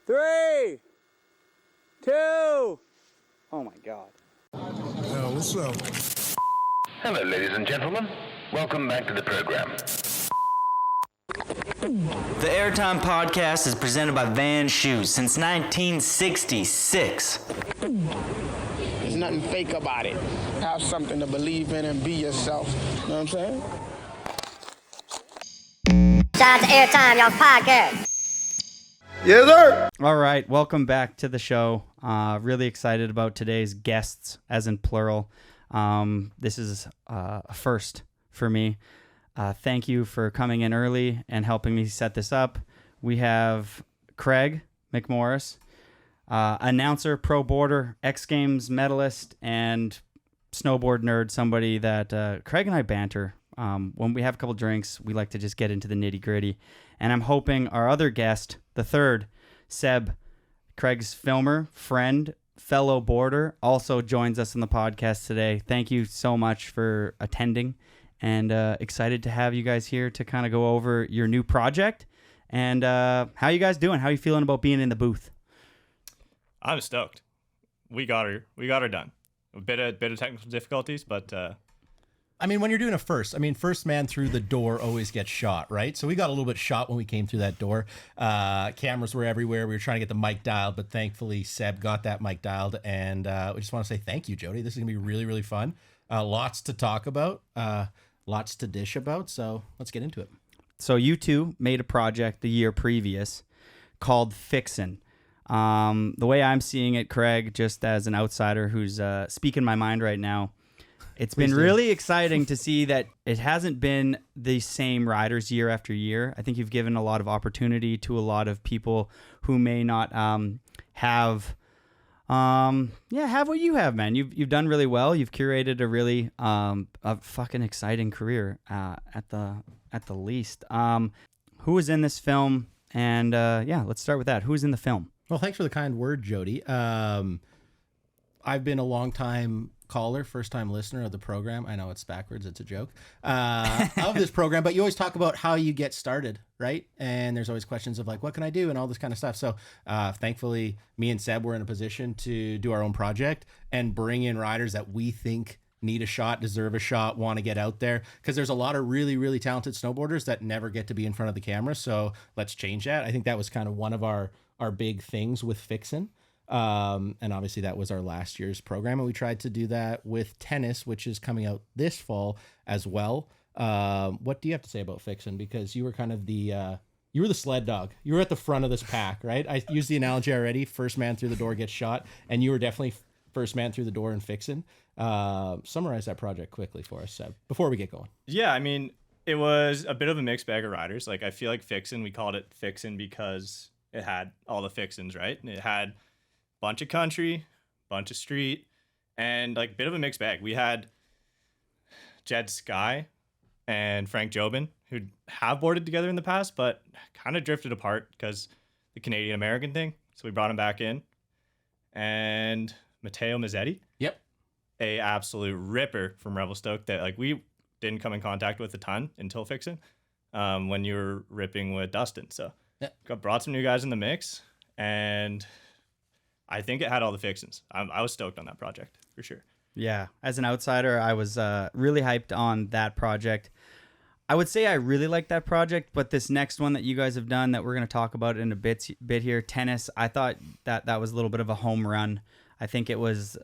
3, 2. Oh my God. Yo, what's up? Hello, ladies and gentlemen. Welcome back to the program. The Airtime Podcast is presented by Van Shoes since 1966. There's nothing fake about it. Have something to believe in and be yourself. You know what I'm saying? Shout out to Airtime, y'all podcast. Yes, sir. All right, welcome back to the show. Really excited about today's guests, as in plural. This is a first for me. Thank you for coming in early and helping me set this up. We have Craig McMorris, announcer, pro boarder, X Games medalist, and snowboard nerd, somebody that Craig and I banter. When we have a couple drinks, we like to just get into the nitty gritty. And I'm hoping our other guest, the third, Seb, Craig's filmer, friend, fellow boarder, also joins us in the podcast today. Thank you so much for attending, and excited to have you guys here to kind of go over your new project. And how you guys doing? How you feeling about being in the booth? I'm stoked. We got her done. A bit of technical difficulties, but I mean, when you're doing a first man through the door always gets shot, right? So we got a little bit shot when we came through that door. Cameras were everywhere. We were trying to get the mic dialed, but thankfully Seb got that mic dialed. And we just want to say thank you, Jody. This is going to be really, really fun. Lots to talk about, lots to dish about. So let's get into it. So you two made a project the year previous called Fixin. The way I'm seeing it, Craig, just as an outsider who's speaking my mind right now, it's been really exciting to see that it hasn't been the same riders year after year. I think you've given a lot of opportunity to a lot of people who may not have what you have, man. You've done really well. You've curated a really a fucking exciting career at the least. Who was in this film? And let's start with that. Who's in the film? Well, thanks for the kind word, Jody. I've been a long time caller, first time listener of the program. I know it's backwards. It's a joke of this program, but you always talk about how you get started, right? And there's always questions of like, what can I do? And all this kind of stuff. So thankfully me and Seb were in a position to do our own project and bring in riders that we think need a shot, deserve a shot, want to get out there. Because there's a lot of really, really talented snowboarders that never get to be in front of the camera. So let's change that. I think that was kind of one of our big things with Fixin. And obviously that was our last year's program, and we tried to do that with tennis, which is coming out this fall as well. What do you have to say about Fixin? Because you were kind of you were the sled dog. You were at the front of this pack, right? I used the analogy already. First man through the door gets shot, and you were definitely first man through the door in Fixin. Summarize that project quickly for us, Seb, before we get going. yeah, I mean, it was a bit of a mixed bag of riders. Like, I feel like Fixin, we called it Fixin because it had all the fixins, right? And it had bunch of country, bunch of street, and like bit of a mixed bag. We had Jed Sky and Frank Jobin, who have boarded together in the past, but kind of drifted apart because the Canadian American thing. So we brought him back in. And Matteo Mazzetti. Yep. A absolute ripper from Revelstoke that like we didn't come in contact with a ton until Fixin, when you were ripping with Dustin. So brought some new guys in the mix, and I think it had all the fixins. I was stoked on that project for sure. Yeah, as an outsider, I was really hyped on that project. I would say I really like that project, but this next one that you guys have done that we're going to talk about in a bit here, tennis, I thought that was a little bit of a home run. I think it was,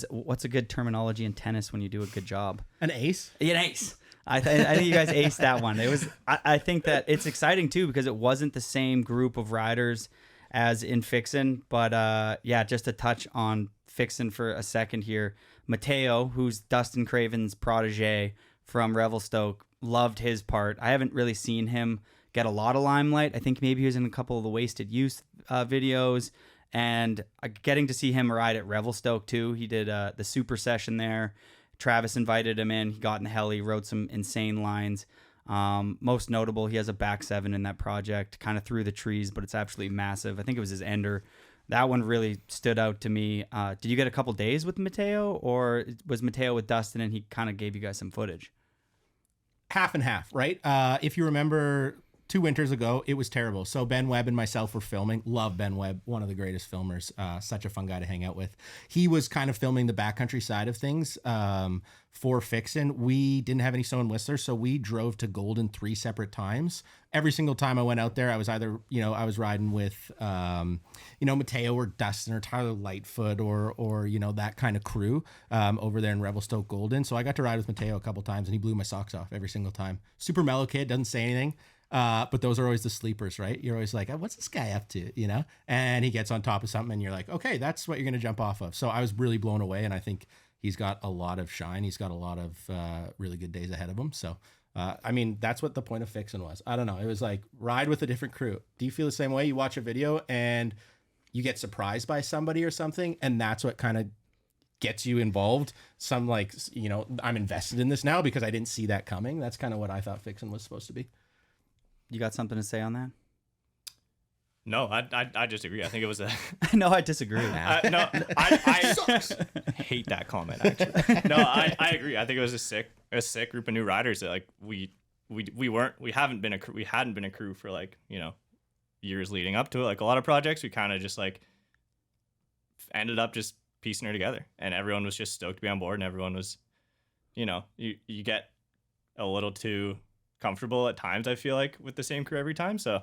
what's a good terminology in tennis when you do a good job? An ace? An ace. I think you guys aced that one. It was. I think that it's exciting too because it wasn't the same group of riders as in Fixin, but just to touch on Fixin for a second here. Matteo, who's Dustin Craven's protege from Revelstoke, loved his part. I haven't really seen him get a lot of limelight. I think maybe he was in a couple of the Wasted Youth videos, and getting to see him ride at Revelstoke too. He did the super session there. Travis invited him in. He got in the heli, rode some insane lines. Most notable, he has a back seven in that project, kind of through the trees, but it's absolutely massive. I think it was his ender. That one really stood out to me. Did you get a couple days with Matteo, or was Matteo with Dustin and he kind of gave you guys some footage? Half and half, right? If you remember 2 winters ago. It was terrible. So Ben Webb and myself were filming. Love Ben Webb, one of the greatest filmers. Such a fun guy to hang out with. He was kind of filming the backcountry side of things for Fixin. We didn't have any snow in Whistler, so we drove to Golden 3 separate times. Every single time I went out there, I was either, I was riding with, Mateo or Dustin or Tyler Lightfoot or that kind of crew over there in Revelstoke Golden. So I got to ride with Mateo a couple times, and he blew my socks off every single time. Super mellow kid, doesn't say anything. But those are always the sleepers, right? You're always like, what's this guy up to, And he gets on top of something, and you're like, okay, that's what you're going to jump off of. So I was really blown away, and I think he's got a lot of shine. He's got a lot of really good days ahead of him. So, that's what the point of Fixin was. I don't know. It was like, ride with a different crew. Do you feel the same way? You watch a video, and you get surprised by somebody or something, and that's what kind of gets you involved. Some I'm invested in this now because I didn't see that coming. That's kind of what I thought Fixin was supposed to be. You got something to say on that? No, I just agree. I think it was a. No, I disagree. No, I hate that comment. Actually, no, I agree. I think it was a sick group of new riders that like we hadn't been a crew for like years leading up to it. Like a lot of projects, we kind of just like ended up just piecing her together, and everyone was just stoked to be on board, and everyone was, you get a little too comfortable at times, I feel like, with the same crew every time. So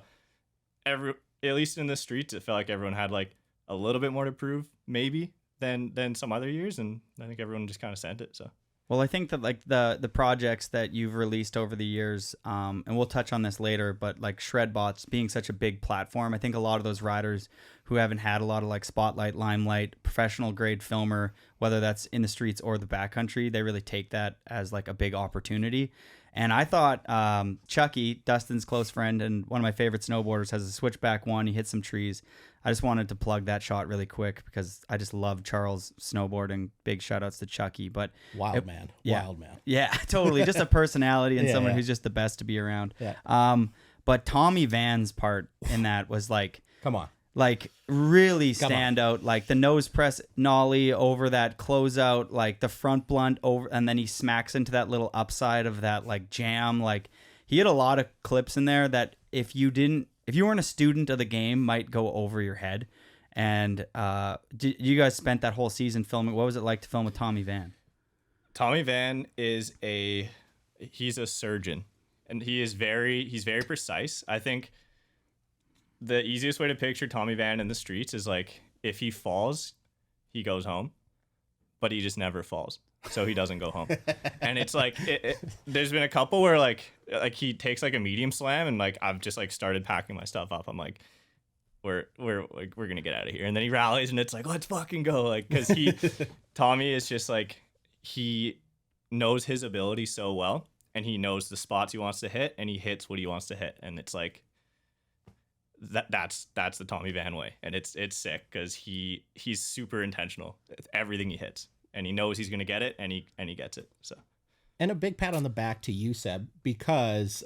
at least in the streets, it felt like everyone had like a little bit more to prove maybe than some other years, and I think everyone just kind of sent it. So well, I think that like the projects that you've released over the years, and we'll touch on this later, but like Shredbots being such a big platform, I think a lot of those riders who haven't had a lot of like spotlight, limelight, professional grade filmer, whether that's in the streets or the backcountry, they really take that as like a big opportunity. And I thought Chucky, Dustin's close friend and one of my favorite snowboarders, has a switchback one. He hit some trees. I just wanted to plug that shot really quick because I just love Charles snowboarding. Big shout outs to Chucky. But Wild man. Yeah, totally. Just a personality and someone who's just the best to be around. Yeah. But Tommy Van's part in that was like, come on. Like really stand out, like the nose press nollie over that closeout, like the front blunt over, and then he smacks into that little upside of that like jam. Like he had a lot of clips in there that if you weren't a student of the game, might go over your head. And you guys spent that whole season filming. What was it like to film with Tommy Van? Tommy Van he's a surgeon, and he's very precise. I think the easiest way to picture Tommy Van in the streets is like if he falls, he goes home, but he just never falls, so he doesn't go home. And it's like there's been a couple where like he takes like a medium slam, and like I've just like started packing my stuff up. I'm like, we're gonna get out of here, and then he rallies, and it's like, let's fucking go, like because Tommy is just like he knows his ability so well, and he knows the spots he wants to hit, and he hits what he wants to hit, and it's like. That's the Tommy Van way, and it's sick because he's super intentional with everything he hits, and he knows he's gonna get it, and he gets it. So, and a big pat on the back to you, Seb, because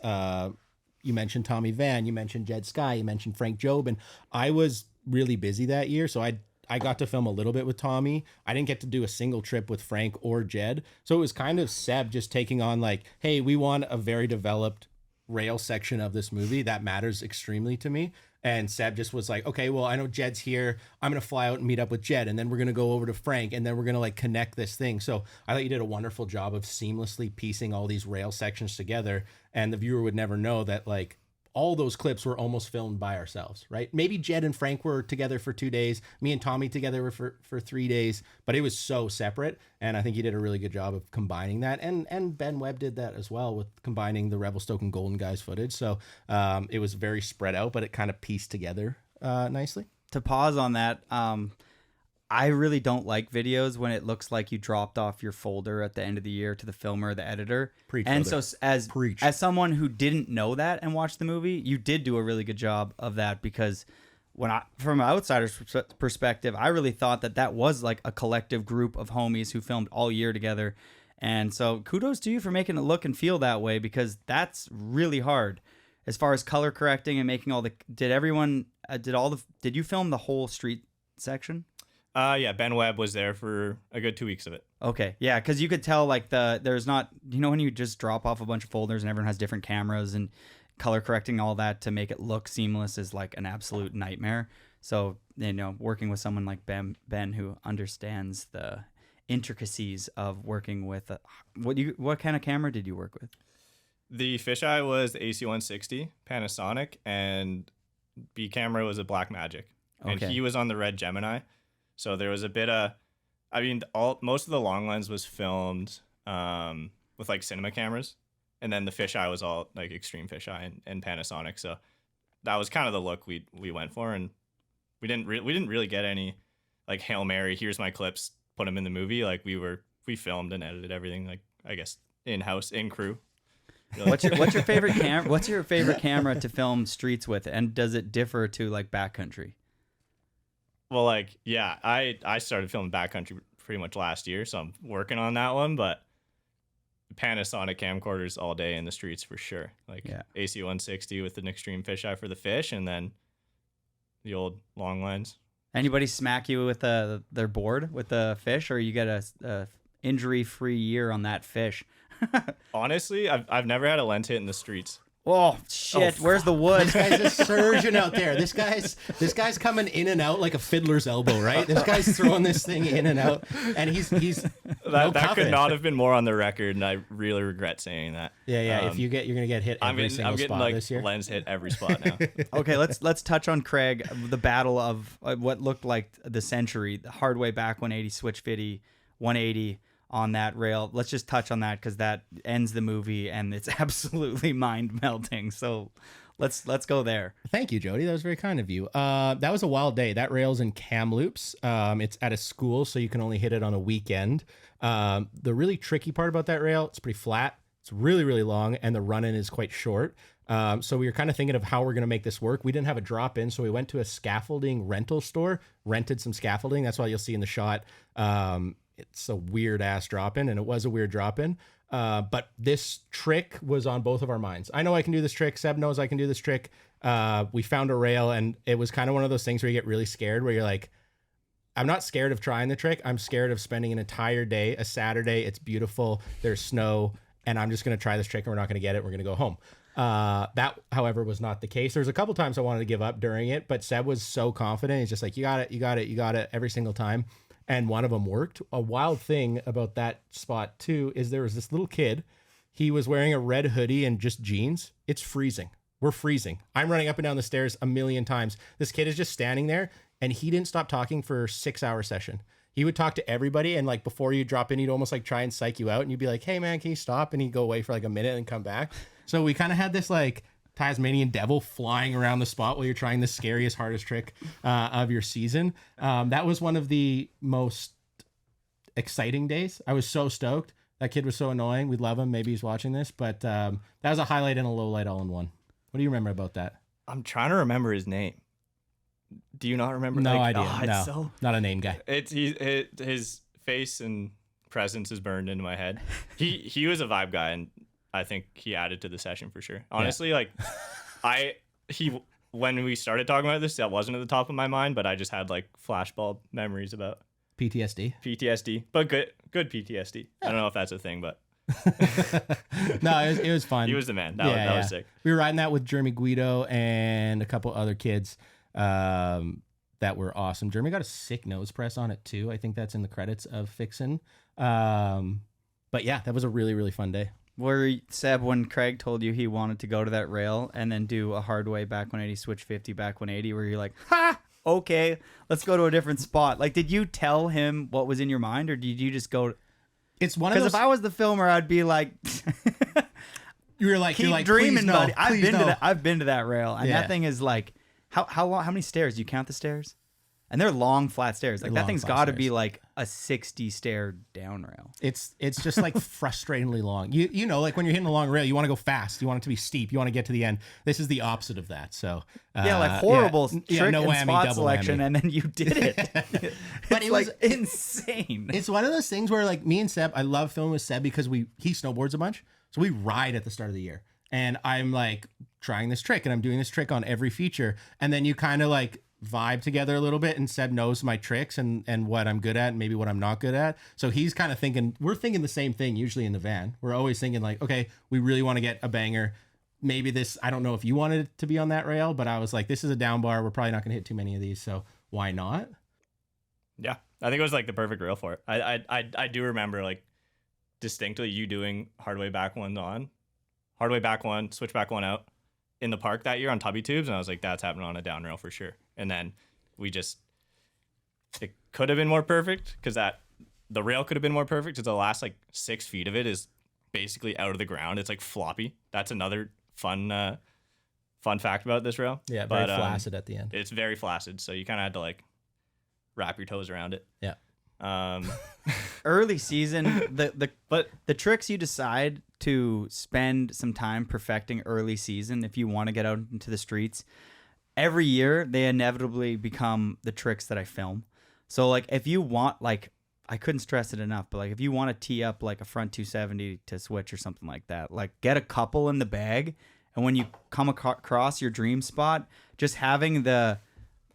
you mentioned Tommy Van, you mentioned Jed Sky, you mentioned Frank Job, and I was really busy that year, so I got to film a little bit with Tommy. I didn't get to do a single trip with Frank or Jed, so it was kind of Seb just taking on like, hey, we want a very developed rail section of this movie that matters extremely to me. And Seb just was like, okay, well, I know Jed's here. I'm going to fly out and meet up with Jed, and then we're going to go over to Frank, and then we're going to like connect this thing. So I thought you did a wonderful job of seamlessly piecing all these rail sections together, and the viewer would never know that like all those clips were almost filmed by ourselves, right? Maybe Jed and Frank were together for 2 days. Me and Tommy together were for 3 days, but it was so separate. And I think you did a really good job of combining that. And Ben Webb did that as well with combining the Revelstoke and Golden Guys footage. So it was very spread out, but it kind of pieced together nicely. To pause on that, I really don't like videos when it looks like you dropped off your folder at the end of the year to the filmer or the editor. Preach, and brother. so as someone who didn't know that and watched the movie, you did do a really good job of that, because from an outsider's perspective, I really thought that was like a collective group of homies who filmed all year together. And so kudos to you for making it look and feel that way, because that's really hard as far as color correcting and making all the, did you film the whole street section? Yeah, Ben Webb was there for a good 2 weeks of it. Okay, yeah, because you could tell like there's not, when you just drop off a bunch of folders and everyone has different cameras and color correcting all that to make it look seamless is like an absolute nightmare. So, working with someone like Ben who understands the intricacies of working with what kind of camera did you work with? The fisheye was the AC160 Panasonic, and B camera was a Blackmagic, and Okay. he was on the Red Gemini. So there was a bit of, most of the long lens was filmed with like cinema cameras, and then the fisheye was all like extreme fisheye and Panasonic. So that was kind of the look we went for, and we didn't really get any like Hail Mary, here's my clips, put them in the movie. Like we filmed and edited everything, like I guess in-house, in crew. Really. What's your favorite camera? What's your favorite camera to film streets with, and does it differ to like backcountry? Well, like, yeah, I started filming backcountry pretty much last year, so I'm working on that one, but Panasonic camcorders all day in the streets for sure. Like AC160 with an extreme fisheye for the fish, and then the old long lens. Anybody smack you with their board with the fish, or you get a injury-free year on that fish? Honestly, I've never had a lens hit in the streets. Oh shit! Where's the wood? This guy's a surgeon out there. This guy's coming in and out like a fiddler's elbow, right? This guy's throwing this thing in and out, and he's that could not have been more on the record, and I really regret saying that. Yeah. If you're gonna get hit every single spot like this year. Lens hit every spot now. Okay, let's touch on Craig, the battle of what looked like the century, the hard way back 180 switch 50, 180 on that rail. Let's just touch on that because that ends the movie and it's absolutely mind melting. So let's go there. Thank you, Jody. That was very kind of you. That was a wild day. That rail's in Kamloops. It's at a school, so you can only hit it on a weekend. The really tricky part about that rail, it's pretty flat. It's really, really long, and the run-in is quite short. So we were kind of thinking of how we're going to make this work. We didn't have a drop-in, so we went to a scaffolding rental store, rented some scaffolding. That's why you'll see in the shot it's a weird-ass drop-in, and it was a weird drop-in. But this trick was on both of our minds. I know I can do this trick. Seb knows I can do this trick. We found a rail, and it was kind of one of those things where you get really scared, where you're like, I'm not scared of trying the trick. I'm scared of spending an entire day, a Saturday. It's beautiful. There's snow, and I'm just going to try this trick, and we're not going to get it. We're going to go home. That, however, was not the case. There's a couple times I wanted to give up during it, but Seb was so confident. He's just like, you got it, you got it, you got it every single time. And one of them worked. A wild thing about that spot too is there was this little kid. He was wearing a red hoodie and just jeans. It's freezing. We're freezing. I'm running up and down the stairs a million times. This kid is just standing there, and he didn't stop talking for a 6-hour session. He would talk to everybody, and like before you drop in, he'd almost like try and psych you out, and you'd be like, hey man, can you stop? And he'd go away for like a minute and come back. So we kind of had this like Tasmanian devil flying around the spot while you're trying the scariest, hardest trick of your season. That was one of the most exciting days. I was so stoked. That kid was so annoying. We love him. Maybe he's watching this, but that was a highlight and a low light all in one. What do you remember about that? I'm trying to remember his name. Do you not remember? No like, idea. No, so... not a name guy. His face and presence is burned into my head. He was a vibe guy, and I think he added to the session for sure. Honestly, yeah. When we started talking about this, that wasn't at the top of my mind, but I just had like flashbulb memories about PTSD, but good PTSD. Yeah. I don't know if that's a thing, but no, it was fun. He was the man. That was sick. We were riding that with Jeremy Guido and a couple other kids that were awesome. Jeremy got a sick nose press on it too. I think that's in the credits of Fixin. But yeah, that was a really, really fun day. Were Seb, when Craig told you he wanted to go to that rail and then do a hard way back 180, switch 50 back 180, where you're like, ha, okay, let's go to a different spot. Like, did you tell him what was in your mind, or did you just go? It's one of those. Because if I was the filmer, I'd be like, you're like dreaming, no, buddy. I've been to that rail, and that thing is like, how long? How many stairs? Do you count the stairs? And they're long, flat stairs. Like that thing's got to be like a 60 stair down rail. It's just like frustratingly long. You know, like when you're hitting a long rail, you want to go fast. You want it to be steep. You want to get to the end. This is the opposite of that. So yeah, like horrible trick no and whammy, spot selection, whammy. and then you did it. But it was like insane. It's one of those things where like me and Seb, I love filming with Seb because he snowboards a bunch, so we ride at the start of the year, and I'm like trying this trick, and I'm doing this trick on every feature, and then you kind of like vibe together a little bit, and Seb knows my tricks and what I'm good at and maybe what I'm not good at. So he's kind of thinking, we're thinking the same thing usually in the van. We're always thinking like, okay, we really want to get a banger. maybe this, I don't know if you wanted it to be on that rail, but I was like, this is a down bar. We're probably not going to hit too many of these. So why not? Yeah, I think it was like the perfect rail for it. I do remember like distinctly you doing hard way back one, switch back one out in the park that year on tubby tubes, and I was like, that's happening on a down rail for sure. And then it could have been more perfect because the rail could have been more perfect because the last like 6 feet of it is basically out of the ground. It's like floppy. That's another fun fact about this rail. Yeah, very flaccid at the end. It's very flaccid, so you kind of had to like wrap your toes around it. Yeah. Early season, the tricks you decide to spend some time perfecting early season if you want to get out into the streets, every year they inevitably become the tricks that I film. So like if you want, like, I couldn't stress it enough, but like if you want to tee up like a front 270 to switch or something like that, like get a couple in the bag, and when you come across your dream spot, just having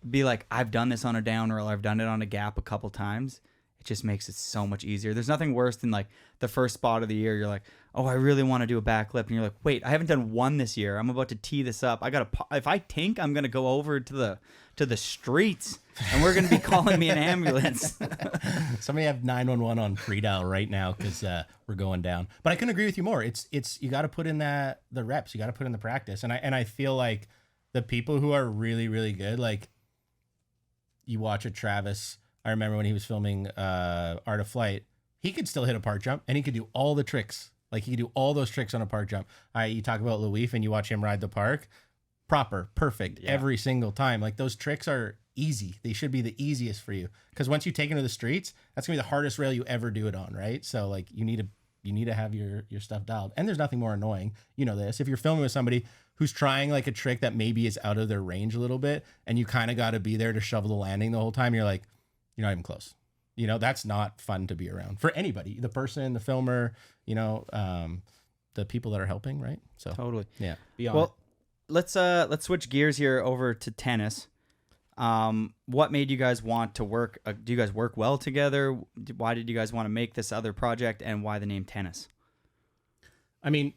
be like, I've done this on a down rail, I've done it on a gap a couple times. It just makes it so much easier. There's nothing worse than like the first spot of the year. You're like, oh, I really want to do a backflip. And you're like, wait, I haven't done one this year. I'm about to tee this up. If I tink, I'm going to go over to the streets and we're going to be calling me an ambulance. Somebody have 911 on pre-dial right now because we're going down. But I couldn't agree with you more. It's you got to put in the reps. You got to put in the practice. And I feel like the people who are really, really good, like you watch a Travis. I remember when he was filming Art of Flight, he could still hit a park jump and he could do all the tricks. Like he could do all those tricks on a park jump. You talk about Louis and you watch him ride the park, perfect every single time. Like those tricks are easy. They should be the easiest for you because once you take it to the streets, that's gonna be the hardest rail you ever do it on, right? So like you need to have your stuff dialed. And there's nothing more annoying, you know this, if you're filming with somebody who's trying like a trick that maybe is out of their range a little bit, and you kind of got to be there to shovel the landing the whole time. You're like, you're not even close. You know, that's not fun to be around for anybody, the person, the filmer, you know, the people that are helping. Right. So totally. Yeah. Well, let's switch gears here over to tennis. What made you guys want to work? Do you guys work well together? Why did you guys want to make this other project, and why the name tennis? I mean,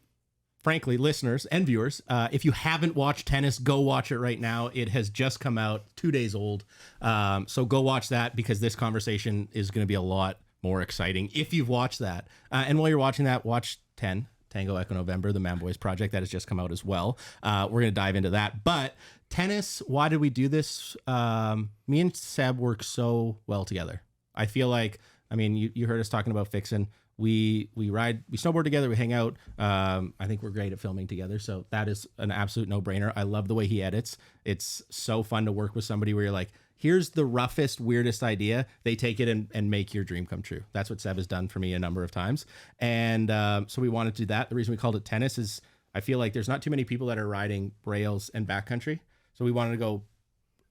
frankly, listeners and viewers, if you haven't watched Tennis, go watch it right now. It has just come out, 2 days old. So go watch that because this conversation is going to be a lot more exciting if you've watched that. And while you're watching that, watch 10, Tango Echo November, the Man Boys project that has just come out as well. We're going to dive into that. But tennis, why did we do this? Me and Seb work so well together. I feel like, I mean, you heard us talking about Fixin. We snowboard together, we hang out. I think we're great at filming together. So that is an absolute no-brainer. I love the way he edits. It's so fun to work with somebody where you're like, here's the roughest, weirdest idea. They take it and make your dream come true. That's what Seb has done for me a number of times. And so we wanted to do that. The reason we called it tennis is I feel like there's not too many people that are riding rails and backcountry. So we wanted to go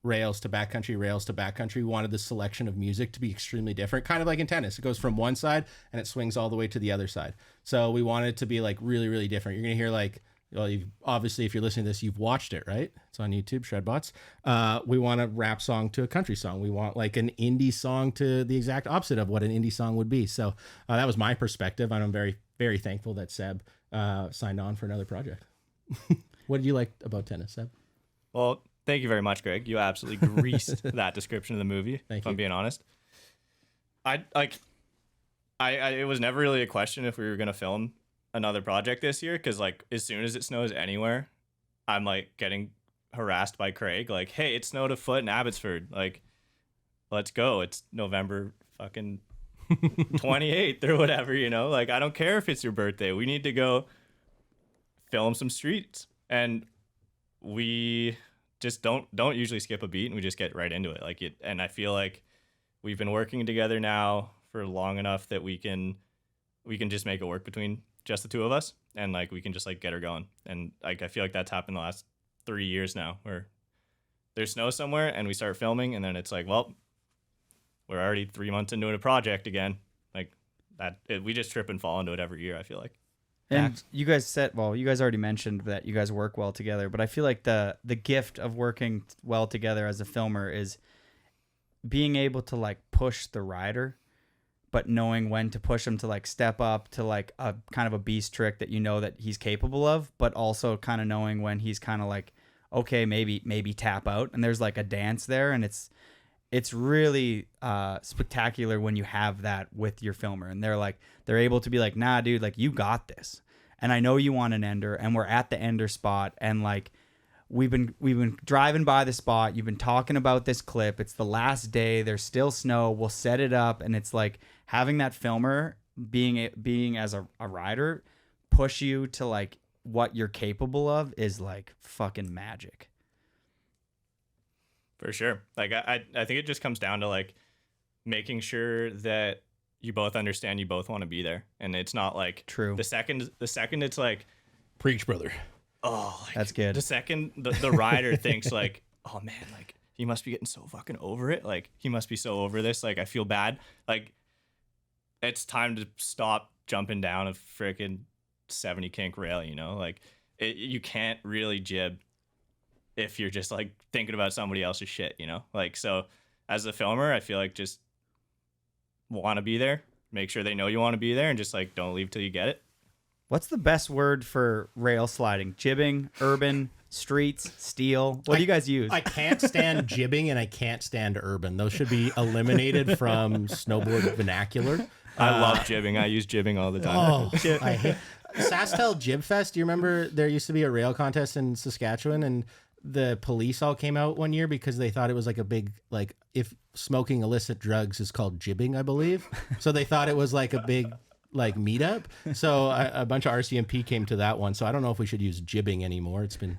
rails to backcountry, rails to backcountry. We wanted the selection of music to be extremely different, kind of like in tennis. It goes from one side and it swings all the way to the other side. So we wanted it to be like really, really different. You're going to hear like, well, obviously, if you're listening to this, you've watched it, right? It's on YouTube, Shredbots. We want a rap song to a country song. We want like an indie song to the exact opposite of what an indie song would be. So that was my perspective. And I'm very, very thankful that Seb signed on for another project. What did you like about tennis, Seb? Well, thank you very much, Greg. You absolutely greased that description of the movie. Thank if I'm being honest. It was never really a question if we were gonna film another project this year, because like as soon as it snows anywhere, I'm like getting harassed by Craig. Like, hey, it snowed a foot in Abbotsford. Like, let's go. It's November fucking 28th or whatever. You know, like I don't care if it's your birthday. We need to go film some streets, and we just don't usually skip a beat, and we just get right into it. Like it, and I feel like we've been working together now for long enough that we can just make it work between just the two of us, and like we can just like get her going. And like I feel like that's happened the last 3 years now, where there's snow somewhere and we start filming, and then it's like, well, we're already 3 months into a project again. Like that, we just trip and fall into it every year, I feel like. And you guys said, well, you guys already mentioned that you guys work well together, but I feel like the gift of working well together as a filmer is being able to like push the rider but knowing when to push him to like step up to like a kind of a beast trick that you know that he's capable of, but also kind of knowing when he's kind of like, okay, maybe tap out, and there's like a dance there, and it's really spectacular when you have that with your filmer, and they're able to be like, nah, dude, like you got this, and I know you want an ender, and we're at the ender spot, and like we've been driving by the spot, you've been talking about this clip, it's the last day, there's still snow, we'll set it up, and it's like having that filmer being as a rider push you to like what you're capable of is like fucking magic. For sure. Like I think it just comes down to like making sure that you both understand you both want to be there, and it's not like true. The second it's like, preach, brother. Oh, like, that's good. The second the rider thinks like, oh man, like he must be getting so fucking over it. Like he must be so over this. Like I feel bad. Like it's time to stop jumping down a freaking 70 kink rail. You know, like you can't really jib if you're just like thinking about somebody else's shit. You know, like so as a filmer, I feel like just want to be there. Make sure they know you want to be there, and just like don't leave till you get it. What's the best word for rail sliding? Jibbing, urban, streets, steel? What do you guys use? I can't stand jibbing and I can't stand urban. Those should be eliminated from snowboard vernacular. I love jibbing. I use jibbing all the time. Oh, I hate Sastel Jib Fest. Do you remember there used to be a rail contest in Saskatchewan, and the police all came out one year because they thought it was like a big, like if smoking illicit drugs is called jibbing, I believe. So they thought it was like a big like meetup. So a bunch of RCMP came to that one. So I don't know if we should use jibbing anymore. It's been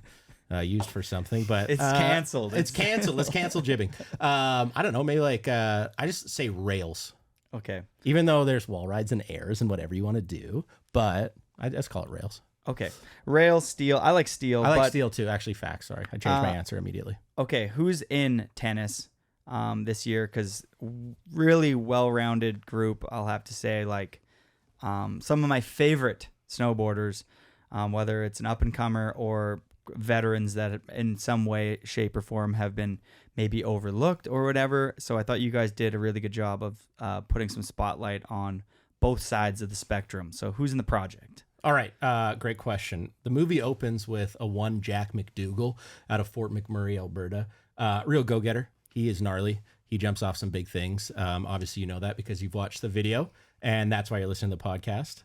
used for something, but it's canceled. It's canceled. Let's cancel jibbing. I don't know. Maybe like I just say rails. Okay. Even though there's wall rides and airs and whatever you want to do, but I just call it rails. Okay. Rail, steel. I like steel. I like steel too. Actually, facts. Sorry. I changed my answer immediately. Okay. Who's in tennis this year? Because really well-rounded group, I'll have to say. Like some of my favorite snowboarders, whether it's an up-and-comer or veterans that in some way, shape, or form have been maybe overlooked or whatever. So I thought you guys did a really good job of putting some spotlight on both sides of the spectrum. So who's in the project? All right. Great question. The movie opens with a one Jack McDougall out of Fort McMurray, Alberta. Real go-getter. He is gnarly. He jumps off some big things. Obviously, you know that because you've watched the video, and that's why you're listening to the podcast.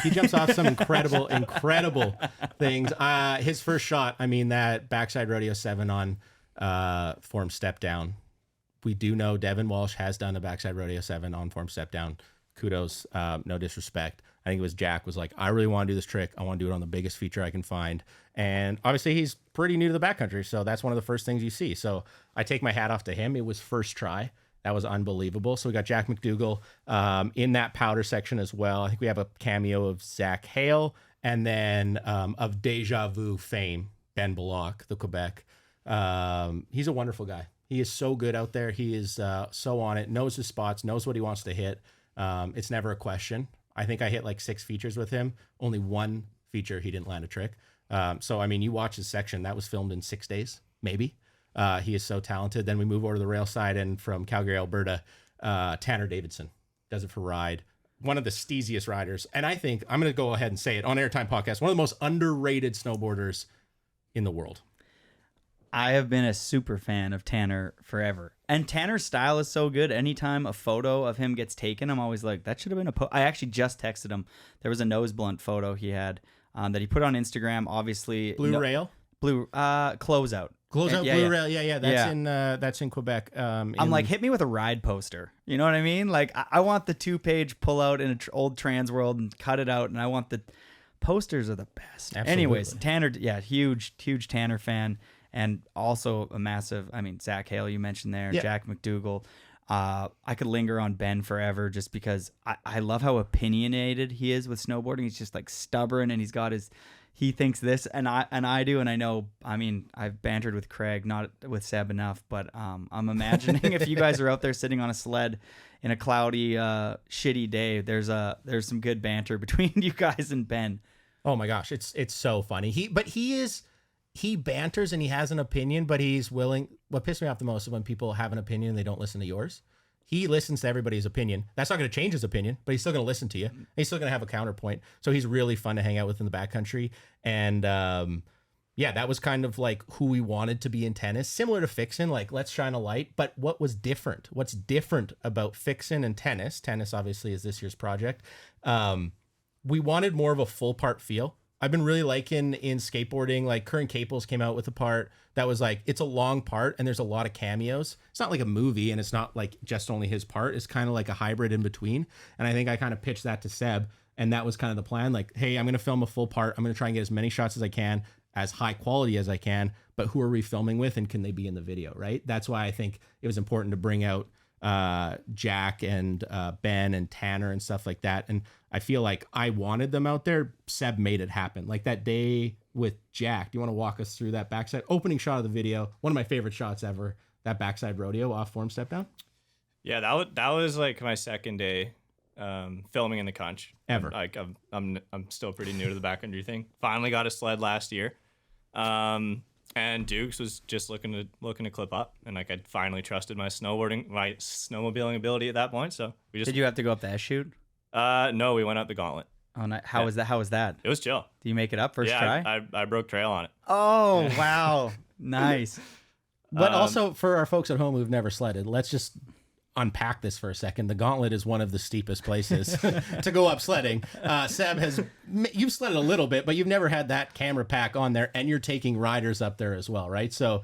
He jumps off some incredible things. His first shot, I mean, that backside rodeo 7 on form step down. We do know Devin Walsh has done a backside rodeo 7 on form step down. Kudos, no disrespect. I think it was Jack was like, I really want to do this trick. I want to do it on the biggest feature I can find. And obviously he's pretty new to the backcountry, so that's one of the first things you see. So I take my hat off to him. It was first try. That was unbelievable. So we got Jack McDougall in that powder section as well. I think we have a cameo of Zach Hale, and then of Deja Vu fame, Ben Bullock, the Quebec. He's a wonderful guy. He is so good out there. He is so on it, knows his spots, knows what he wants to hit. It's never a question. I think I hit like 6 features with him. Only 1 feature he didn't land a trick. So, I mean, you watch his section. That was filmed in 6 days, maybe. He is so talented. Then we move over to the rail side, and from Calgary, Alberta, Tanner Davidson does it for ride. One of the steeziest riders. And I think, I'm going to go ahead and say it on Airtime Podcast, one of the most underrated snowboarders in the world. I have been a super fan of Tanner forever. And Tanner's style is so good. Anytime a photo of him gets taken, I'm always like, that should have been I actually just texted him. There was a nose blunt photo he had that he put on Instagram. Obviously, Blue Rail? Closeout. Closeout Blue Rail. Yeah. That's in Quebec. I'm like, hit me with a ride poster. You know what I mean? Like, I want the 2-page pull out in an old Trans World and cut it out. And I want the posters are the best. Absolutely. Anyways, Tanner, huge Tanner fan. And also a massive, I mean, Zach Hale, you mentioned there, Jack McDougall. I could linger on Ben forever just because I love how opinionated he is with snowboarding. He's just like stubborn, and he thinks this, and I do, and I know, I mean, I've bantered with Craig, not with Seb enough, but I'm imagining if you guys are out there sitting on a sled in a cloudy, shitty day, there's some good banter between you guys and Ben. Oh my gosh, it's so funny. He banters and he has an opinion, but he's willing. What pissed me off the most is when people have an opinion and they don't listen to yours. he listens to everybody's opinion. That's not going to change his opinion, but he's still going to listen to you. And he's still going to have a counterpoint. So he's really fun to hang out with in the backcountry. And yeah, that was kind of like who we wanted to be in tennis, similar to Fixin, like let's shine a light. But what was different? What's different about Fixin and tennis? Tennis obviously is this year's project. We wanted more of a full part feel. I've been really liking in skateboarding, like Current Caples came out with a part that was like, it's a long part and there's a lot of cameos. It's not like a movie and it's not like just only his part. It's kind of like a hybrid in between. And I think I kind of pitched that to Seb, and that was kind of the plan. Like, hey, I'm going to film a full part. I'm going to try and get as many shots as I can, as high quality as I can, but who are we filming with and can they be in the video, right? That's why I think it was important to bring out Jack and Ben and Tanner and stuff like that. And I feel like I wanted them out there. Seb made it happen. Like that day with Jack, do you want to walk us through that backside opening shot of the video? One of my favorite shots ever, that backside rodeo off form step down. Yeah, that was like my second day filming in the conch ever. Like I'm still pretty new to the backcountry thing. Finally got a sled last year. And Dukes was just looking to clip up, and like I finally trusted my snowmobiling ability at that point. So we just Did you have to go up the S chute? No, we went up the gauntlet. Oh, how was that? How was that? It was chill. Do you make it up first try? I broke trail on it. Oh wow, nice. But also for our folks at home who've never sledded, let's just unpack this for a second. The gauntlet is one of the steepest places to go up sledding. Seb, you've sledded a little bit, but you've never had that camera pack on there, and you're taking riders up there as well, right? So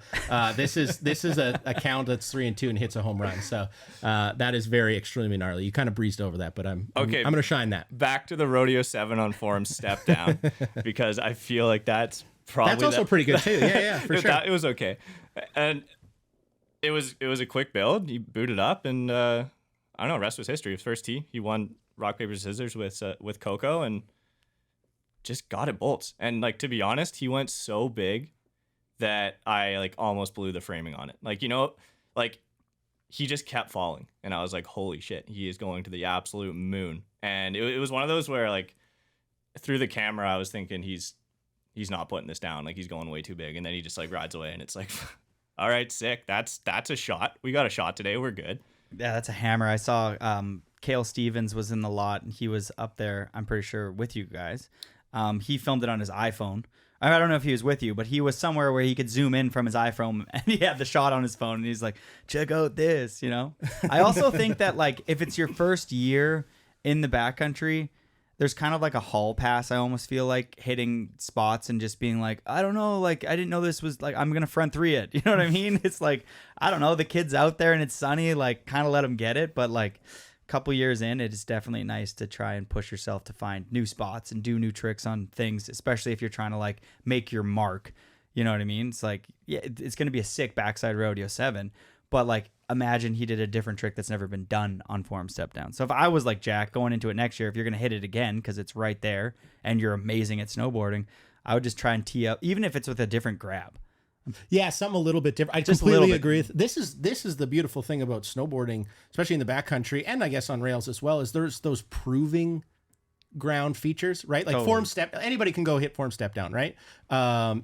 this is a count that's 3-2 and hits a home run. So that is very extremely gnarly. You kind of breezed over that, but I'm going to shine that. Back to the Rodeo 7 on form step down, because I feel like that's also pretty good too. Yeah, for sure. It was okay, and it was a quick build. He booted up, and I don't know. Rest was history. His first tee, he won rock paper scissors with Coco, and just got it bolts. And like, to be honest, he went so big that I like almost blew the framing on it. Like, like he just kept falling, and I was like, holy shit, he is going to the absolute moon. And it was one of those where like through the camera, I was thinking he's not putting this down. Like, he's going way too big, and then he just like rides away, and it's like. All right, sick. That's a shot. We got a shot today. We're good. Yeah, that's a hammer. I saw Cale Stevens was in the lot, and he was up there, I'm pretty sure, with you guys. He filmed it on his iPhone. I don't know if he was with you, but he was somewhere where he could zoom in from his iPhone, and he had the shot on his phone, and he's like, check out this, I also think that, like, if it's your first year in the backcountry, there's kind of like a hall pass. I almost feel like hitting spots and just being like, I don't know, like, I didn't know this was like, I'm going to front three it. You know what I mean? It's like, I don't know, the kid's out there and it's sunny, like, kind of let him get it. But like a couple years in, it is definitely nice to try and push yourself to find new spots and do new tricks on things, especially if you're trying to like make your mark. You know what I mean? It's like, yeah, it's going to be a sick backside rodeo 7, but like, imagine he did a different trick that's never been done on form step down. So if I was like Jack going into it next year, if you're going to hit it again because it's right there and you're amazing at snowboarding, I would just try and tee up, even if it's with a different grab. Yeah, something a little bit different. I completely agree with this is the beautiful thing about snowboarding, especially in the backcountry and I guess on rails as well, is there's those proving ground features, right? Like form step, anybody can go hit form step down, right?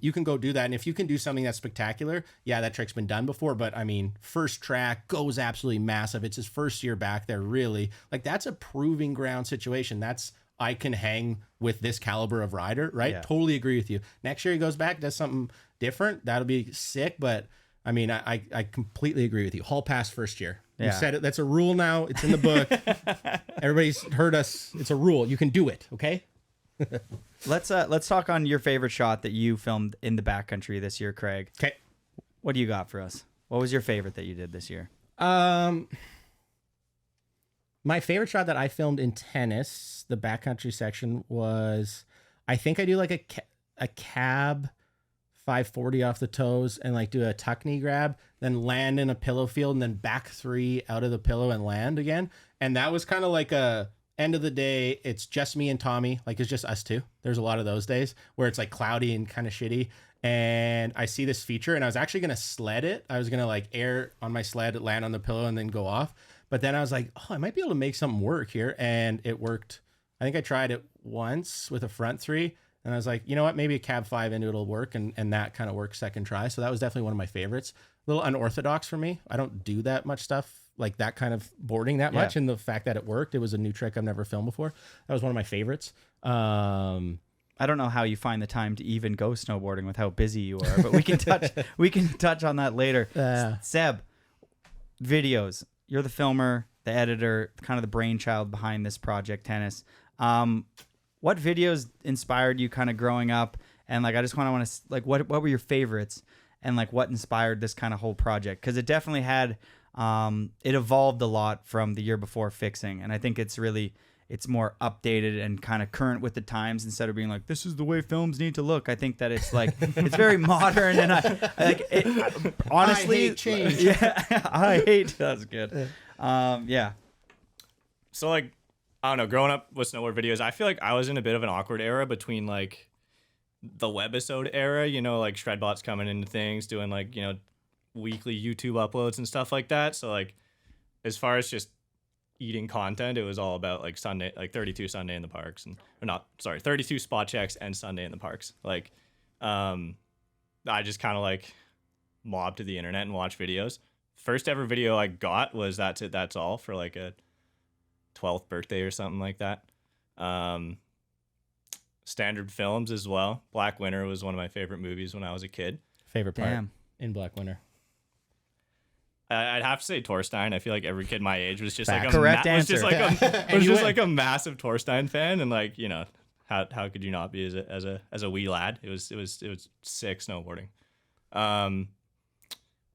You can go do that, and if you can do something that's spectacular, yeah, that trick's been done before. But I mean, first track goes absolutely massive. It's his first year back there, really. Like, that's a proving ground situation. That's, I can hang with this caliber of rider, right? Yeah. Totally agree with you. Next year he goes back, does something different, that'll be sick. But I mean, I completely agree with you. Hall pass first year. Yeah. You said it. That's a rule now. It's in the book. Everybody's heard us. It's a rule. You can do it. Okay. Let's talk on your favorite shot that you filmed in the backcountry this year, Craig. Okay. What do you got for us? What was your favorite that you did this year? My favorite shot that I filmed in tennis, the backcountry section, was, I think I do like a cab 540 off the toes and like do a tuck knee grab, then land in a pillow field and then back 3 out of the pillow and land again. And that was kind of like a end of the day. It's just me and Tommy. Like, it's just us two. There's a lot of those days where it's like cloudy and kind of shitty. And I see this feature and I was actually going to sled it. I was going to like air on my sled, land on the pillow and then go off. But then I was like, oh, I might be able to make something work here. And it worked. I think I tried it once with a front 3. And And I was like, you know what, maybe a cab 5 into it'll work. And that kind of worked second try. So that was definitely one of my favorites. A little unorthodox for me. I don't do that much stuff like that kind of boarding that much. And the fact that it worked, it was a new trick I've never filmed before. That was one of my favorites. I don't know how you find the time to even go snowboarding with how busy you are, but we can touch on that later. Seb, videos. You're the filmer, the editor, kind of the brainchild behind this project, Tennis. What videos inspired you kind of growing up? And like, I just want to like, what were your favorites? And like, what inspired this kind of whole project? Because it definitely had, it evolved a lot from the year before Fixing. And I think it's more updated and kind of current with the times instead of being like, this is the way films need to look. I think that it's like, it's very modern. And honestly, I hate change. Yeah, that's good. Yeah. So like, I don't know, growing up with snowboard videos, I feel like I was in a bit of an awkward era between like the webisode era, you know, like Shredbot's coming into things, doing like, you know, weekly YouTube uploads and stuff like that. So like, as far as just eating content, it was all about like Sunday, like 32 Sunday in the parks, and 32 spot checks and Sunday in the parks. Like, I just kind of like mobbed to the internet and watched videos. First ever video I got was That's It, That's All for like a 12th birthday or something like that. Standard films as well. Black Winter was one of my favorite movies when I was a kid. Favorite part in Black Winter. I'd have to say Torstein. I feel like every kid my age was just like a massive Torstein fan, and like, you know, how could you not be as a wee lad? It was sick snowboarding.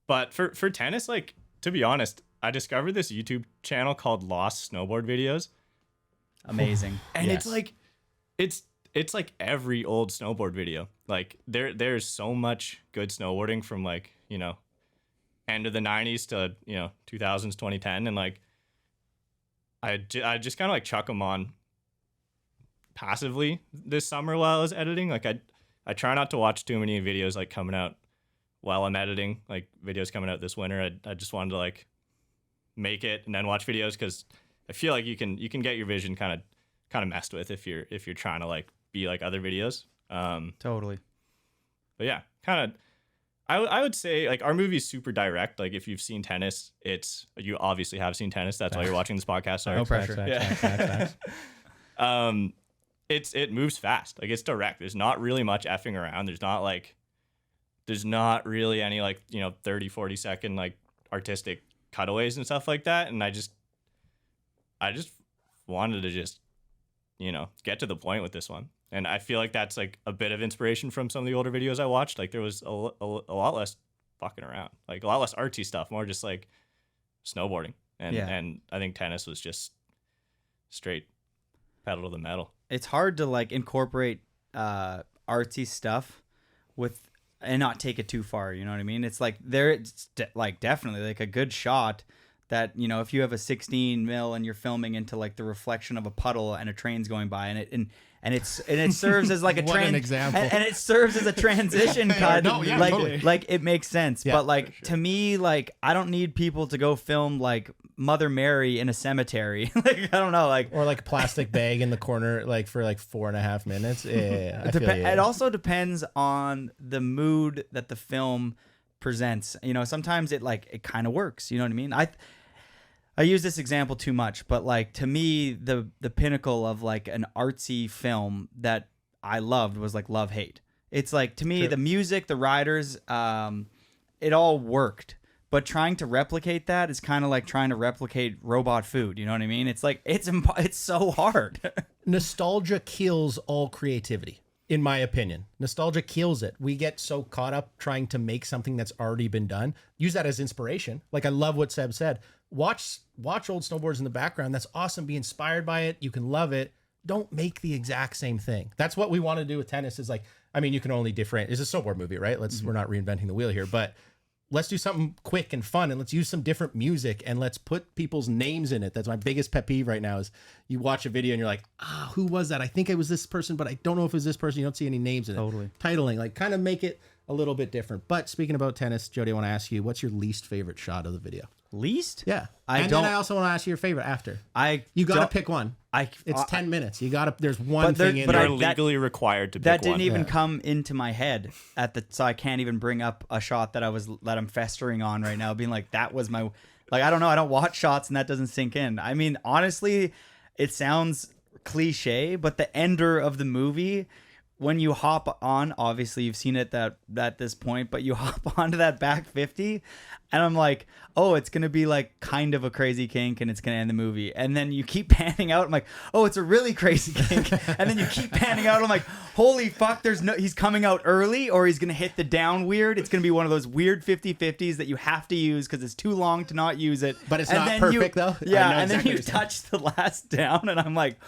But for tennis, like, to be honest, I discovered this YouTube channel called Lost Snowboard Videos. Amazing. And it's like it's like every old snowboard video. Like there's so much good snowboarding from like, you know, end of the 90s to, you know, 2000s, 2010, and like I just kind of like chuck them on passively this summer while I was editing. Like I try not to watch too many videos like coming out while I'm editing, like videos coming out this winter. I just wanted to like make it and then watch videos, because I feel like you can get your vision kind of messed with if you're trying to like be like other videos. Totally. But yeah, kind of. I would say like our movie is super direct. Like if you've seen Tennis, you obviously have seen Tennis. That's why you're watching this podcast. Sorry. No pressure. Facts. It moves fast. Like it's direct. There's not really much effing around. There's not really any like, you know, 30, 40 second like artistic cutaways and stuff like that. And I just wanted to just, you know, get to the point with this one. And I feel like that's like a bit of inspiration from some of the older videos I watched. Like there was a lot less fucking around, like a lot less artsy stuff, more just like snowboarding. And I think Tennis was just straight pedal to the metal. It's hard to like incorporate artsy stuff with and not take it too far. You know what I mean? It's like like definitely like a good shot that, you know, if you have a 16 mil and you're filming into like the reflection of a puddle and a train's going by and it serves as like a an example. and it serves as a transition cut. Totally. Like it makes sense. But like to me, like I don't need people to go film like Mother Mary in a cemetery. Like I don't know, like or like a plastic bag in the corner, like for like 4.5 minutes. Yeah, It also depends on the mood that the film presents. You know, sometimes it kind of works. You know what I mean? I use this example too much, but like to me, the pinnacle of like an artsy film that I loved was like Love Hate. It's like to me, the music, the riders, it all worked. But trying to replicate that is kind of like trying to replicate robot food. You know what I mean? It's like it's so hard. Nostalgia kills all creativity, in my opinion. Nostalgia kills it. We get so caught up trying to make something that's already been done. Use that as inspiration. Like I love what Seb said. Watch old snowboards in the background. That's awesome. Be inspired by it. You can love it. Don't make the exact same thing. That's what we want to do with Tennis. Is like, I mean, you can only different. It's a snowboard movie, right? We're not reinventing the wheel here, but let's do something quick and fun, and let's use some different music, and let's put people's names in it. That's my biggest pet peeve right now is you watch a video and you're like, who was that? I think it was this person, but I don't know if it was this person. You don't see any names in it. Totally. Titling, like kind of make it a little bit different. But speaking about Tennis, Jody, I want to ask you, what's your least favorite shot of the video? Least? Yeah. Then I also want to ask you your favorite after. You got to pick one. It's 10 minutes. You got to. There's one thing in But there. you're legally required to pick that one. didn't even come into my head so I can't even bring up a shot that I'm festering on right now, being like, that was my, like, I don't know, I don't watch shots and that doesn't sink in. I mean, honestly, it sounds cliche, but the ender of the movie, when you hop on, obviously you've seen it at this point, but you hop onto that back 50 and I'm like, oh, it's going to be like kind of a crazy kink and it's going to end the movie. And then you keep panning out. I'm like, oh, it's a really crazy kink. And then you keep panning out. I'm like, holy fuck, he's coming out early or he's going to hit the down weird. It's going to be one of those weird 50-50s that you have to use because it's too long to not use it. But it's not perfect though. Yeah. I know And then exactly you what you're saying. touch the last down and I'm like,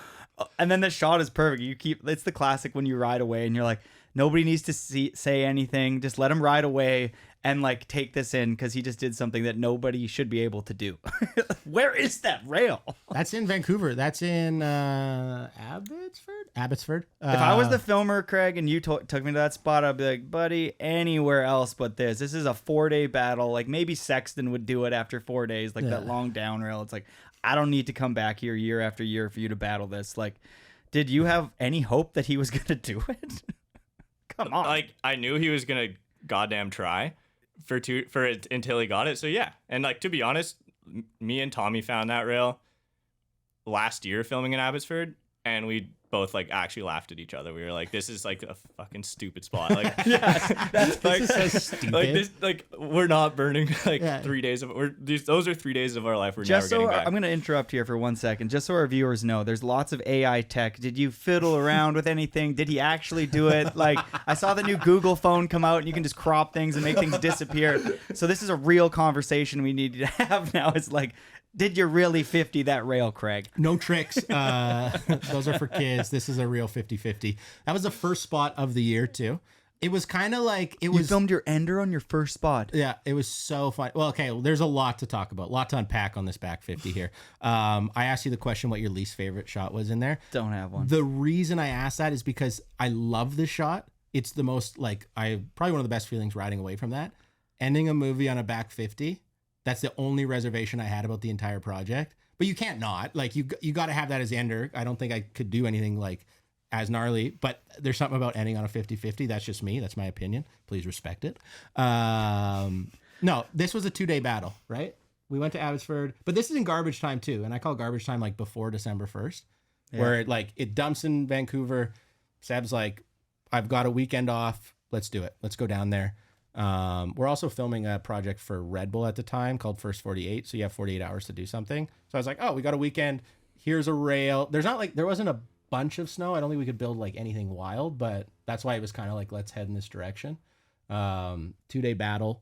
and then the shot is perfect. It's the classic when you ride away and you're like, nobody needs to say anything. Just let him ride away and like take this in because he just did something that nobody should be able to do. Where is that rail? That's in Vancouver. That's in Abbotsford. If I was the filmer, Craig, and you took me to that spot, I'd be like, buddy, anywhere else but this. This is a 4-day battle. Like maybe Sexton would do it after 4 days, like that long down rail. It's like, I don't need to come back here year after year for you to battle this. Like, did you have any hope that he was going to do it? Come on. Like, I knew he was going to goddamn try for it until he got it. So yeah. And like, to be honest, me and Tommy found that rail last year filming in Abbotsford, and we both like actually laughed at each other. We were like, this is like a fucking stupid spot. Like, That's like, so stupid. like this, like we're not burning like 3 days of those are 3 days of our life we're Just never so getting back. I'm going to interrupt here for 1 second, just so our viewers know, there's lots of AI tech. Did you fiddle around with anything? Did he actually do it? Like, I saw the new Google phone come out, and you can just crop things and make things disappear. So this is a real conversation we need to have now. It's like, did you really 50 that rail, Craig? No tricks. Those are for kids. This is a real 50-50. That was the first spot of the year too. It was kind of like You filmed your ender on your first spot. Yeah, it was so fun. Well, okay, there's a lot to talk about, a lot to unpack on this back 50 here. I asked you the question what your least favorite shot was in there. Don't have one. The reason I asked that is because I love this shot. It's the most probably one of the best feelings riding away from that. Ending a movie on a back 50. That's the only reservation I had about the entire project. But you can't not. Like, you got to have that as the ender. I don't think I could do anything like as gnarly, but there's something about ending on a 50-50. That's just me. That's my opinion. Please respect it. No, this was a 2-day battle, right? We went to Abbotsford, but this is in garbage time too. And I call garbage time like before December 1st, where it dumps in Vancouver. Seb's like, I've got a weekend off. Let's do it. Let's go down there. We're also filming a project for Red Bull at the time called First 48. So you have 48 hours to do something. So I was like, oh, we got a weekend. Here's a rail. There wasn't a bunch of snow. I don't think we could build like anything wild, but that's why it was kind of like, let's head in this direction. 2-day battle,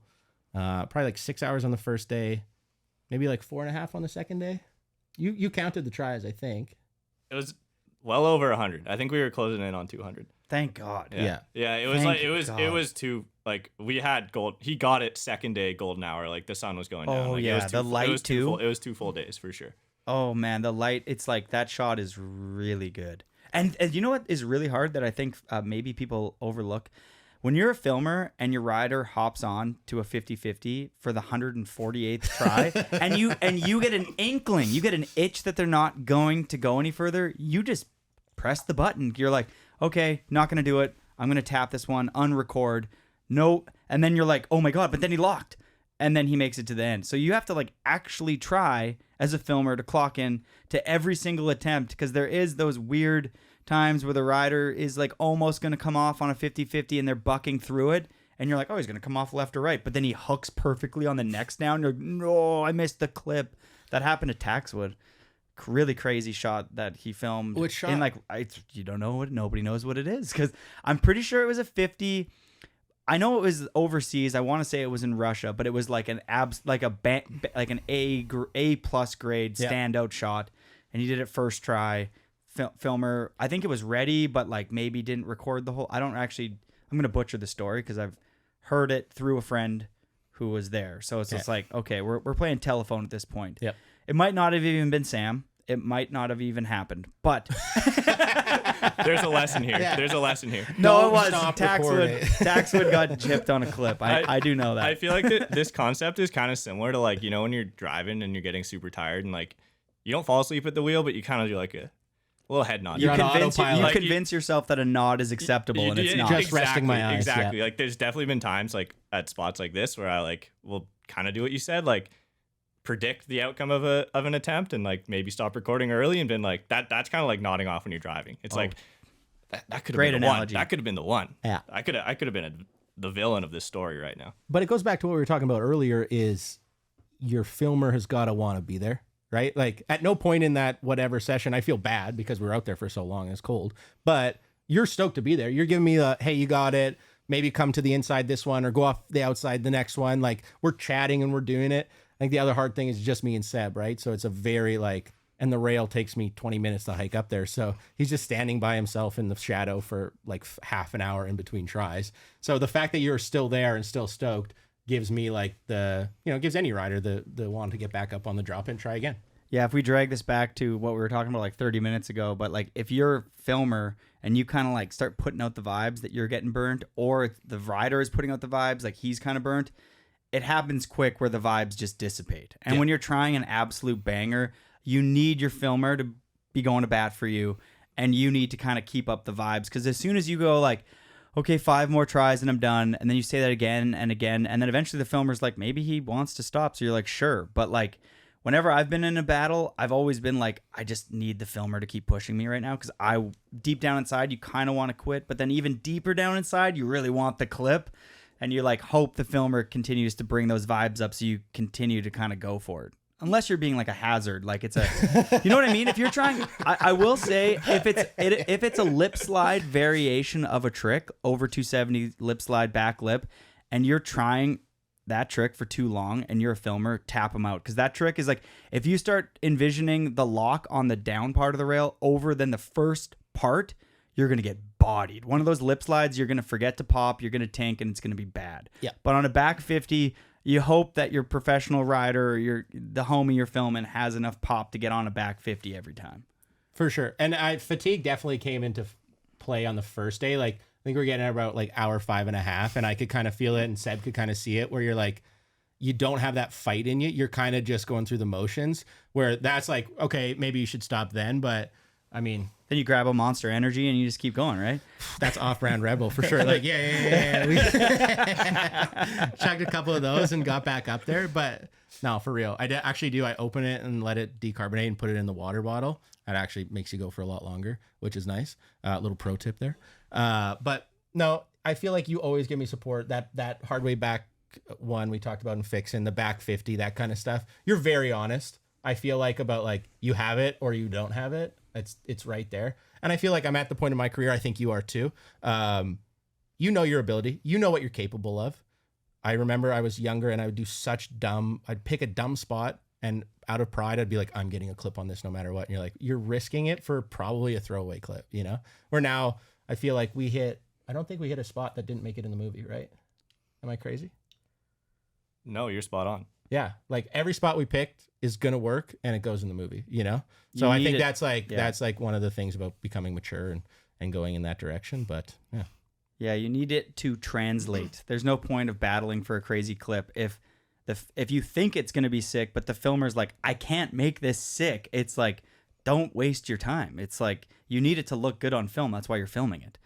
probably like 6 hours on the first day, maybe like 4.5 on the second day. You counted the tries, I think. It was well over 100. I think we were closing in on 200. Thank God. Yeah. It was Thank it was too, like, we had gold. He got it second day golden hour. Like, the sun was going down. Oh, like, yeah, it was the light it was too. It was 2 full days for sure. Oh man, the light, it's like that shot is really good. And you know what is really hard that I think maybe people overlook? When you're a filmer and your rider hops on to a 50-50 for the 148th try and you get an inkling, you get an itch that they're not going to go any further, you just press the button. You're like, okay, not going to do it. I'm going to tap this one, unrecord. No, and then you're like, oh my God, but then he locked. And then he makes it to the end. So you have to like actually try as a filmer to clock in to every single attempt, because there is those weird times where the rider is like almost going to come off on a 50-50 and they're bucking through it. And you're like, oh, he's going to come off left or right. But then he hooks perfectly on the next down. You're like, no, I missed the clip. That happened to Taxwood. Really crazy shot that he filmed. Which shot? In like, you don't know what, nobody knows what it is, because I'm pretty sure it was a 50. I know it was overseas. I want to say it was in Russia, but it was like an A plus grade standout shot, and he did it first try. Filmer, I think it was ready, but like maybe didn't record the whole. I'm gonna butcher the story because I've heard it through a friend who was there. So it's just like, okay, we're playing telephone at this point. Yep. It might not have even been Sam. It might not have even happened, but There's a lesson here. Yeah. There's a lesson here. no, it was stop recording. Taxwood got chipped on a clip. I do know that. I feel like this concept is kind of similar to, like, you know, when you're driving and you're getting super tired and like you don't fall asleep at the wheel, but you kind of do like a little head nod. You're on autopilot. You Like, convince yourself that a nod is acceptable, and it's not. Just resting my eyes, Exactly. yeah. Like there's definitely been times like at spots like this where I like will kind of do what you said, like predict the outcome of an attempt and like maybe stop recording early and been like that's kind of like nodding off when you're driving. It's like that could have Great been the analogy. one. That could have been the one. Yeah. I could have been the villain of this story right now. But it goes back to what we were talking about earlier is your filmer has got to want to be there, right? Like at no point in that whatever session, I feel bad because we were out there for so long and it's cold, but you're stoked to be there. You're giving me the, hey, you got it. Maybe come to the inside this one or go off the outside the next one. Like we're chatting and we're doing it. I think the other hard thing is just me and Seb, right? So it's a very like, and the rail takes me 20 minutes to hike up there. So he's just standing by himself in the shadow for like half an hour in between tries. So the fact that you're still there and still stoked gives me like gives any rider the want to get back up on the drop and try again. Yeah, if we drag this back to what we were talking about like 30 minutes ago, but like if you're a filmer and you kind of like start putting out the vibes that you're getting burnt, or the rider is putting out the vibes like he's kind of burnt, it happens quick where the vibes just dissipate. And when you're trying an absolute banger, you need your filmer to be going to bat for you, and you need to kind of keep up the vibes, because as soon as you go like, okay, 5 more tries and I'm done, and then you say that again and again, and then eventually the filmer's like, maybe he wants to stop, so you're like, sure. But like whenever I've been in a battle, I've always been like, I just need the filmer to keep pushing me right now, because I deep down inside you kind of want to quit, but then even deeper down inside you really want the clip, and you like hope the filmer continues to bring those vibes up so you continue to kind of go for it. Unless you're being like a hazard, like it's a, you know what I mean? If you're trying, I will say if it's a lip slide variation of a trick over 270 lip slide back lip, and you're trying that trick for too long and you're a filmer, tap them out. Because that trick is like, if you start envisioning the lock on the down part of the rail over than the first part, you're going to get bodied. One of those lip slides, you're going to forget to pop, you're going to tank, and it's going to be bad. Yeah. But on a back 50, you hope that your professional rider or the homie you're filming has enough pop to get on a back 50 every time. For sure. And fatigue definitely came into play on the first day. Like I think we're getting at about like hour 5.5, and I could kind of feel it, and Seb could kind of see it, where you're like, you don't have that fight in you. You're kind of just going through the motions, where that's like, okay, maybe you should stop then. But I mean, then you grab a Monster Energy and you just keep going, right? That's off-brand Rebel for sure. Like, yeah. We chugged a couple of those and got back up there. But no, for real. I open it and let it decarbonate and put it in the water bottle. That actually makes you go for a lot longer, which is nice. Little pro tip there. But no, I feel like you always give me support. That hard way back one we talked about in Fixin, the back 50, that kind of stuff. You're very honest. I feel like about like you have it or you don't have it. It's right there. And I feel like I'm at the point in my career, I think you are too. You know your ability. You know what you're capable of. I remember I was younger and I would do I'd pick a dumb spot, and out of pride, I'd be like, I'm getting a clip on this no matter what. And you're like, you're risking it for probably a throwaway clip, you know? Where now I feel like I don't think we hit a spot that didn't make it in the movie, right? Am I crazy? No, you're spot on. Yeah, like every spot we picked is gonna work, and it goes in the movie, you know. So I think that's like one of the things about becoming mature and going in that direction. But yeah, you need it to translate. There's no point of battling for a crazy clip if you think it's gonna be sick, but the filmer's like, I can't make this sick. It's like, don't waste your time. It's like you need it to look good on film. That's why you're filming it.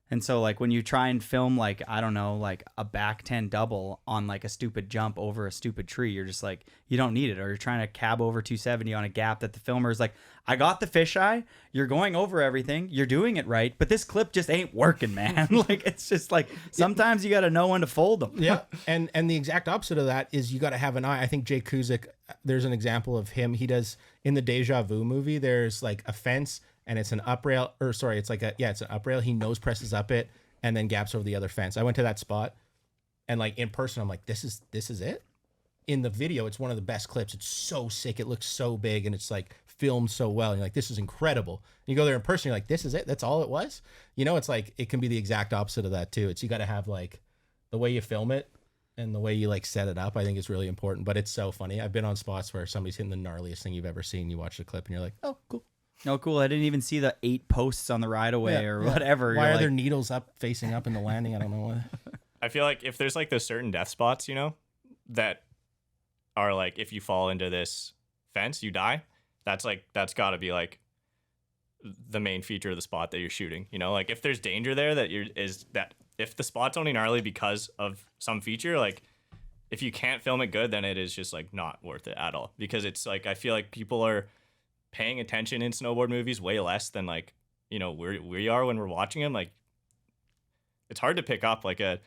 And so like when you try and film like, I don't know, like a back 10 double on like a stupid jump over a stupid tree, you're just like, you don't need it. Or you're trying to cab over 270 on a gap that the filmer is like, I got the fisheye, you're going over everything, you're doing it right, but this clip just ain't working, man. Like it's just like, sometimes you got to know when to fold them. Yeah. And the exact opposite of that is you got to have an eye. I think Jay Kuzik, there's an example of him. He does in the Deja Vu movie, there's like a fence, and it's an up rail, it's an up rail. He nose presses up it and then gaps over the other fence. I went to that spot, and like in person, I'm like, this is it. In the video, it's one of the best clips. It's so sick. It looks so big, and it's like filmed so well. And you're like, this is incredible. And you go there in person, you're like, this is it. That's all it was. You know, it's like, it can be the exact opposite of that too. You got to have like the way you film it and the way you like set it up. I think is really important, but it's so funny. I've been on spots where somebody's hitting the gnarliest thing you've ever seen. You watch the clip and you're like, oh, cool. Oh, cool. I didn't even see the 8 posts on the ride away or whatever. Why are there needles facing up in the landing? I don't know why. I feel like if there's like the certain death spots, you know, that are like, if you fall into this fence, you die. That's got to be like the main feature of the spot that you're shooting. You know, like if there's danger there if the spot's only gnarly because of some feature, like if you can't film it good, then it is just like not worth it at all. Because it's like I feel like people are paying attention in snowboard movies way less than like, you know, we are when we're watching them. Like it's hard to pick up like a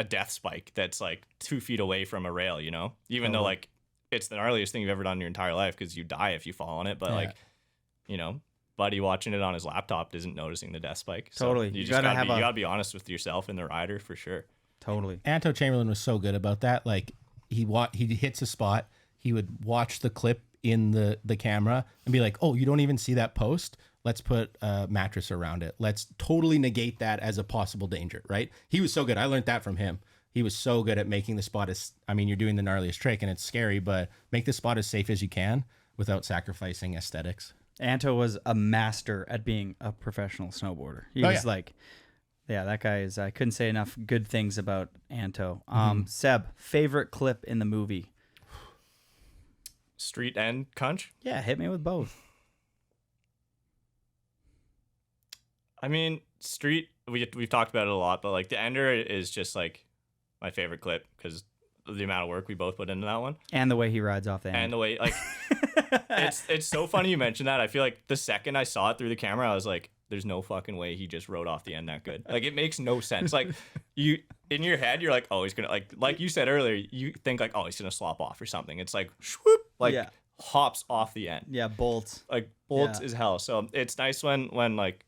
death spike that's like 2 feet away from a rail, you know, even though like it's the gnarliest thing you've ever done in your entire life because you die if you fall on it. But like, you know, buddy watching it on his laptop isn't noticing the death spike. So Totally. you just gotta be honest with yourself and the rider for sure. Totally. Anto Chamberlain was so good about that. Like he hits a spot, he would watch the clip in the camera and be like, oh, you don't even see that post? Let's put a mattress around it. Let's totally negate that as a possible danger, right? He was so good. I learned that from him. He was so good at making the spot you're doing the gnarliest trick and it's scary, but make the spot as safe as you can without sacrificing aesthetics. Anto was a master at being a professional snowboarder. He was like, yeah, that guy is, I couldn't say enough good things about Anto. Seb, favorite clip in the movie? Street and Cunch? Yeah, hit me with both. I mean, Street, we've talked about it a lot, but like the Ender is just like my favorite clip because of the amount of work we both put into that one. And the way he rides off the end. And the way, like, it's so funny you mentioned that. I feel like the second I saw it through the camera, I was like, there's no fucking way he just rode off the end that good. Like, it makes no sense. Like, you, in your head, you're like, oh, he's gonna, like you said earlier, you think like, oh, he's gonna slop off or something. It's like, swoop, like, hops off the end. Yeah, bolts. Like, bolts is hell. So it's nice when like,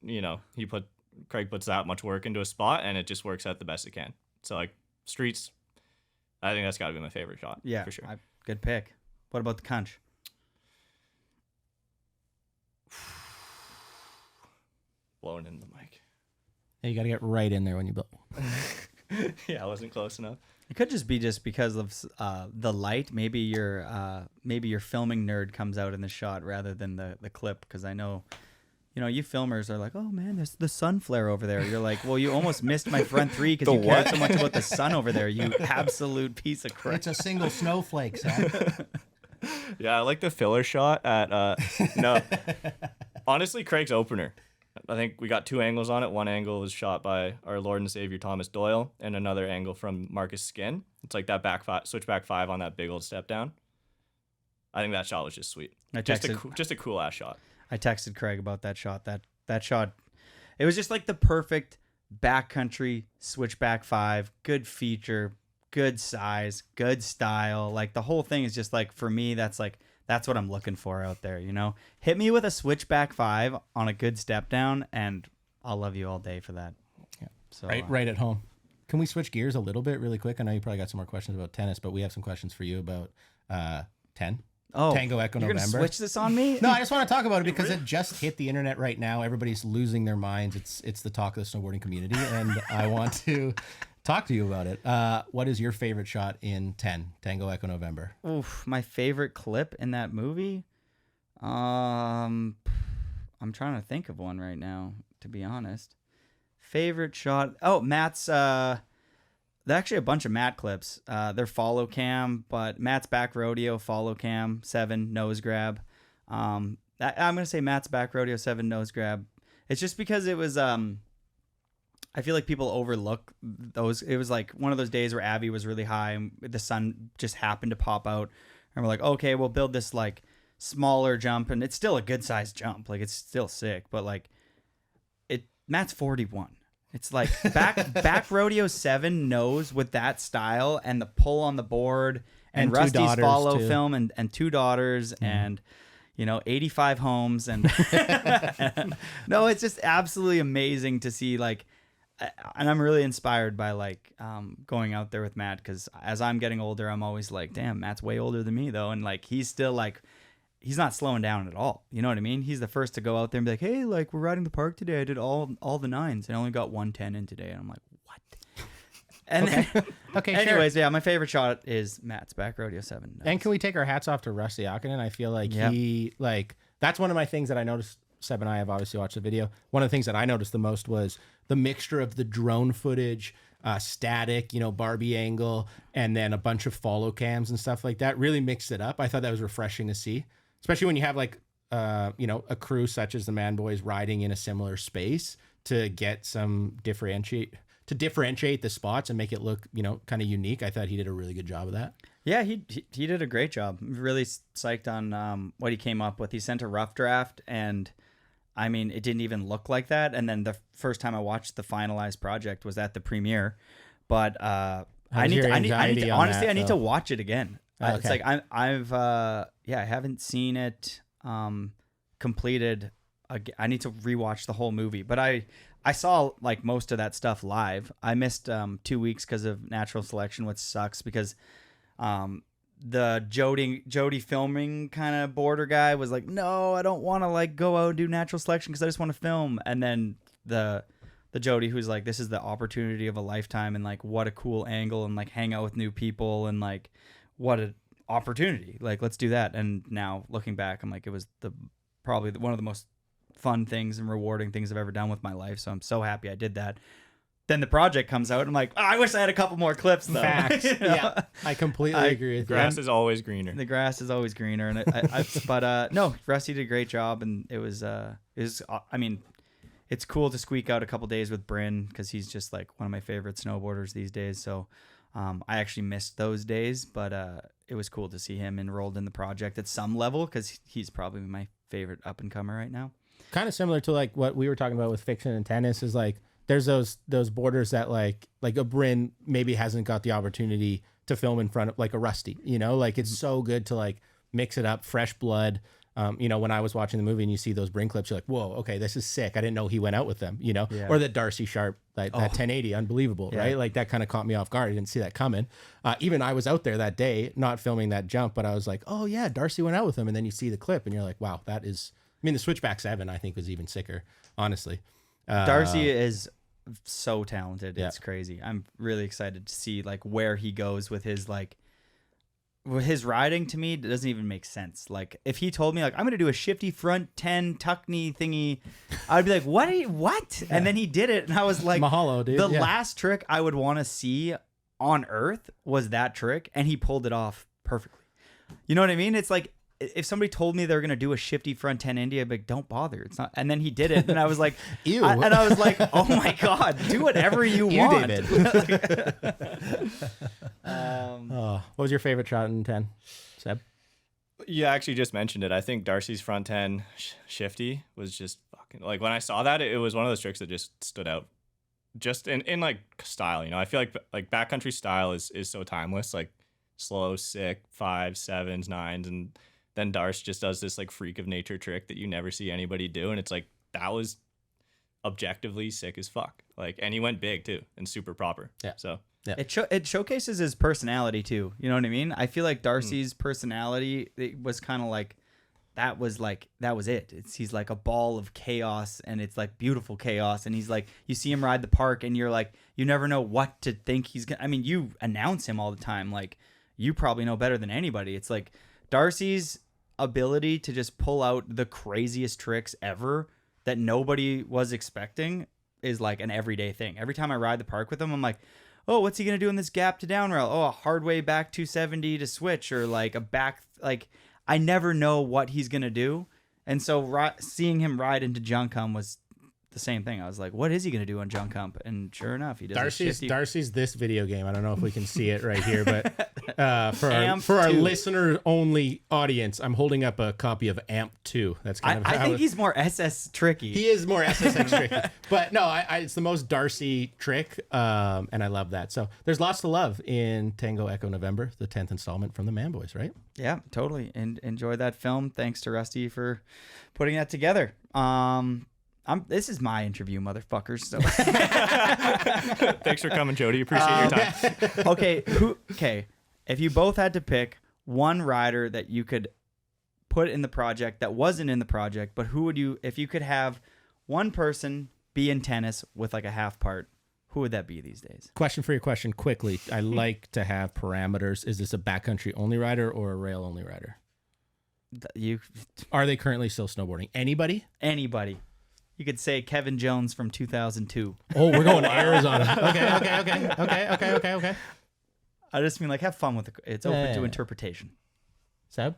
you know, Craig puts that much work into a spot and it just works out the best it can. So like Streets, I think that's got to be my favorite shot. Yeah, for sure. Good pick. What about the Cunch? Blowing in the mic. Yeah, you got to get right in there when you blow. Yeah, I wasn't close enough. It could just be because of the light. Maybe your filming nerd comes out in the shot rather than the clip. Because I know, you know, you filmers are like, oh man, there's the sun flare over there. You're like, well, you almost missed my front three because you cared so much about the sun over there. You absolute piece of crap. It's a single snowflake, Zach. Yeah, I like the filler shot at no. Honestly, Craig's opener. I think we got 2 angles on it. One angle was shot by our Lord and Savior Thomas Doyle, and another angle from Marcus Skin. It's like that switchback 5 on that big old step down. I think that shot was just sweet. Just a cool ass shot. I texted Craig about that shot. That shot, it was just like the perfect backcountry switchback 5. Good feature, good size, good style. Like the whole thing is just like, for me, that's what I'm looking for out there. You know, hit me with a switchback 5 on a good step down, and I'll love you all day for that. Yeah. So right at home. Can we switch gears a little bit really quick? I know you probably got some more questions about tennis, but we have some questions for you about 10. Oh, Tango Echo you're November. Gonna switch this on me? No, I just want to talk about it because it just hit the internet right now. Everybody's losing their minds. It's the talk of the snowboarding community, and I want to talk to you about it. What is your favorite shot in 10 Tango Echo November? Oof, my favorite clip in that movie. I'm trying to think of one right now, to be honest. Favorite shot. Oh, Matt's. There's actually a bunch of Matt clips. They're follow cam, but Matt's back rodeo follow cam 7 nose grab. I'm gonna say Matt's back rodeo 7 nose grab. It's just because it was. I feel like people overlook those. It was like one of those days where Abby was really high and the sun just happened to pop out, and we're like, okay, we'll build this like smaller jump, and it's still a good sized jump. Like it's still sick, but like Matt's 41. It's like back rodeo 7 nose with that style and the pull on the board and Rusty's follow too. Film and 2 daughters and, you know, 85 homes. And no, it's just absolutely amazing to see like, and I'm really inspired by like going out there with Matt because as I'm getting older, I'm always like, damn, Matt's way older than me though. And like, he's still like, he's not slowing down at all. You know what I mean? He's the first to go out there and be like, hey, like we're riding the park today. I did all the 9s and I only got 110 in today. And I'm like, what? And okay. Anyways, sure. Yeah, my favorite shot is Matt's back rodeo 7. Nice. And can we take our hats off to Rusty Akinen? I feel like he like that's one of my things that I noticed. Seb and I have obviously watched the video. One of the things that I noticed the most was the mixture of the drone footage, static, you know, Barbie angle, and then a bunch of follow cams and stuff like that. Really mixed it up. I thought that was refreshing to see. Especially when you have like a crew such as the Man Boys riding in a similar space to get some differentiate the spots and make it look, kind of unique. I thought he did a really good job of that. Yeah, he did a great job. Really psyched on what he came up with. He sent a rough draft, and I mean, it didn't even look like that. And then the first time I watched the finalized project was at the premiere. But I need to watch it again. Okay. It's like I haven't seen it completed. I need to rewatch the whole movie. But I saw like most of that stuff live. I missed 2 weeks because of natural selection, which sucks because the Jody filming kind of border guy was like, no, I don't want to like go out and do natural selection because I just want to film. And then the Jody who's like, this is the opportunity of a lifetime, and like what a cool angle, and like hang out with new people, and like what an opportunity. Like, let's do that. And now looking back, I'm like, it was probably one of the most fun things and rewarding things I've ever done with my life. So I'm so happy I did that. Then the project comes out, and I'm like, I wish I had a couple more clips though. Facts. Yeah, I completely agree with you. Grass is always greener. The grass is always greener, and no, Rusty did a great job, and it was I mean, it's cool to squeak out a couple days with Bryn because he's just like one of my favorite snowboarders these days. So I actually missed those days, but it was cool to see him enrolled in the project at some level because he's probably my favorite up and comer right now. Kind of similar to like what we were talking about with Fixin Tennis is like there's those borders that like a Bryn maybe hasn't got the opportunity to film in front of like a Rusty, like it's so good to like mix it up, fresh blood. When I was watching the movie and you see those Bryn clips, you're like, whoa, okay, this is sick. I didn't know he went out with them, Yeah. Or the Darcy Sharp, that 1080, unbelievable, Yeah. right? Like that kind of caught me off guard. I didn't see that coming. Even I was out there that day, not filming that jump, but I was like, oh yeah, Darcy went out with him. And then you see the clip and you're like, wow, that is, the Switchback 7, I think was even sicker, honestly. Darcy is so talented. Yeah. It's crazy. I'm really excited to see like where he goes with his like his riding. To me, it doesn't even make sense. Like if he told me like I'm gonna do a shifty front 10 tuck knee thingy, I'd be like, what? Yeah. And then he did it, and I was like, mahalo, dude. The last trick I would want to see on Earth was that trick, and he pulled it off perfectly. You know what I mean? It's like if somebody told me they were gonna do a shifty front 10 India, I'd be like, don't bother. It's not. And then he did it, and I was like, ew. And I was like, oh my god, do whatever you want. David. What was your favorite shot in 10, Seb? You actually just mentioned it. I think Darcy's front 10 shifty was just fucking like when I saw that, it was one of those tricks that just stood out. Just in like style, I feel like backcountry style is so timeless. Like slow, sick, 5s, 7s, 9s, and then Darce just does this like freak of nature trick that you never see anybody do, and it's like that was objectively sick as fuck. Like, and he went big too and super proper. Yeah. So yeah, it showcases his personality too. You know what I mean? I feel like Darcy's personality, it was kind of like that was it. He's like a ball of chaos, and it's like beautiful chaos. And he's like, you see him ride the park, and you're like, you never know what to think he's gonna. I mean, you announce him all the time. Like, you probably know better than anybody. It's like Darcy's ability to just pull out the craziest tricks ever that nobody was expecting is like an everyday thing. Every time I ride the park with him, I'm like, oh, what's he gonna do in this gap to down rail? Oh, a hard way back 270 to switch, or like a back, like I never know what he's gonna do. And so seeing him ride into junk hump was the same thing. I was like, what is he gonna do on junk hump? And sure enough, he does. Darcy's this video game. I don't know if we can see it right here, but for our listener only audience, I'm holding up a copy of Amp 2. That's kind of. I think he's more SS tricky. He is more SSX tricky, but no, it's the most Darcy trick, and I love that. So there's lots to love in Tango Echo November, the 10th installment from the Man Boys, right? Yeah, totally. And enjoy that film. Thanks to Rusty for putting that together. This is my interview, motherfuckers. So thanks for coming, Jody. Appreciate your time. Okay. If you both had to pick one rider that you could put in the project that wasn't in the project, but who would you, if you could have one person be in tennis with like a half part, who would that be these days? Question for your question quickly. I like to have parameters. Is this a backcountry only rider or a rail only rider? Are they currently still snowboarding? Anybody? Anybody. You could say Kevin Jones from 2002. Oh, we're going to Arizona. Okay. I just mean like have fun with it. It's open to interpretation. Seb?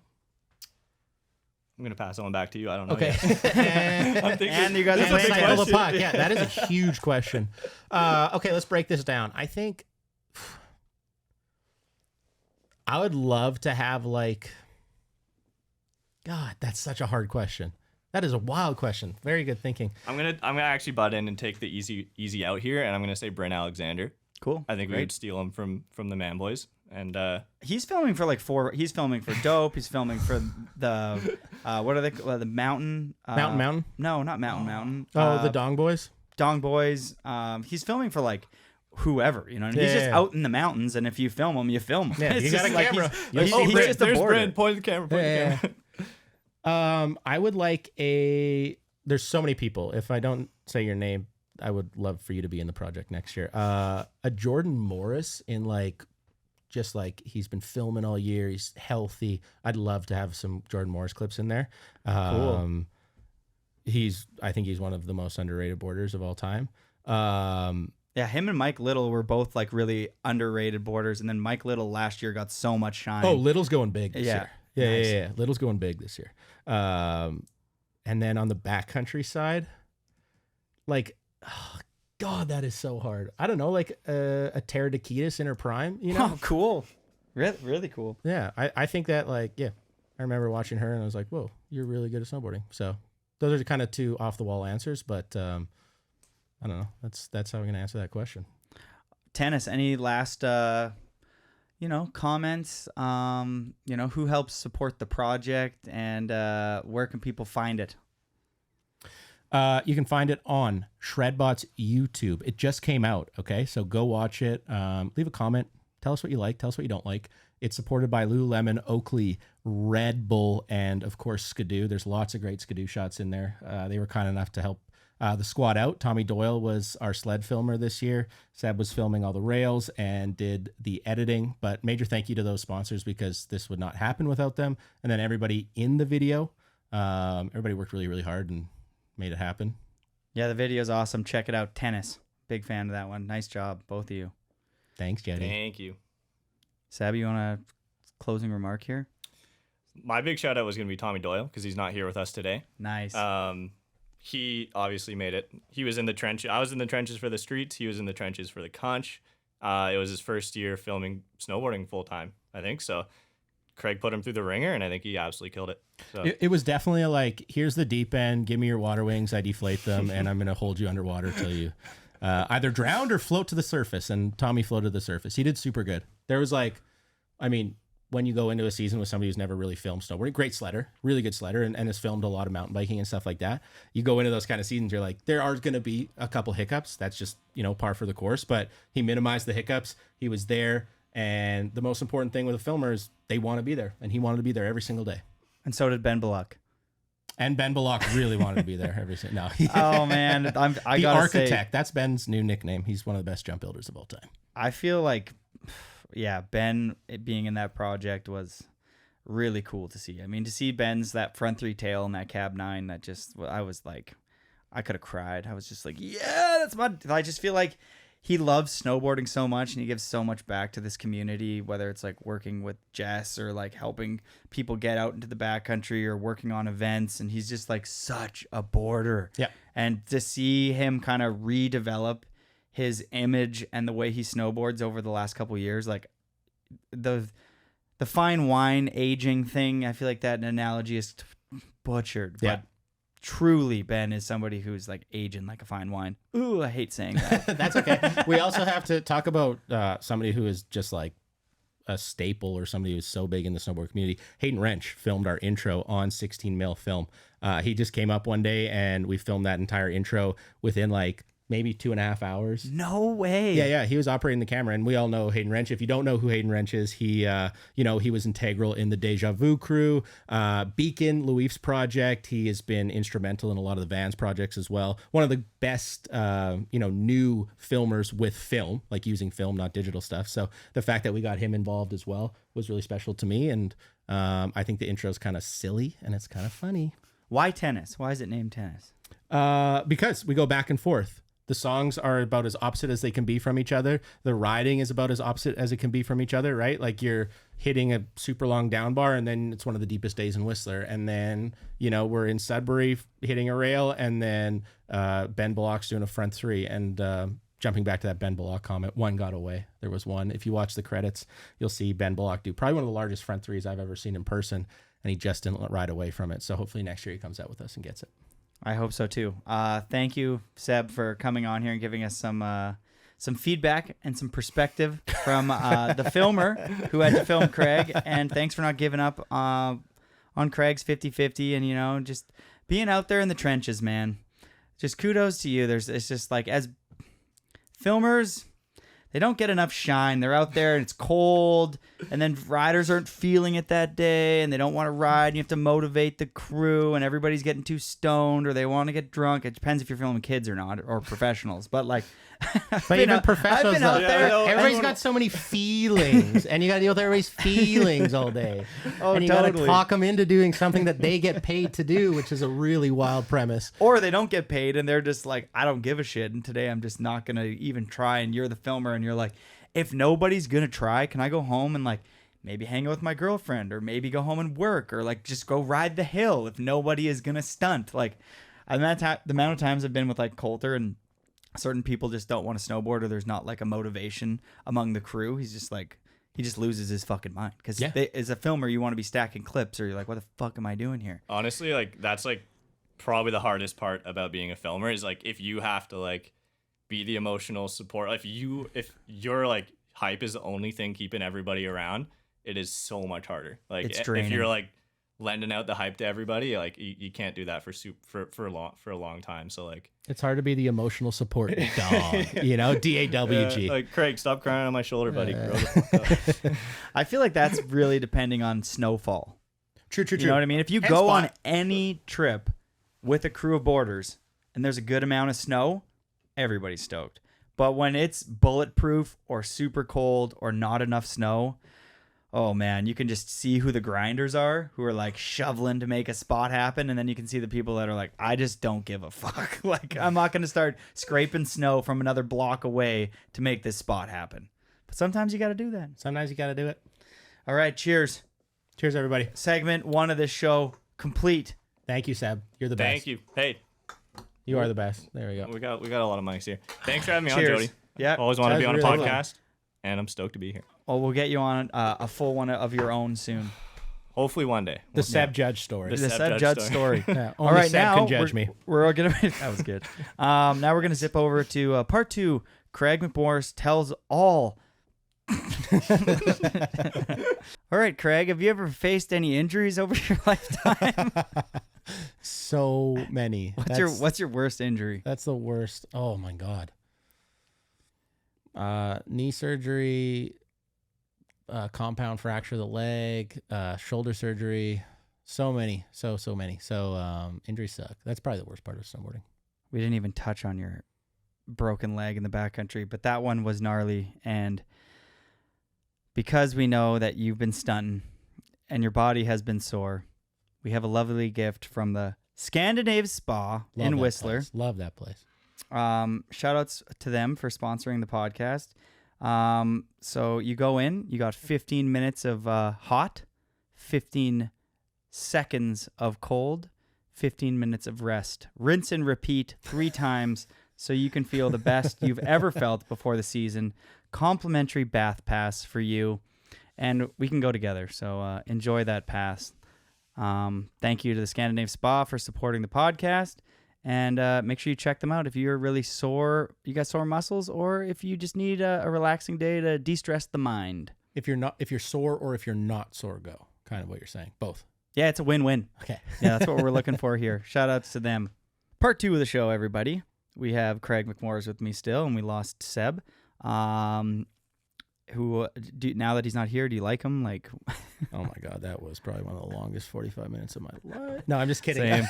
I'm gonna pass on back to you. I don't know. Okay. And you guys are playing cycle the tennis. puck. Yeah, that is a huge question. Okay, let's break this down. I think I would love to have like. God, that's such a hard question. That is a wild question. Very good thinking. I'm gonna actually butt in and take the easy out here, and I'm gonna say Brent Alexander. Cool. I think we would steal him from the Man Boys, and He's filming for like He's filming for Dope. He's filming for the what are they? The Mountain. Mountain? No, not Mountain. Oh, the Dong Boys? Dong Boys. He's filming for like whoever, you know. He's just out in the mountains, and if you film him, you film him. Yeah, It's you got a just like camera. He's Brent, just a there's boarder. Brent. Point the camera. Point the camera. I would like there's so many people. If I don't say your name, I would love for you to be in the project next year. A Jordan Morris in like, just like he's been filming all year. He's healthy. I'd love to have some Jordan Morris clips in there. Cool. I think he's one of the most underrated boarders of all time. Yeah, him and Mike Little were both like really underrated boarders, and then Mike Little last year got so much shine. Oh, Little's going big this year. Yeah, Nice. yeah. Little's going big this year. And then on the backcountry side, like, oh, God, that is so hard. I don't know, like a Tara Dakitis in her prime, you know? Oh, cool. Really cool. Yeah, I think that, like, yeah, I remember watching her and I was like, whoa, you're really good at snowboarding. So those are kind of two off the wall answers, but I don't know. That's how I'm going to answer that question. Tennis, any last, comments, who helps support the project, and where can people find it? You can find it on Shredbot's YouTube. It just came out, okay? So go watch it. Leave a comment. Tell us what you like. Tell us what you don't like. It's supported by Lululemon, Oakley, Red Bull, and, of course, Skidoo. There's lots of great Skidoo shots in there. They were kind enough to help the squad out. Tommy Doyle was our sled filmer this year. Seb was filming all the rails and did the editing. But major thank you to those sponsors, because this would not happen without them. And then everybody in the video, everybody worked really, really hard and made it happen. Yeah, the video's awesome. Check it out. Tennis. Big fan of that one. Nice job, both of you. Thanks, Jody. Thank you. Sab, you want a closing remark here? My big shout out was going to be Tommy Doyle, because he's not here with us today. Nice. He obviously made it. He was in the trench. I was in the trenches for the streets. He was in the trenches for the conch. It was his first year filming snowboarding full time, I think. So Craig put him through the ringer, and I think he absolutely killed it. So It was definitely like, here's the deep end. Give me your water wings. I deflate them, and I'm going to hold you underwater till you either drowned or float to the surface. And Tommy floated to the surface. He did super good. There was like, I mean, when you go into a season with somebody who's never really filmed snowboarding, great sledder, really good sledder, and has filmed a lot of mountain biking and stuff like that. You go into those kind of seasons, you're like, there are going to be a couple hiccups. That's just, par for the course. But he minimized the hiccups. He was there. And the most important thing with a filmer is they want to be there. And he wanted to be there every single day. And so did Ben Bullock. And Ben Bullock really wanted to be there every single day. No. Oh, man. I the gotta Architect. say, That's Ben's new nickname. He's one of the best jump builders of all time. I feel like, Ben being in that project was really cool to see. I mean, to see Ben's that front three tail and that cab 9, that just, I was like, I could have cried. I was just like, yeah, that's my, I just feel like he loves snowboarding so much, and he gives so much back to this community, whether it's like working with Jess or like helping people get out into the backcountry or working on events. And he's just like such a boarder. Yeah. And to see him kind of redevelop his image and the way he snowboards over the last couple of years, like the fine wine aging thing, I feel like that analogy is butchered. Yeah. But truly, Ben is somebody who's like aging like a fine wine. Ooh, I hate saying that. That's okay. We also have to talk about somebody who is just like a staple, or somebody who's so big in the snowboard community. Hayden Wrench filmed our intro on 16 mil film. He just came up one day and we filmed that entire intro within like maybe 2.5 hours. No way. Yeah. He was operating the camera, and we all know Hayden Wrench. If you don't know who Hayden Wrench is, he was integral in the Deja Vu crew, Beacon, Louif's project. He has been instrumental in a lot of the Vans projects as well. One of the best, new filmers with film, like using film, not digital stuff. So the fact that we got him involved as well was really special to me. And I think the intro is kind of silly and it's kind of funny. Why tennis? Why is it named Tennis? Because we go back and forth. The songs are about as opposite as they can be from each other. The riding is about as opposite as it can be from each other, right? Like hitting a super long down bar, and then it's one of the deepest days in Whistler. And then, you know, we're in Sudbury hitting a rail, and then Ben Bullock's doing a front three. And jumping back to that Ben Bullock comment, one got away. There was one. If you watch the credits, you'll see Ben Bullock do probably one of the largest front threes I've ever seen in person, and he just didn't ride away from it. So hopefully next year he comes out with us and gets it. I hope so too. Thank you, Seb, for coming on here and giving us some feedback and some perspective from the filmer who had to film Craig. And thanks for not giving up on Craig's 50-50 and, you know, just being out there in the trenches, man. Just kudos to you. It's just like, as filmers, they don't get enough shine. They're out there and it's cold, and then riders aren't feeling it that day and they don't want to ride. And you have to motivate the crew, and everybody's getting too stoned or they want to get drunk. It depends if you're filming kids or not, or professionals. But like, but even professionals, I've been out there. Everybody's got so many feelings, and you got to deal with everybody's feelings all day. Oh, and you got to talk them into doing something that they get paid to do, which is a really wild premise. Or they don't get paid and they're just like, I don't give a shit, and today I'm just not gonna even try. And you're the filmer, and you're like, if nobody's gonna try, can I go home and like maybe hang out with my girlfriend, or maybe go home and work, or like just go ride the hill if nobody is gonna stunt? Like, and the amount of times I've been with like Coulter, and certain people just don't want to snowboard, or there's not like a motivation among the crew. He's just like, he just loses his fucking mind, because as a filmer, you want to be stacking clips, or you're like, what the fuck am I doing here? Honestly, like, that's like probably the hardest part about being a filmer, is like, if you have to like be the emotional support, if your like hype is the only thing keeping everybody around, it is so much harder. Like, it's draining. If you're like lending out the hype to everybody, like you can't do that for a long time. So like, it's hard to be the emotional support dog, you know, DAWG. Like, Craig, stop crying on my shoulder, buddy. Grow the fuck up. I feel like that's really depending on snowfall. True. You know what I mean? If you go on any trip with a crew of boarders and there's a good amount of snow, everybody's stoked. But when it's bulletproof or super cold or not enough snow, oh man, you can just see who the grinders are, who are like shoveling to make a spot happen. And then you can see the people that are like, I just don't give a fuck. Like, I'm not going to start scraping snow from another block away to make this spot happen. But sometimes you got to do that. Sometimes you got to do it. All right. Cheers. Cheers, everybody. Segment 1 of this show complete. Thank you, Seb. You're the best. Thank you. Hey, you are the best. There we go. We got a lot of mics here. Thanks for having me on, Cheers. Jody. Yeah. Always want to be on a really podcast, and I'm stoked to be here. Well, we'll get you on a full one of your own soon. Hopefully one day. The Seb Judge story. The Seb Judge story. Yeah, All only right, Seb now can judge me. We're gonna. That was good. Now we're gonna zip over to part 2. Craig McMorris tells all. All right, Craig. Have you ever faced any injuries over your lifetime? So many. What's your worst injury? That's the worst. Oh my God. Knee surgery, compound fracture of the leg, shoulder surgery. So many. So many. So injuries suck. That's probably the worst part of snowboarding. We didn't even touch on your broken leg in the backcountry, but that one was gnarly. And because we know that you've been stunting and your body has been sore, we have a lovely gift from the Scandinave Spa in Whistler. Place. Love that place. Shout outs to them for sponsoring the podcast. So you go in, you got 15 minutes of hot, 15 seconds of cold, 15 minutes of rest. Rinse and repeat 3 times so you can feel the best you've ever felt before the season. Complimentary bath pass for you, and we can go together. So enjoy that pass. Thank you to the Scandinave Spa for supporting the podcast. And make sure you check them out if you're really sore, you got sore muscles, or if you just need a relaxing day to de-stress the mind. If you're sore or if you're not sore, go. Kind of what you're saying. Both. Yeah, it's a win-win. Okay. Yeah, that's what we're looking for here. Shout outs to them. Part 2 of the show, everybody. We have Craig McMorris with me still, and we lost Seb. Who now that he's not here, do you like him? Like, oh my God, that was probably one of the longest 45 minutes of my life. No, I'm just kidding. Same.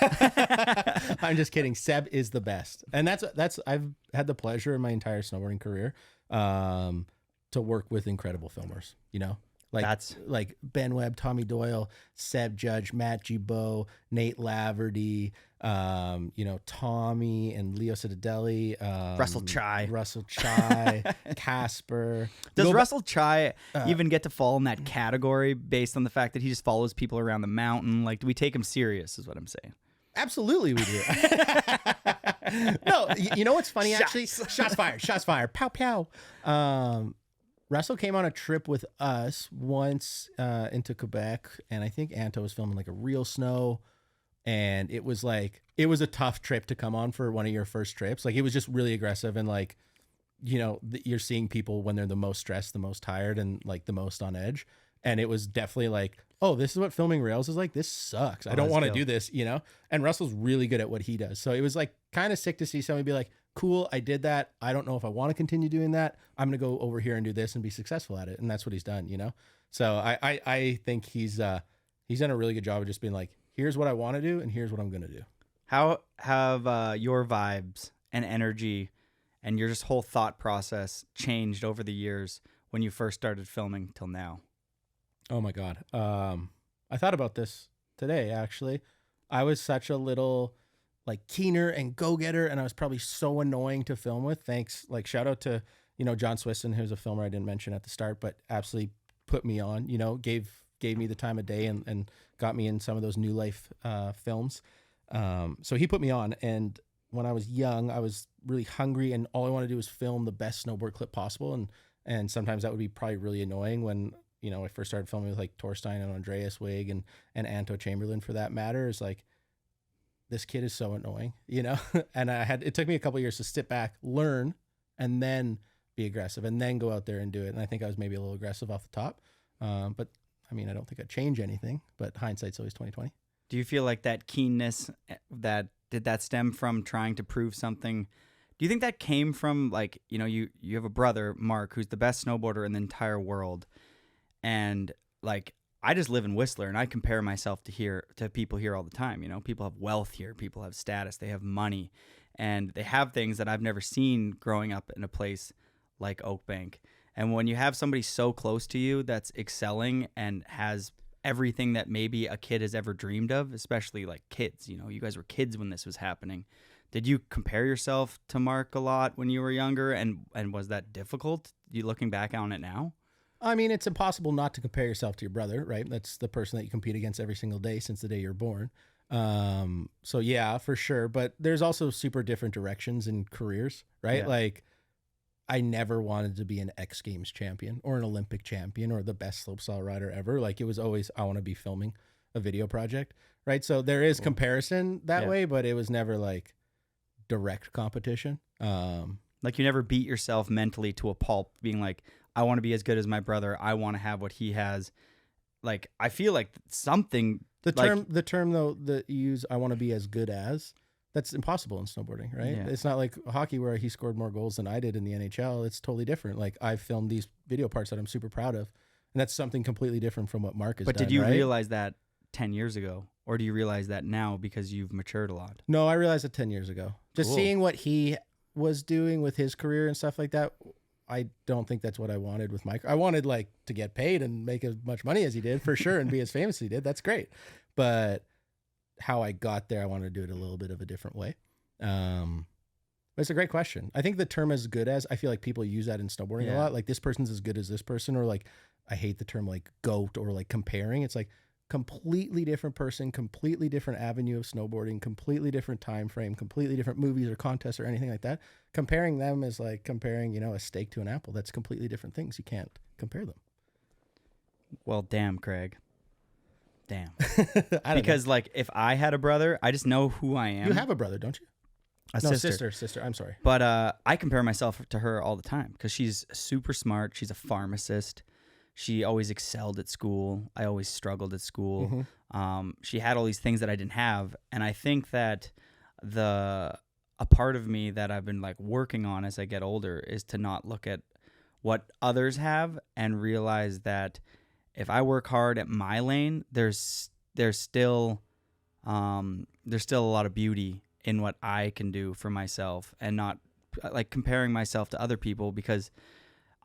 I'm just kidding. Seb is the best, and that's I've had the pleasure in my entire snowboarding career to work with incredible filmers. You know, Like Ben Webb, Tommy Doyle, Seb Judge, Matt Gibeau, Nate Laverty, Tommy and Leo Cittadelli, Russell Chai, Casper. Does Russell Chai even get to fall in that category based on the fact that he just follows people around the mountain? Like, do we take him serious is what I'm saying. Absolutely we do. No, you know what's funny, actually? Shots fired. Pow, pow. Russell came on a trip with us once into Quebec, and I think Anto was filming like a real snow, and it was a tough trip to come on for one of your first trips. Like, it was just really aggressive, and like, you're seeing people when they're the most stressed, the most tired, and like the most on edge. And it was definitely like, oh, this is what filming rails is like. This sucks. I don't want to do this, And Russell's really good at what he does. So it was like kind of sick to see somebody be like, cool, I did that. I don't know if I want to continue doing that. I'm going to go over here and do this and be successful at it. And that's what he's done, So I think he's done a really good job of just being like, here's what I want to do and here's what I'm going to do. How have your vibes and energy and your just whole thought process changed over the years when you first started filming till now? Oh my God. I thought about this today, actually. I was such a little like keener and go-getter, and I was probably so annoying to film with. Thanks. Like, shout out to, John Swisson, who's a filmer I didn't mention at the start, but absolutely put me on, gave me the time of day and got me in some of those New Life films. So he put me on, and when I was young, I was really hungry, and all I wanted to do was film the best snowboard clip possible. And sometimes that would be probably really annoying when, I first started filming with like Torstein and Andreas Wig and Anto Chamberlain for that matter. Is like, this kid is so annoying, and it took me a couple of years to sit back, learn, and then be aggressive and then go out there and do it. And I think I was maybe a little aggressive off the top. But I mean, I don't think I'd change anything, but hindsight's always 20/20. Do you feel like that keenness did that stem from trying to prove something? Do you think that came from like, you have a brother, Mark, who's the best snowboarder in the entire world. And like, I just live in Whistler and I compare myself to people here all the time. People have wealth here. People have status. They have money and they have things that I've never seen growing up in a place like Oakbank. And when you have somebody so close to you that's excelling and has everything that maybe a kid has ever dreamed of, especially like kids, you guys were kids when this was happening. Did you compare yourself to Mark a lot when you were younger? And was that difficult? You looking back on it now? I mean, it's impossible not to compare yourself to your brother, right? That's the person that you compete against every single day since the day you're born. So yeah, for sure. But there's also super different directions in careers, right? Yeah. Like, I never wanted to be an X Games champion or an Olympic champion or the best slopestyle rider ever. Like, it was always, I want to be filming a video project, right? So there is comparison that way, but it was never like direct competition. Like, you never beat yourself mentally to a pulp being like, I want to be as good as my brother. I want to have what he has. Like, I feel like something. The term though that you use, I want to be as good as, that's impossible in snowboarding, right? Yeah. It's not like hockey where he scored more goals than I did in the NHL. It's totally different. Like, I've filmed these video parts that I'm super proud of, and that's something completely different from what Mark has done. But did you right? realize that 10 years ago, or do you realize that now because you've matured a lot? No, I realized it 10 years ago. Just seeing what he was doing with his career and stuff like that. I don't think that's what I wanted with Mike. I wanted like to get paid and make as much money as he did for sure and be as famous as he did. That's great. But how I got there, I wanted to do it a little bit of a different way. But it's a great question. I think the term as good as, I feel like people use that in snowboarding a lot. Like, this person's as good as this person, or like, I hate the term like GOAT or like comparing. It's like completely different person, completely different avenue of snowboarding, completely different time frame, completely different movies or contests or anything like that. Comparing them is like comparing, a steak to an apple. That's completely different things. You can't compare them. Well, damn, Craig. Damn. Because like, if I had a brother, I just know who I am. You have a brother, don't you? Sister. I'm sorry. But I compare myself to her all the time because she's super smart. She's a pharmacist. She always excelled at school. I always struggled at school. Mm-hmm. She had all these things that I didn't have. And I think that a part of me that I've been like working on as I get older is to not look at what others have and realize that if I work hard at my lane, there's still a lot of beauty in what I can do for myself, and not like comparing myself to other people, because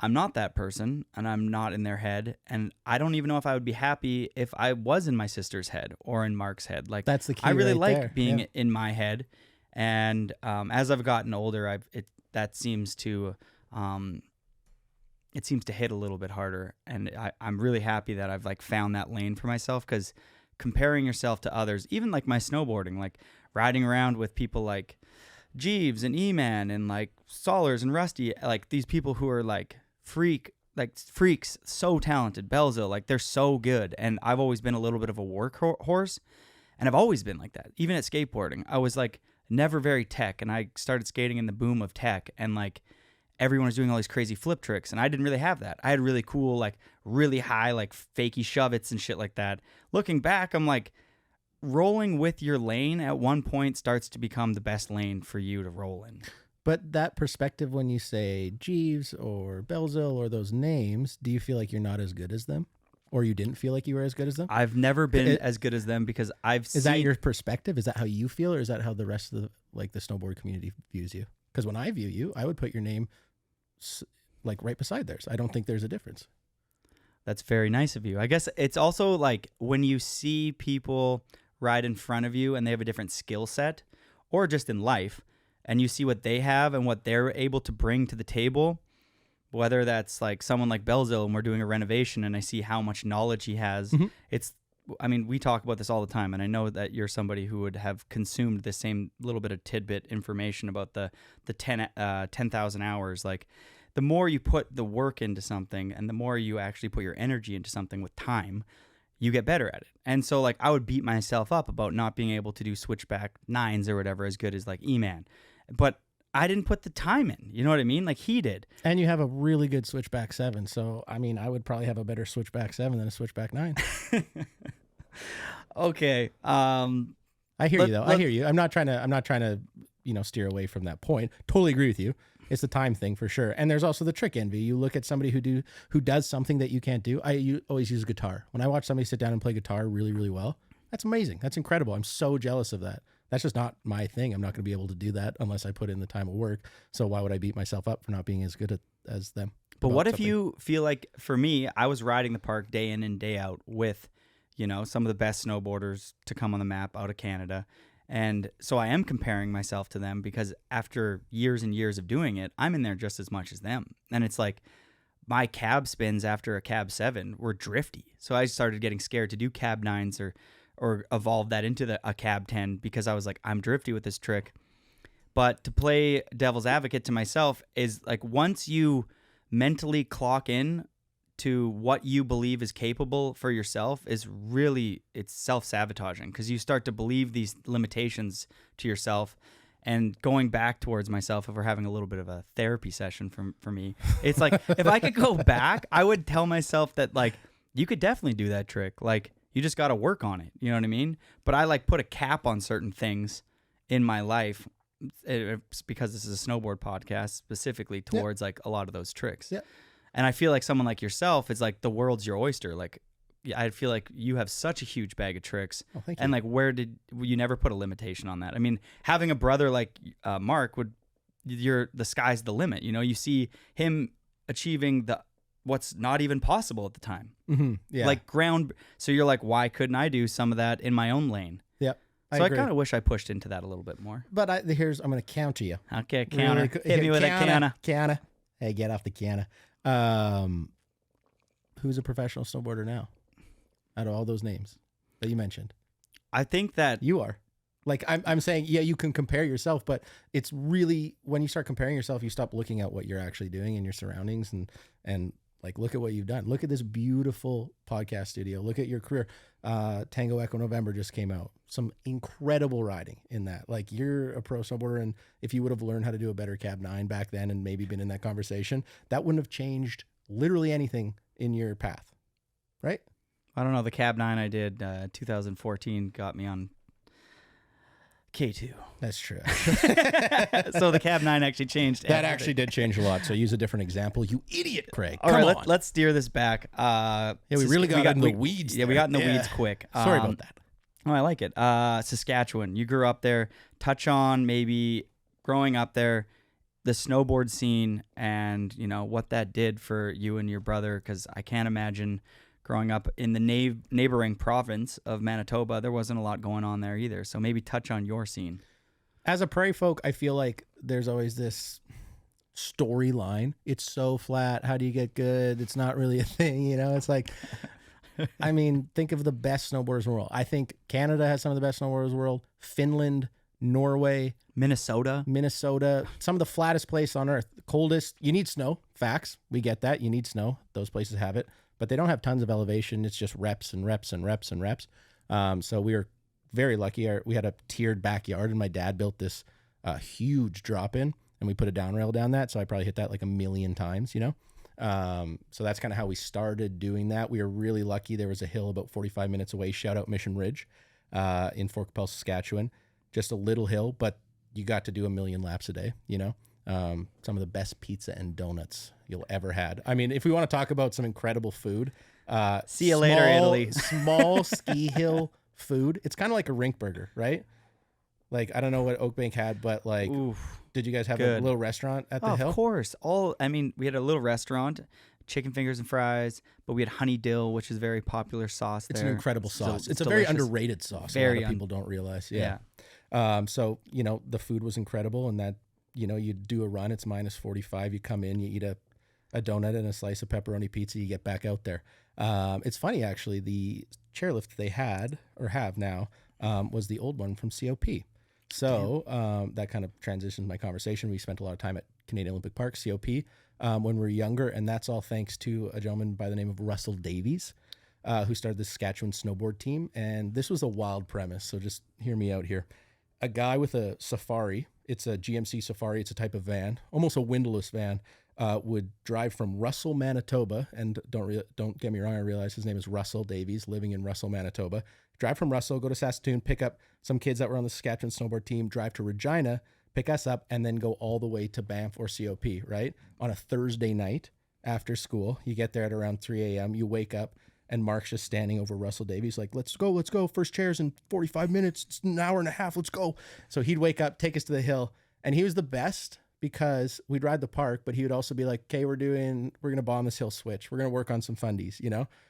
I'm not that person, and I'm not in their head, and I don't even know if I would be happy if I was in my sister's head or in Mark's head. Like, That's the key I really right like there. being Yeah. in my head, and as I've gotten older, that seems to it seems to hit a little bit harder, and I'm really happy that I've like found that lane for myself, because comparing yourself to others, even like my snowboarding, like riding around with people like Jeeves and E-Man and like Solers and Rusty, like these people who are like freaks, so talented, Belzo, like they're so good, and I've always been a little bit of a workhorse, and I've always been like that. Even at skateboarding, I was like never very tech, and I started skating in the boom of tech, and like everyone was doing all these crazy flip tricks, and I didn't really have that. I had really cool, like really high, like fakey shove-its and shit like that. Looking back, I'm like, rolling with your lane at one point starts to become the best lane for you to roll in. But that perspective, when you say Jeeves or Belzil or those names, do you feel like you're not as good as them? Or you didn't feel like you were as good as them? I've never been as good as them, because Is that your perspective? Is that how you feel? Or is that how the rest of the snowboard community views you? Because when I view you, I would put your name like right beside theirs. I don't think there's a difference. That's very nice of you. I guess it's also like when you see people ride in front of you and they have a different skill set, or just in life, and you see what they have and what they're able to bring to the table, whether that's like someone like Belzil and we're doing a renovation and I see how much knowledge he has. I mean, we talk about this all the time, and I know that you're somebody who would have consumed the same little bit of tidbit information about the 10,000 hours. Like, the more you put the work into something and the more you actually put your energy into something with time, you get better at it. And so, like, I would beat myself up about not being able to do switchback nines or whatever as good as, like, E-Man. But I didn't put the time in. You know what I mean? Like, he did. And you have a really good switchback 7. So, I mean, I would probably have a better switchback 7 than a switchback 9. Okay. I hear you though. I hear you. I'm not trying to, steer away from that point. Totally agree with you. It's the time thing for sure. And there's also the trick envy. You look at somebody who does something that you can't do. I always use guitar. When I watch somebody sit down and play guitar really, really well, that's amazing. That's incredible. I'm so jealous of that. That's just not my thing. I'm not going to be able to do that unless I put in the time of work. So why would I beat myself up for not being as good as them? But what if you feel like, for me, I was riding the park day in and day out with, some of the best snowboarders to come on the map out of Canada. And so I am comparing myself to them, because after years and years of doing it, I'm in there just as much as them. And it's like my cab spins after a cab 7 were drifty. So I started getting scared to do cab 9s or evolve that into a cab 10, because I was like, I'm drifty with this trick. But to play devil's advocate to myself is like, once you mentally clock in to what you believe is capable for yourself, it's self-sabotaging, because you start to believe these limitations to yourself. And going back towards myself, if we're having a little bit of a therapy session for me, it's like, if I could go back, I would tell myself that, like, you could definitely do that trick. Like, you just got to work on it. You know what I mean? But I like put a cap on certain things in my life. It's because this is a snowboard podcast specifically towards like a lot of those tricks. Yeah. And I feel like someone like yourself is like, the world's your oyster. Like, I feel like you have such a huge bag of tricks. Oh, thank you. And like, where did you never put a limitation on that? I mean, having a brother like Mark the sky's the limit. You see him achieving what's not even possible at the time. Mm-hmm. Yeah. Like so you're like, why couldn't I do some of that in my own lane? Yep. So I kind of wish I pushed into that a little bit more. But I'm going to counter you. Okay, counter. Really, Hit me with a counter. Counter. Hey, get off the counter. Who's a professional snowboarder now? Out of all those names that you mentioned, I think that you are. Like, I'm saying, yeah, you can compare yourself, but it's really, when you start comparing yourself, you stop looking at what you're actually doing in your surroundings and like, look at what you've done. Look at this beautiful podcast studio. Look at your career. Tango Echo November just came out. Some incredible riding in that. Like, you're a pro snowboarder, and if you would have learned how to do a better cab 9 back then and maybe been in that conversation, that wouldn't have changed literally anything in your path, right? I don't know. The cab 9 I did 2014 got me on K2. That's true. So the cab 9 actually changed. That actually did change a lot. So use a different example. You idiot, Craig. All Come right, on. let's steer this back. Yeah, we really got in the weeds. Yeah, we got in the weeds quick. Sorry about that. Oh, I like it. Saskatchewan. You grew up there. Touch on maybe growing up there. the snowboard scene and, what that did for you and your brother, because I can't imagine growing up in the neighboring province of Manitoba, there wasn't a lot going on there either. So maybe touch on your scene. As a prairie folk, I feel like there's always this storyline. It's so flat. How do you get good? It's not really a thing, It's like, I mean, think of the best snowboarders in the world. I think Canada has some of the best snowboarders in the world. Finland, Norway, Minnesota, some of the flattest place on earth. The coldest. You need snow. Facts. We get that. You need snow. Those places have it. But they don't have tons of elevation. It's just reps and reps and reps and reps. So we were very lucky. We had a tiered backyard, and my dad built this huge drop-in, and we put a down rail down that. So I probably hit that like 1 million times, So that's kind of how we started doing that. We were really lucky. There was a hill about 45 minutes away. Shout out Mission Ridge in Fort Capel, Saskatchewan. Just a little hill, but you got to do 1 million laps a day, some of the best pizza and donuts you'll ever had. I mean, if we want to talk about some incredible food, see you later, Italy. Small ski hill food. It's kind of like a rink burger, right? Like, I don't know what Oakbank had, but like, did you guys have a little restaurant at the hill? Of course. We had a little restaurant, chicken fingers and fries, but we had honey dill, which is a very popular sauce there. It's an incredible sauce. It's a delicious. very underrated sauce. A lot of people don't realize. Yeah. So, the food was incredible, and that, you do a run, it's minus 45. You come in, you eat a donut and a slice of pepperoni pizza, you get back out there. It's funny, actually, the chairlift they had or have now was the old one from COP. So that kind of transitions my conversation. We spent a lot of time at Canadian Olympic Park, COP, when we were younger, and that's all thanks to a gentleman by the name of Russell Davies, who started the Saskatchewan snowboard team. And this was a wild premise, so just hear me out here. A guy with a Safari, it's a GMC Safari, it's a type of van, almost a windowless van, would drive from Russell, Manitoba, and don't get me wrong, I realize his name is Russell Davies, living in Russell, Manitoba. Drive from Russell, go to Saskatoon, pick up some kids that were on the Saskatchewan snowboard team, drive to Regina, pick us up, and then go all the way to Banff or COP, right? On a Thursday night after school. You get there at around 3 a.m., you wake up, and Mark's just standing over Russell Davies like, let's go. First chair's in 45 minutes. It's an hour and a half. Let's go. So he'd wake up, take us to the hill. And he was the best because we'd ride the park, but he would also be like, okay, we're going to bomb this hill switch. We're going to work on some fundies,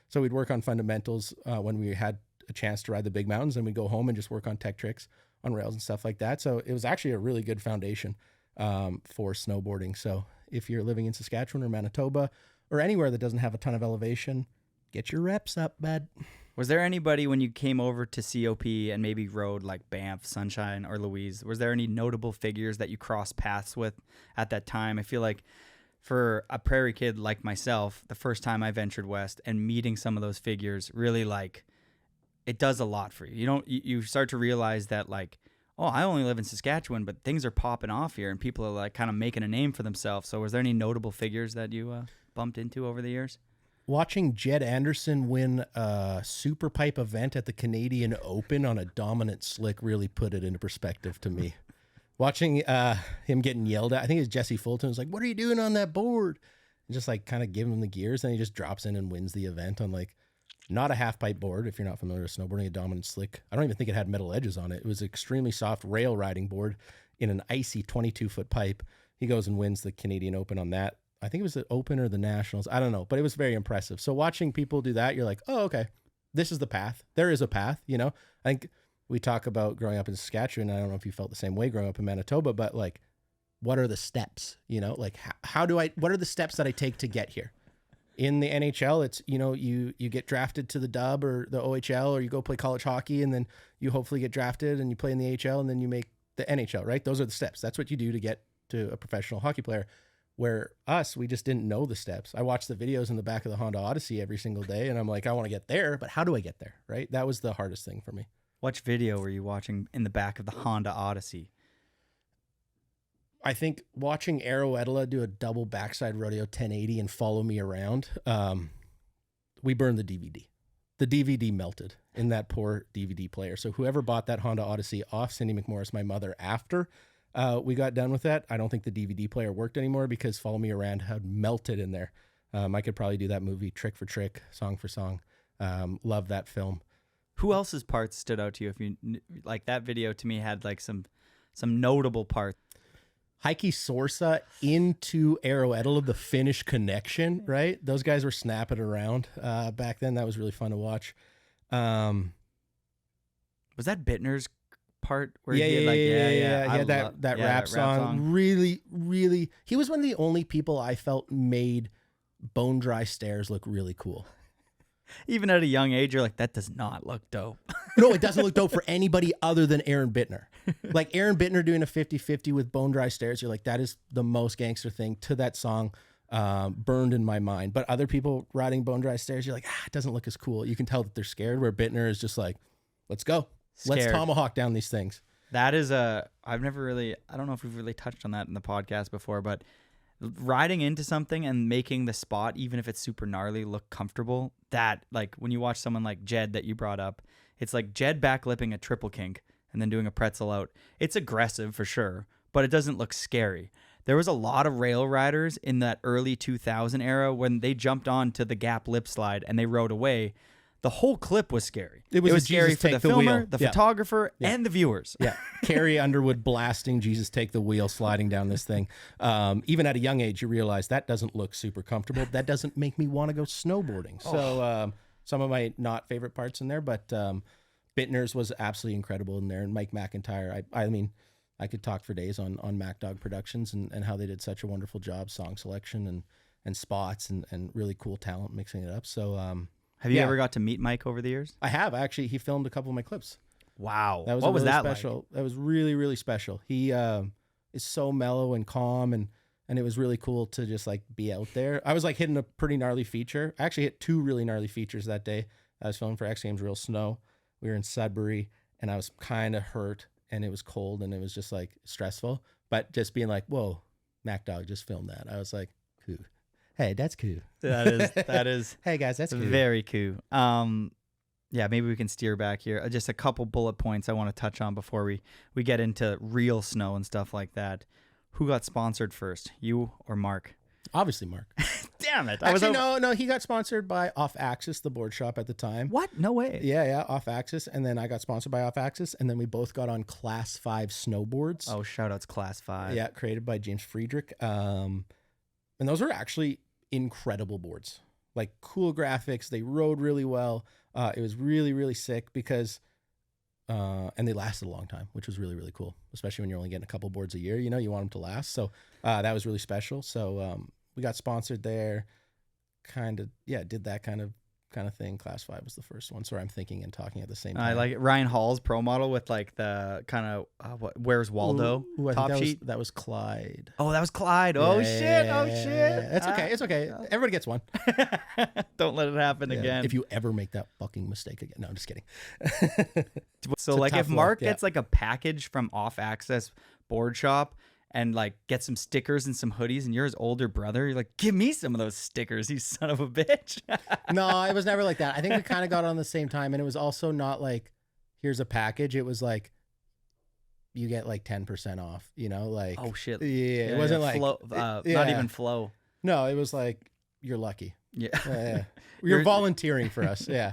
So we'd work on fundamentals when we had a chance to ride the big mountains, and we'd go home and just work on tech tricks on rails and stuff like that. So it was actually a really good foundation for snowboarding. So if you're living in Saskatchewan or Manitoba or anywhere that doesn't have a ton of elevation, get your reps up, bud. Was there anybody when you came over to COP and maybe rode like Banff, Sunshine, or Louise, was there any notable figures that you crossed paths with at that time? I feel like for a prairie kid like myself, the first time I ventured west and meeting some of those figures really it does a lot for you. You start to realize that I only live in Saskatchewan, but things are popping off here and people are kind of making a name for themselves. So was there any notable figures that you bumped into over the years? Watching Jed Anderson win a super pipe event at the Canadian Open on a dominant slick really put it into perspective to me. Watching him getting yelled at, I think it was Jesse Fulton, was like, what are you doing on that board? And just kind of giving him the gears, and he just drops in and wins the event on not a half pipe board, if you're not familiar with snowboarding, a dominant slick. I don't even think it had metal edges on it. It was an extremely soft rail riding board in an icy 22-foot pipe. He goes and wins the Canadian Open on that. I think it was the Open or the Nationals. I don't know, but it was very impressive. So watching people do that, you're like, oh, okay, this is the path. There is a path, I think we talk about growing up in Saskatchewan. I don't know if you felt the same way growing up in Manitoba, but what are the steps, what are the steps that I take to get here? In the NHL, it's, you get drafted to the Dub or the OHL, or you go play college hockey, and then you hopefully get drafted and you play in the AHL, and then you make the NHL, right? Those are the steps. That's what you do to get to a professional hockey player. Where we just didn't know the steps. I watched the videos in the back of the Honda Odyssey every single day, and I'm like, I want to get there, but how do I get there, right? That was the hardest thing for me. Which video were you watching in the back of the Honda Odyssey? I think watching Arrow Edela do a double backside rodeo 1080 and follow me around, we burned the DVD. The DVD melted in that poor DVD player. So whoever bought that Honda Odyssey off Cindy McMorris, my mother, after we got done with that, I don't think the DVD player worked anymore because Follow Me Around had melted in there. I could probably do that movie trick for trick, song for song. Love that film. Who else's parts stood out to you? If you that video to me had some notable parts. Heikki Sorsa into Aero Edel, the Finnish connection, right? Those guys were snapping around back then. That was really fun to watch. Was that Bittner's part where Yeah, he did that rap song. Really, really, he was one of the only people I felt made Bone Dry Stairs look really cool. Even at a young age, you're like, that does not look dope. No, it doesn't look dope for anybody other than Aaron Bittner. Like Aaron Bittner doing a 50-50 with Bone Dry Stairs, you're like, that is the most gangster thing to that song, burned in my mind. But other people riding Bone Dry Stairs, you're like, it doesn't look as cool. You can tell that they're scared, where Bittner is just like, let's go. Scared. Let's tomahawk down these things. That is I don't know if we've really touched on that in the podcast before, but riding into something and making the spot, even if it's super gnarly, look comfortable. That, like, when you watch someone like Jed that you brought up, it's like Jed backlipping a triple kink and then doing a pretzel out. It's aggressive for sure, but it doesn't look scary. There was a lot of rail riders in that early 2000 era when they jumped on to the gap lip slide and they rode away. The whole clip was scary. It was scary for the filmer, the photographer, and the viewers. Yeah. Carrie Underwood blasting Jesus Take the Wheel, sliding down this thing. Even at a young age, you realize that doesn't look super comfortable. That doesn't make me want to go snowboarding. So some of my not favorite parts in there, but Bittner's was absolutely incredible in there. And Mike McIntyre, I mean, I could talk for days on MacDog Productions and how they did such a wonderful job, song selection and spots and really cool talent mixing it up. So have you ever got to meet Mike over the years? I have, actually. He filmed a couple of my clips. Wow. That was what was really that special. like? That was really, really special. He is so mellow and calm, and it was really cool to just like be out there. I was like hitting a pretty gnarly feature. I actually hit 2 really gnarly features that day. I was filming for X Games Real Snow. We were in Sudbury, and I was kind of hurt, and it was cold, and it was just like stressful. But just being like, whoa, MacDog just filmed that. I was like, cool. Hey, that's cool. That is. Hey guys, that's cool. Very cool. Yeah, maybe we can steer back here. Just a couple bullet points I want to touch on before we get into real snow and stuff like that. Who got sponsored first, you or Mark? Obviously, Mark. Damn it! Actually, no. He got sponsored by Off Axis, the board shop at the time. What? No way. Yeah, Off Axis, and then I got sponsored by Off Axis, and then we both got on Class 5 snowboards. Oh, shout outs Class 5. Yeah, created by James Friedrich. And those were actually incredible boards, like cool graphics. They rode really well. It was really, really sick because and they lasted a long time, which was really, really cool, especially when you're only getting a couple boards a year. You want them to last. So that was really special. So we got sponsored there, did that kind of thing. Class 5 was the first one. Sorry, I'm thinking and talking at the same time. I like it. Ryan Hall's pro model with like the kind of Where's Waldo top sheet. That was Clyde. Oh, that was Clyde. Oh shit. It's okay. It's okay. Everybody gets one. Don't let it happen again. If you ever make that fucking mistake again. No, I'm just kidding. So like if Mark gets like a package from Off Access Board Shop and like get some stickers and some hoodies, and you're his older brother, you're like, give me some of those stickers, you son of a bitch. No, it was never like that. I think we kind of got on the same time, and it was also not like, here's a package. It was like, you get like 10% off, like. Oh shit. Yeah, it wasn't like flow, not even flow. No, it was like, you're lucky. Yeah. You're volunteering for us. Yeah.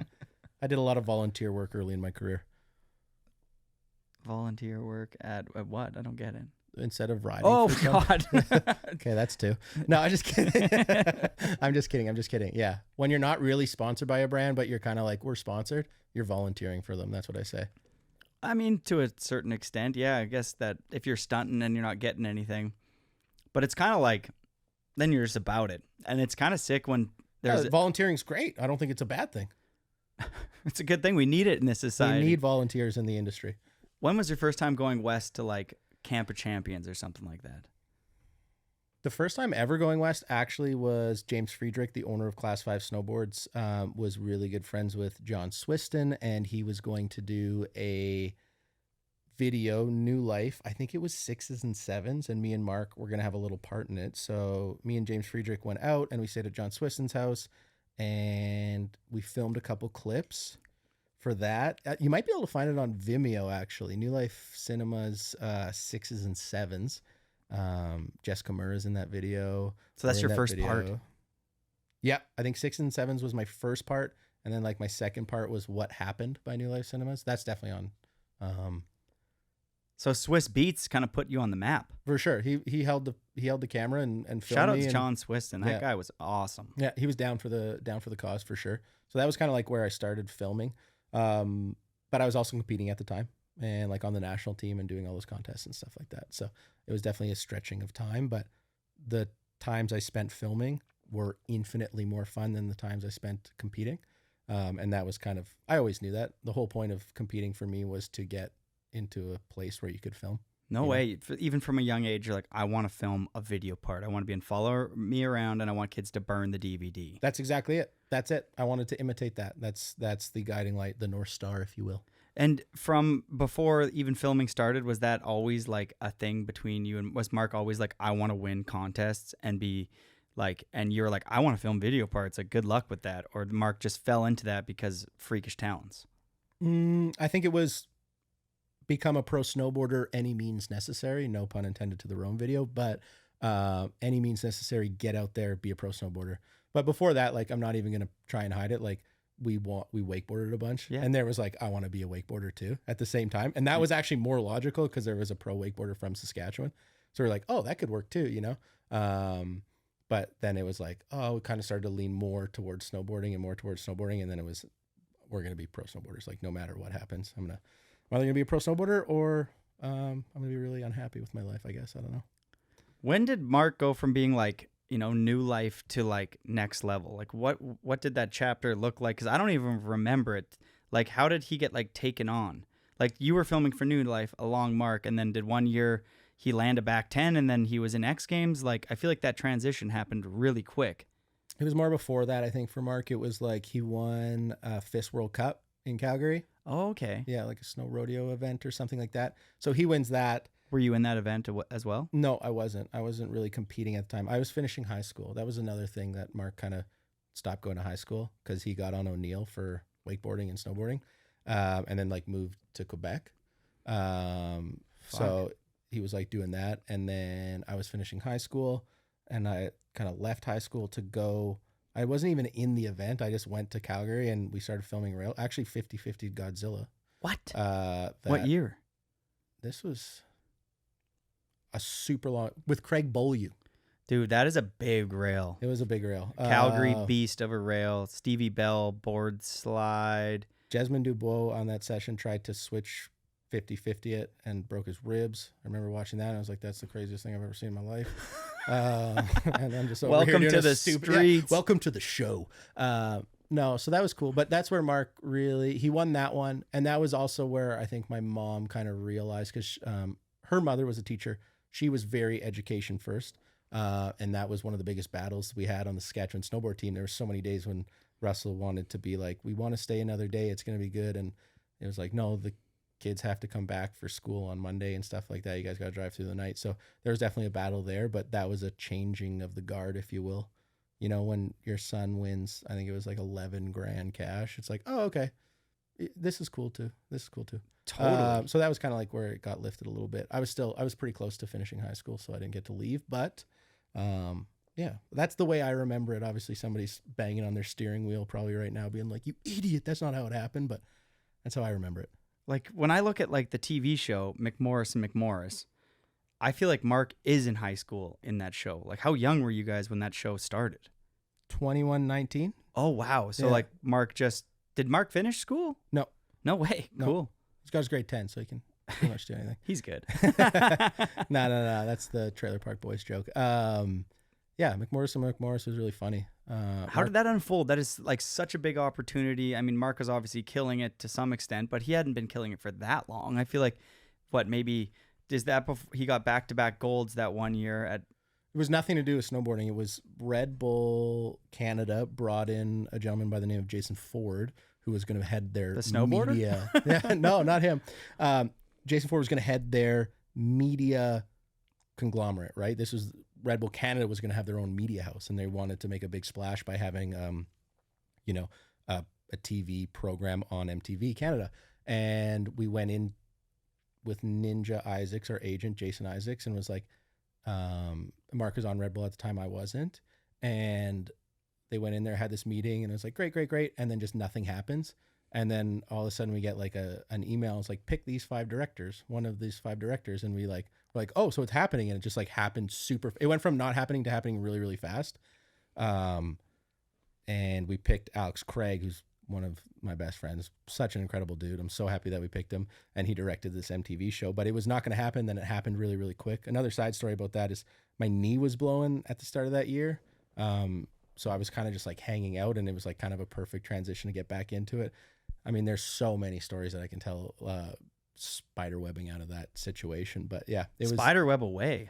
I did a lot of volunteer work early in my career. Volunteer work at what? I don't get it. Instead of riding. Oh God. Okay, that's 2. No, I'm just kidding. I'm just kidding. Yeah. When you're not really sponsored by a brand, but you're kind of like, we're sponsored, you're volunteering for them. That's what I say. I mean, to a certain extent, yeah. I guess that if you're stunting and you're not getting anything, but it's kind of like, then you're just about it. And it's kind of sick when there's volunteering's great. I don't think it's a bad thing. It's a good thing. We need it in this society. We need volunteers in the industry. When was your first time going west to like Camp of Champions or something like that? The first time ever going west actually was James Friedrich, the owner of Class 5 Snowboards, was really good friends with John Swiston, and he was going to do a video, New Life. I think it was 6s and 7s, and me and Mark were going to have a little part in it. So me and James Friedrich went out, and we stayed at John Swiston's house, and we filmed a couple clips for that. You might be able to find it on Vimeo, actually. New Life Cinema's 6s and 7s. Jessica Murrah's in that video. So that's your first part? Yeah, I think 6s and 7s was my first part, and then like my second part was What Happened by New Life Cinemas. That's definitely on. So Swiss Beats kind of put you on the map. For sure. He held the camera and filmed Shout out me to and- John Swiston. That guy was awesome. Yeah, he was down for the cause for sure. So that was kind of like where I started filming. But I was also competing at the time and like on the national team and doing all those contests and stuff like that. So it was definitely a stretching of time, but the times I spent filming were infinitely more fun than the times I spent competing. And that was kind of, I always knew that. The whole point of competing for me was to get into a place where you could film. No way. Even from a young age, you're like, I want to film a video part. I want to be in Follow Me Around, and I want kids to burn the DVD. That's exactly it. That's it. I wanted to imitate that. That's the guiding light, the North Star, if you will. And from before even filming started, was that always like a thing between you and was Mark always like, I want to win contests and be like, and you're like, I want to film video parts. Like, good luck with that. Or Mark just fell into that because freakish talents. I think it was become a pro snowboarder any means necessary. No pun intended to the Rome video, but any means necessary, get out there, be a pro snowboarder. But before that, like, I'm not even going to try and hide it. Like, we wakeboarded a bunch, and there was like, I want to be a wakeboarder too at the same time. And that was actually more logical because there was a pro wakeboarder from Saskatchewan. So we're like, oh, that could work too, you know? But then it was like, oh, we kind of started to lean more towards snowboarding and more towards snowboarding. And then it was, we're going to be pro snowboarders. Like, no matter what happens, I'm either going to be a pro snowboarder or I'm going to be really unhappy with my life, I guess. I don't know. When did Mark go from being like, you know, new life to like next level? Like what did that chapter look like? Because I don't even remember it. Like, how did he get like taken on? Like, you were filming for New Life along Mark, and then did 1 year he land a back 10 and then he was in X Games? Like, I feel like that transition happened really quick. It was more before that, I think, for Mark. It was like he won a FIS World Cup in Calgary. Oh, okay. Yeah, like a snow rodeo event or something like that. So he wins that. Were you in that event as well? No, I wasn't. I wasn't really competing at the time. I was finishing high school. That was another thing that Mark kind of stopped going to high school because he got on O'Neill for wakeboarding and snowboarding, and then like moved to Quebec. So he was like doing that. And then I was finishing high school and I kind of left high school to go. I wasn't even in the event. I just went to Calgary and we started filming actually 50-50 Godzilla. What? What year? This was a super long, with Craig Beaulieu. Dude, that is a big rail. It was a big rail. Calgary beast of a rail. Stevie Bell board slide. Jesmond Dubois on that session tried to switch 50-50 it and broke his ribs. I remember watching that and I was like, that's the craziest thing I've ever seen in my life. And I'm just over welcome here to the stupid, streets. Yeah, welcome to the show. No, so that was cool. But that's where Mark he won that one. And that was also where I think my mom kind of realized, because her mother was a teacher. She was very education first. And that was one of the biggest battles we had on the Saskatchewan snowboard team. There were so many days when Russell wanted to be like, we want to stay another day. It's going to be good. And it was like, no, the kids have to come back for school on Monday and stuff like that. You guys got to drive through the night. So there was definitely a battle there, but that was a changing of the guard, if you will. You know, when your son wins, I think it was like 11 grand cash. It's like, oh, okay. This is cool too. Totally. So that was kind of like where it got lifted a little bit. I was pretty close to finishing high school, so I didn't get to leave, but yeah, that's the way I remember it. Obviously somebody's banging on their steering wheel probably right now being like, you idiot, that's not how it happened, but that's how I remember it. Like, when I look at like the TV show McMorris and McMorris, I feel like Mark is in high school in that show. Like, how young were you guys when that show started? 21, 19. Oh, wow. So Yeah. like did Mark finish school? No. No way. No. Cool. This guy's grade 10, so he can pretty much do anything. He's good. No. That's the Trailer Park Boys joke. Yeah, McMorris and McMorris was really funny. How did that unfold? That is like such a big opportunity. I mean, Mark was obviously killing it to some extent, but he hadn't been killing it for that long. I feel like, maybe is that before he got back-to-back golds that 1 year at? It was nothing to do with snowboarding. It was Red Bull Canada brought in a gentleman by the name of Jason Ford, who was going to head their snowboarder? media. Yeah, no, not him. Jason Ford was going to head their media conglomerate, right? This was Red Bull Canada was going to have their own media house, and they wanted to make a big splash by having, a TV program on MTV Canada. And we went in with Ninja Isaacs, our agent, Jason Isaacs, and was like, Mark was on Red Bull at the time, I wasn't. And they went in there, had this meeting, and it was like, great. And then just nothing happens. And then all of a sudden we get like an email. It's like, pick these 5 directors, one of these 5 directors. And we're like, oh, so it's happening. And it just like happened it went from not happening to happening really, really fast. And we picked Alex Craig, who's one of my best friends, such an incredible dude. I'm so happy that we picked him, and he directed this MTV show, but it was not going to happen. Then it happened really, really quick. Another side story about that is my knee was blowing at the start of that year. So I was kind of just like hanging out, and it was like kind of a perfect transition to get back into it. I mean, there's so many stories that I can tell, spider webbing out of that situation, but yeah, it was spider web away.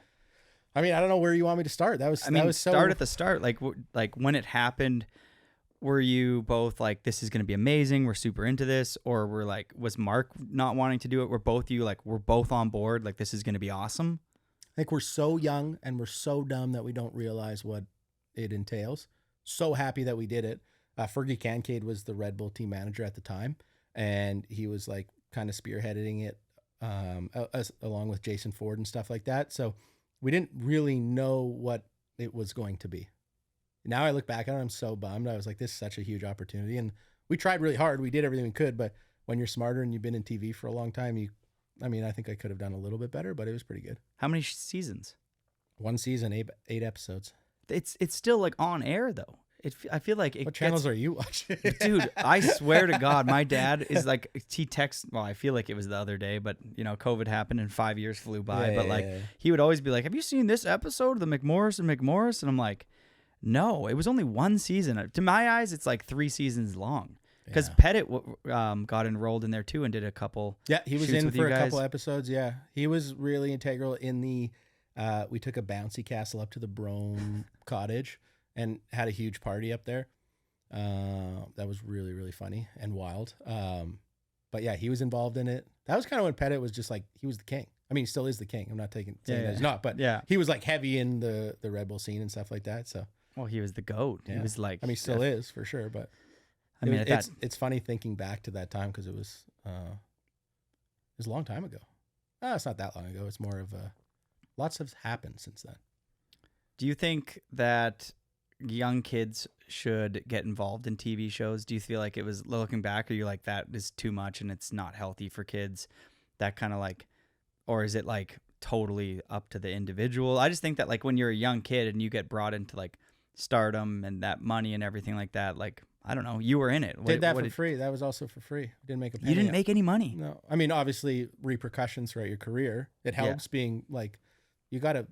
I mean, I don't know where you want me to start. That was start at the start. Like when it happened, were you both like, this is going to be amazing, we're super into this, or were like, was Mark not wanting to do it? Were both you like, we're both on board, like this is going to be awesome? Like, we're so young and we're so dumb that we don't realize what it entails. So happy that we did it. Fergie Kincaid was the Red Bull team manager at the time, and he was like kind of spearheading it along with Jason Ford and stuff like that. So we didn't really know what it was going to be. Now I look back at it, I'm so bummed. I was like, this is such a huge opportunity, and we tried really hard. We did everything we could, but when you're smarter and you've been in TV for a long time, I think I could have done a little bit better, but it was pretty good. How many seasons? 1 season, 8 episodes. It's still like on air though. I feel like What channels are you watching? Dude, I swear to God, my dad is like, he texts, well, I feel like it was the other day, but COVID happened and 5 years flew by. He would always be like, have you seen this episode of the McMorris and McMorris? And I'm like, no, it was only 1 season. To my eyes, it's like 3 seasons long. Because Pettit got enrolled in there too and did a couple. Yeah, he was in for a couple episodes. Yeah, he was really integral in the. We took a bouncy castle up to the Brome cottage and had a huge party up there. That was really, really funny and wild. But yeah, he was involved in it. That was kind of when Pettit was just like, he was the king. I mean, he still is the king. I'm not saying that he's not, but he was like heavy in the Red Bull scene and stuff like that. So. Well, he was the GOAT. Yeah. He was like, I mean, still is for sure. But I mean, it's funny thinking back to that time because it was a long time ago. It's not that long ago. It's more of lots has happened since then. Do you think that young kids should get involved in TV shows? Do you feel like it was, looking back, are you like, that is too much and it's not healthy for kids? That kind of like, or is it like totally up to the individual? I just think that like when you're a young kid and you get brought into like stardom and that money and everything like that, like, I don't know, you were in it. Did that for free. That was also for free. Didn't make a penny. You didn't make any money. No. I mean, obviously repercussions throughout your career. It helps being like, you got to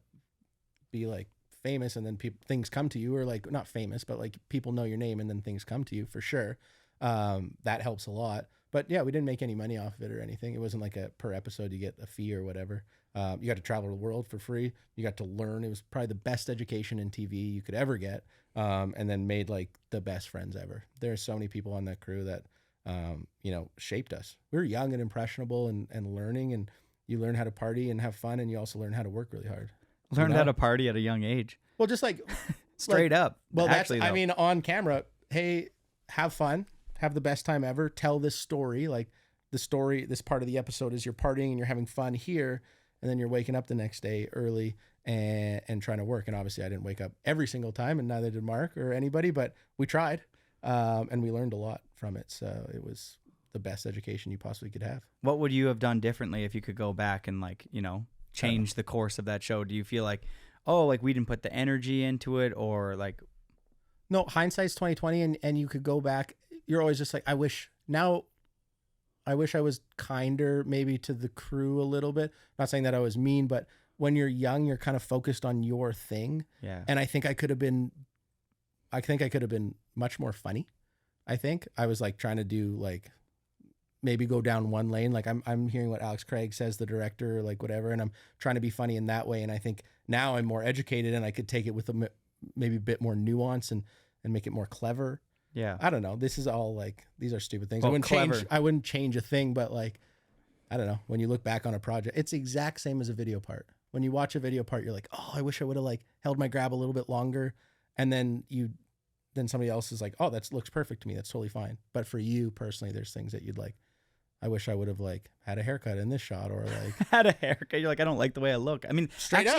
be like famous and then things come to you, or like not famous, but like people know your name and then things come to you for sure. That helps a lot. But yeah, we didn't make any money off of it or anything. It wasn't like a per episode, you get a fee or whatever. You got to travel the world for free. You got to learn. It was probably the best education in TV you could ever get. And then made like the best friends ever. There are so many people on that crew that, shaped us. We were young and impressionable and learning, and you learn how to party and have fun, and you also learn how to work really hard. Learned how to party at a young age. Well, just like straight up. Well, actually, I mean, on camera, hey, have fun, have the best time ever. Tell this story. Like the story, this part of the episode is you're partying and you're having fun here, and then you're waking up the next day early and trying to work. And obviously I didn't wake up every single time, and neither did Mark or anybody, but we tried, and we learned a lot from it. So it was the best education you possibly could have. What would you have done differently if you could go back and like, change the course of that show? Do you feel like, oh, like we didn't put the energy into it, or like? No, hindsight's 20/20, and you could go back. You're always just like, I wish I was kinder maybe to the crew a little bit. Not saying that I was mean, but when you're young, you're kind of focused on your thing. Yeah. And I think I could have been much more funny. I think I was like trying to do like, maybe go down one lane. Like I'm hearing what Alex Craig says, the director, like whatever. And I'm trying to be funny in that way. And I think now I'm more educated and I could take it with maybe a bit more nuance and make it more clever. Yeah. I don't know. This is all like, these are stupid things. Well, I wouldn't change a thing, but like, I don't know. When you look back on a project, it's the exact same as a video part. When you watch a video part, you're like, oh, I wish I would have like held my grab a little bit longer. And then somebody else is like, oh, that looks perfect to me. That's totally fine. But for you personally, there's things that you'd like, I wish I would have like had a haircut in this shot, or like had a haircut. You're like, I don't like the way I look. I mean,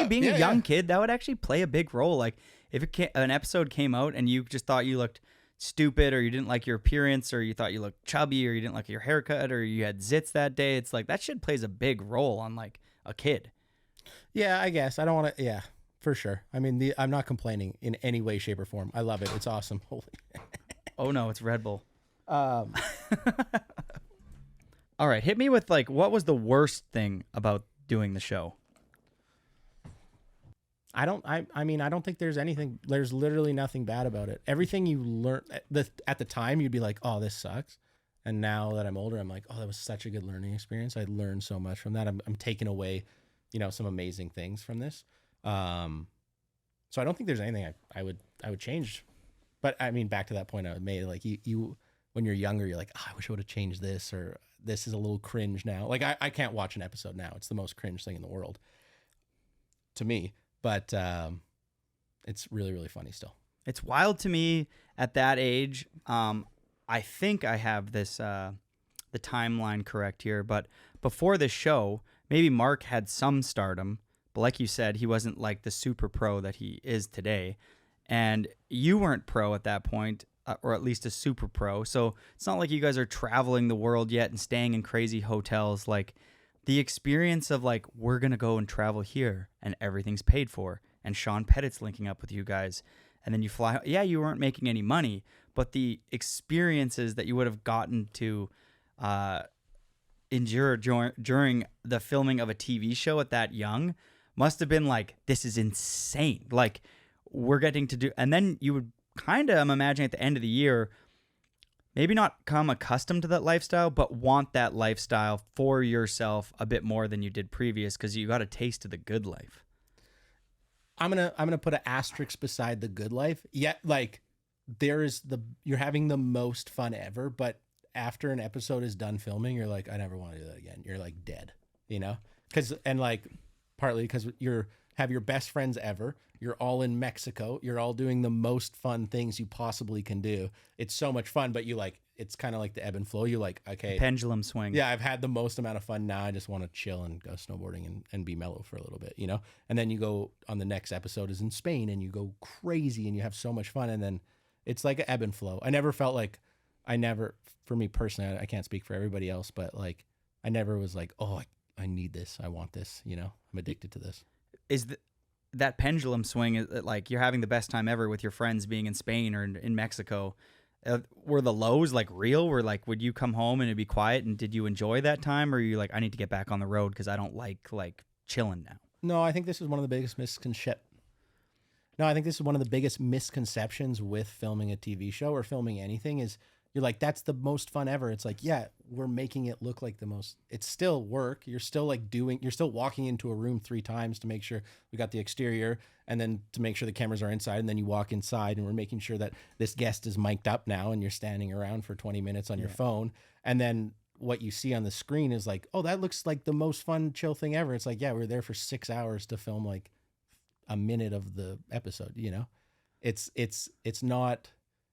being a young kid, that would actually play a big role. Like if an episode came out and you just thought you looked stupid, or you didn't like your appearance, or you thought you looked chubby, or you didn't like your haircut, or you had zits that day. It's like that shit plays a big role on like a kid. Yeah, I guess. I don't want to. Yeah, for sure. I mean, I'm not complaining in any way, shape, or form. I love it. It's awesome. Holy. Oh no, it's Red Bull. All right, hit me with like, what was the worst thing about doing the show? I mean, I don't think there's anything. There's literally nothing bad about it. Everything you learn at the time, you'd be like, "Oh, this sucks," and now that I'm older, I'm like, "Oh, that was such a good learning experience. I learned so much from that. I'm taking away, some amazing things from this." So I don't think there's anything I would change. But I mean, back to that point I made, like you when you're younger, you're like, oh, I wish I would have changed this, or this is a little cringe now. Like I can't watch an episode now. It's the most cringe thing in the world to me. But it's really, really funny still. It's wild to me at that age. I think I have this the timeline correct here, but before this show, maybe Mark had some stardom, but like you said, he wasn't like the super pro that he is today. And you weren't pro at that point, or at least a super pro. So it's not like you guys are traveling the world yet and staying in crazy hotels. Like the experience of like, we're going to go and travel here and everything's paid for. And Sean Pettit's linking up with you guys. And then you fly. Yeah, you weren't making any money, but the experiences that you would have gotten to endure during the filming of a TV show at that young must have been like, this is insane. Like, we're getting to do, and then you would kind of, I'm imagining at the end of the year, maybe not come accustomed to that lifestyle, but want that lifestyle for yourself a bit more than you did previous, because you got a taste of the good life. I'm gonna put an asterisk beside the good life. Yet, like, you're having the most fun ever, but after an episode is done filming, you're like, I never want to do that again. You're like dead, partly because have your best friends ever. You're all in Mexico. You're all doing the most fun things you possibly can do. It's so much fun, but it's kind of like the ebb and flow. You're like, okay, pendulum swing. Yeah, I've had the most amount of fun. Now I just want to chill and go snowboarding and be mellow for a little bit, And then you go on the next episode is in Spain and you go crazy and you have so much fun. And then it's like an ebb and flow. For me personally, I can't speak for everybody else, but like, I never was like, oh, I need this. I want this, I'm addicted to this. Is that pendulum swing, is like you're having the best time ever with your friends being in Spain or in Mexico? Were the lows like real? Would you come home and it'd be quiet, and did you enjoy that time, or are you like, I need to get back on the road because I don't like chilling now? No, I think this is one of the biggest misconceptions with filming a TV show or filming anything is you're like, that's the most fun ever. It's like, yeah, we're making it look like the most. It's still work. You're still you're still walking into a room 3 times to make sure we got the exterior, and then to make sure the cameras are inside, and then you walk inside and we're making sure that this guest is mic'd up now, and you're standing around for 20 minutes on your phone. And then what you see on the screen is like, oh, that looks like the most fun, chill thing ever. It's like, yeah, we're there for 6 hours to film like a minute of the episode, It's not...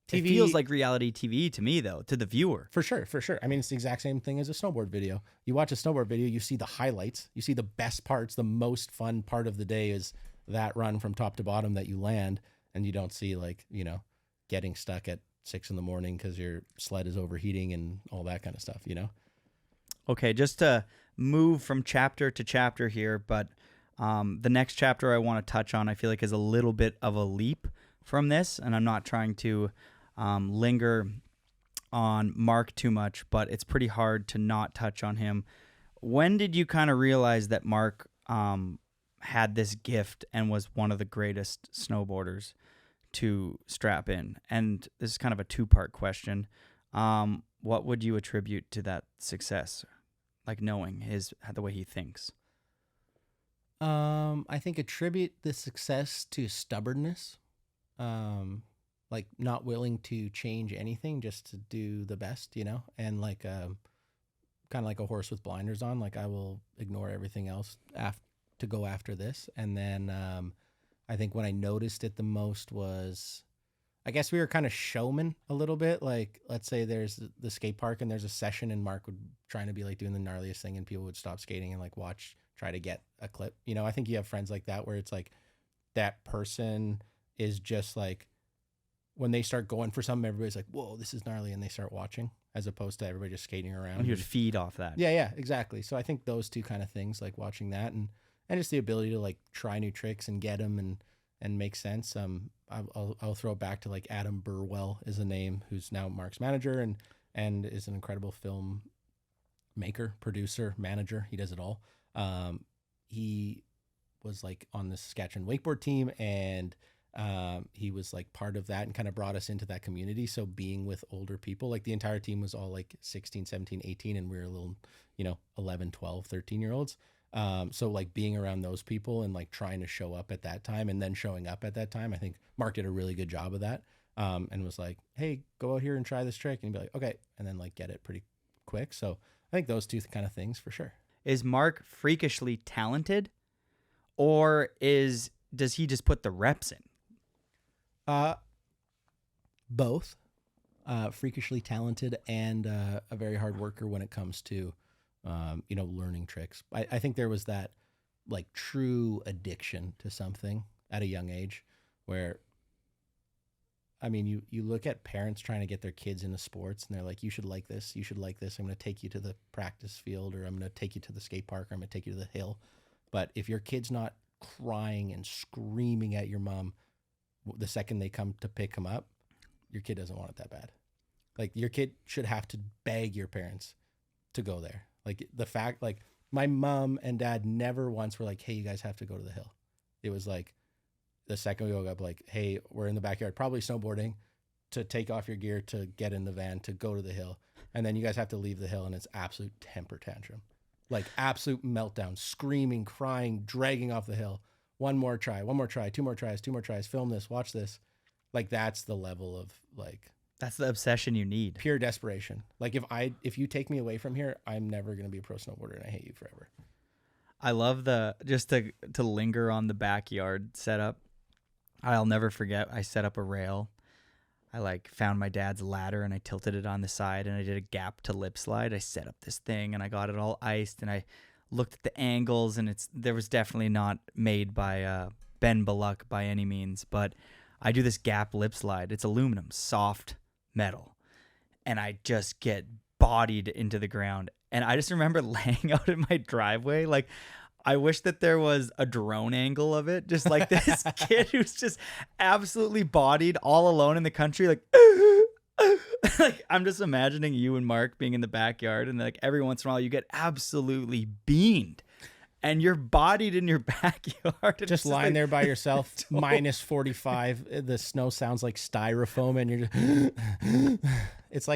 TV, it feels like reality TV to me, though, to the viewer. For sure. I mean, it's the exact same thing as a snowboard video. You watch a snowboard video, you see the highlights, you see the best parts, the most fun part of the day is that run from top to bottom that you land, and you don't see getting stuck at 6 a.m. because your sled is overheating and all that kind of stuff, Okay, just to move from chapter to chapter here, but the next chapter I want to touch on, I feel like is a little bit of a leap from this, and I'm not trying to linger on Mark too much, but it's pretty hard to not touch on him. When did you kind of realize that Mark had this gift and was one of the greatest snowboarders to strap in? And this is kind of a 2-part question. What would you attribute to that success? Like knowing the way he thinks. I think attribute the success to stubbornness. Like not willing to change anything just to do the best, and like kind of like a horse with blinders on. Like, I will ignore everything else to go after this. And then I think when I noticed it the most was, I guess we were kind of showmen a little bit. Like, let's say there's the skate park and there's a session and Mark would trying to be like doing the gnarliest thing and people would stop skating and like try to get a clip. I think you have friends like that where it's like that person is just like, when they start going for something, everybody's like, whoa, this is gnarly. And they start watching as opposed to everybody just skating around. And you would feed off that. Yeah, exactly. So I think those two kind of things, like watching that and just the ability to like try new tricks and get them and make sense. I'll throw it back to like Adam Burwell is a name, who's now Mark's manager and is an incredible film maker, producer, manager. He does it all. He was like on the Saskatchewan wakeboard team, and he was like part of that and kind of brought us into that community. So being with older people, like the entire team was all like 16, 17, 18, and we were a little, 11, 12, 13-year-olds. So like being around those people and like trying to show up at that time and then showing up at that time, I think Mark did a really good job of that. And was like, hey, go out here and try this trick. And he'd be like, okay. And then like get it pretty quick. So I think those two kind of things for sure. Is Mark freakishly talented, or does he just put the reps in? Both. Freakishly talented and a very hard worker when it comes to, learning tricks. I think there was that like true addiction to something at a young age where, I mean, you look at parents trying to get their kids into sports and they're like, you should like this. You should like this. I'm going to take you to the practice field, or I'm going to take you to the skate park, or I'm going to take you to the hill. But if your kid's not crying and screaming at your mom the second they come to pick him up, your kid doesn't want it that bad. Like your kid should have to beg your parents to go there. Like the fact, like my mom and dad never once were like, hey, you guys have to go to the hill. It was like, the second we woke up, like, hey, we're in the backyard, probably snowboarding, to take off your gear, to get in the van, to go to the hill. And then you guys have to leave the hill, and it's absolute temper tantrum. Like absolute meltdown, screaming, crying, dragging off the hill. One more try, two more tries, film this, watch this. Like that's the level of like... That's the obsession you need. Pure desperation. Like if you take me away from here, I'm never going to be a pro snowboarder and I hate you forever. I love just to linger on the backyard setup. I'll never forget, I set up a rail. I like found my dad's ladder and I tilted it on the side and I did a gap to lip slide. I set up this thing and I got it all iced and I looked at the angles, and there was definitely not made by Ben Baluck by any means, but I do this gap lip slide. It's aluminum, soft metal, and I just get bodied into the ground. And I just remember laying out in my driveway, like, I wish that there was a drone angle of it. Just like this kid who's just absolutely bodied all alone in the country. Like, like I'm just imagining you and Mark being in the backyard, and like every once in a while you get absolutely beamed and you're bodied in your backyard. Just lying like, there by yourself, minus 45. The snow sounds like styrofoam, and you're just, it's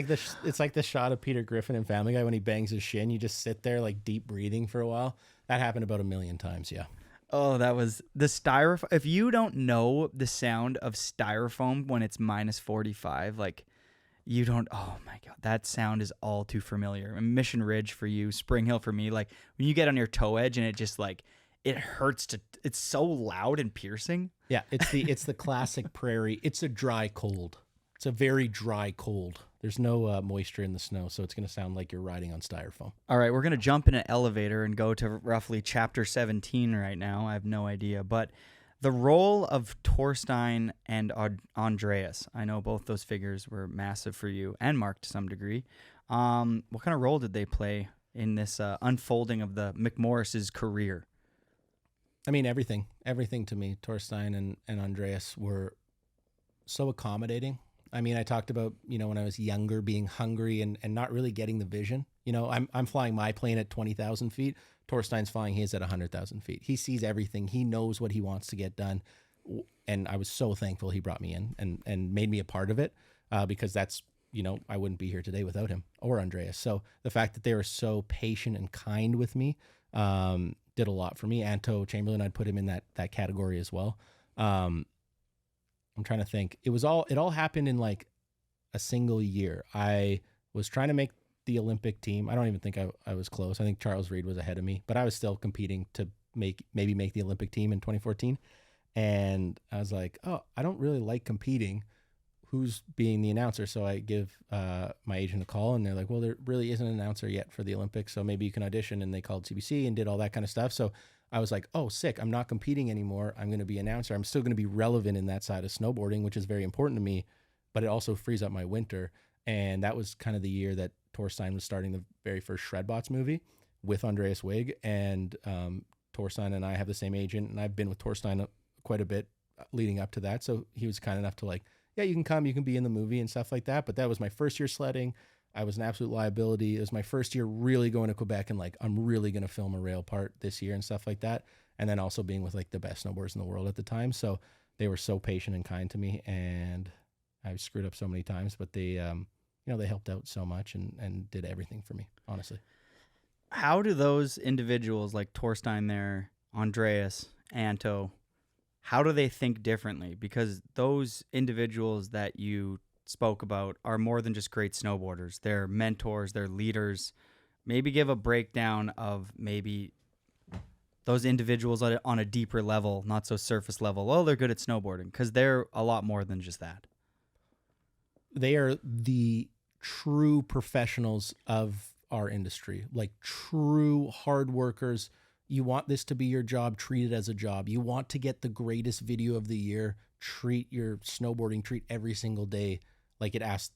like the shot of Peter Griffin in Family Guy when he bangs his shin. You just sit there like deep breathing for a while. That happened about 1 million times. Yeah. Oh, that was the styrofoam. If you don't know the sound of styrofoam when it's minus 45, like you don't, oh my God, that sound is all too familiar. And Mission Ridge for you, Spring Hill for me, like when you get on your toe edge and it just like, it hurts it's so loud and piercing. Yeah. It's the classic prairie. It's a dry cold. It's a very dry cold. There's no moisture in the snow, so it's going to sound like you're riding on styrofoam. All right, we're going to jump in an elevator and go to roughly chapter 17 right now. I have no idea. But the role of Torstein and Andreas, I know both those figures were massive for you and Mark to some degree. What kind of role did they play in this unfolding of the McMorris' career? I mean, everything to me. Torstein and Andreas were so accommodating. I mean, I talked about, when I was younger, being hungry and not really getting the vision. I'm flying my plane at 20,000 feet. Torstein's flying his at 100,000 feet. He sees everything. He knows what he wants to get done. And I was so thankful he brought me in and made me a part of it because that's, I wouldn't be here today without him or Andreas. So the fact that they were so patient and kind with me did a lot for me. Anto Chamberlain, I'd put him in that category as well. I'm trying to think. It all happened in like a single year. I was trying to make the Olympic team. I don't even think I was close. I think Charles Reed was ahead of me, but I was still competing to maybe make the Olympic team in 2014. And I was like, oh, I don't really like competing. Who's being the announcer? So I give my agent a call, and they're like, well, there really isn't an announcer yet for the Olympics, so maybe you can audition. And they called CBC and did all that kind of stuff. So I was like, oh, sick. I'm not competing anymore. I'm going to be an announcer. I'm still going to be relevant in that side of snowboarding, which is very important to me. but it also frees up my winter. And that was kind of the year that Torstein was starting the very first Shredbots movie with Andreas Wig. And Torstein and I have the same agent, and I've been with Torstein quite a bit leading up to that. So he was kind enough to like, yeah, you can come, you can be in the movie and stuff like that. But that was my first year sledding. I was an absolute liability. It was my first year really going to Quebec and like, I'm really going to film a rail part this year and stuff like that. And then also being with like the best snowboarders in the world at the time. So they were so patient and kind to me, and I screwed up so many times, but they, they helped out so much and did everything for me, honestly. How do those individuals like Torstein there, Andreas, Anto, how do they think differently? Because those individuals that you spoke about are more than just great snowboarders. They're mentors, they're leaders. Maybe give a breakdown of maybe those individuals on a deeper level, not so surface level. Oh, they're good at snowboarding, because they're a lot more than just that. They are the true professionals of our industry, like true hard workers. You want this to be your job, treat it as a job. You want to get the greatest video of the year, treat your snowboarding, treat every single day like it asks,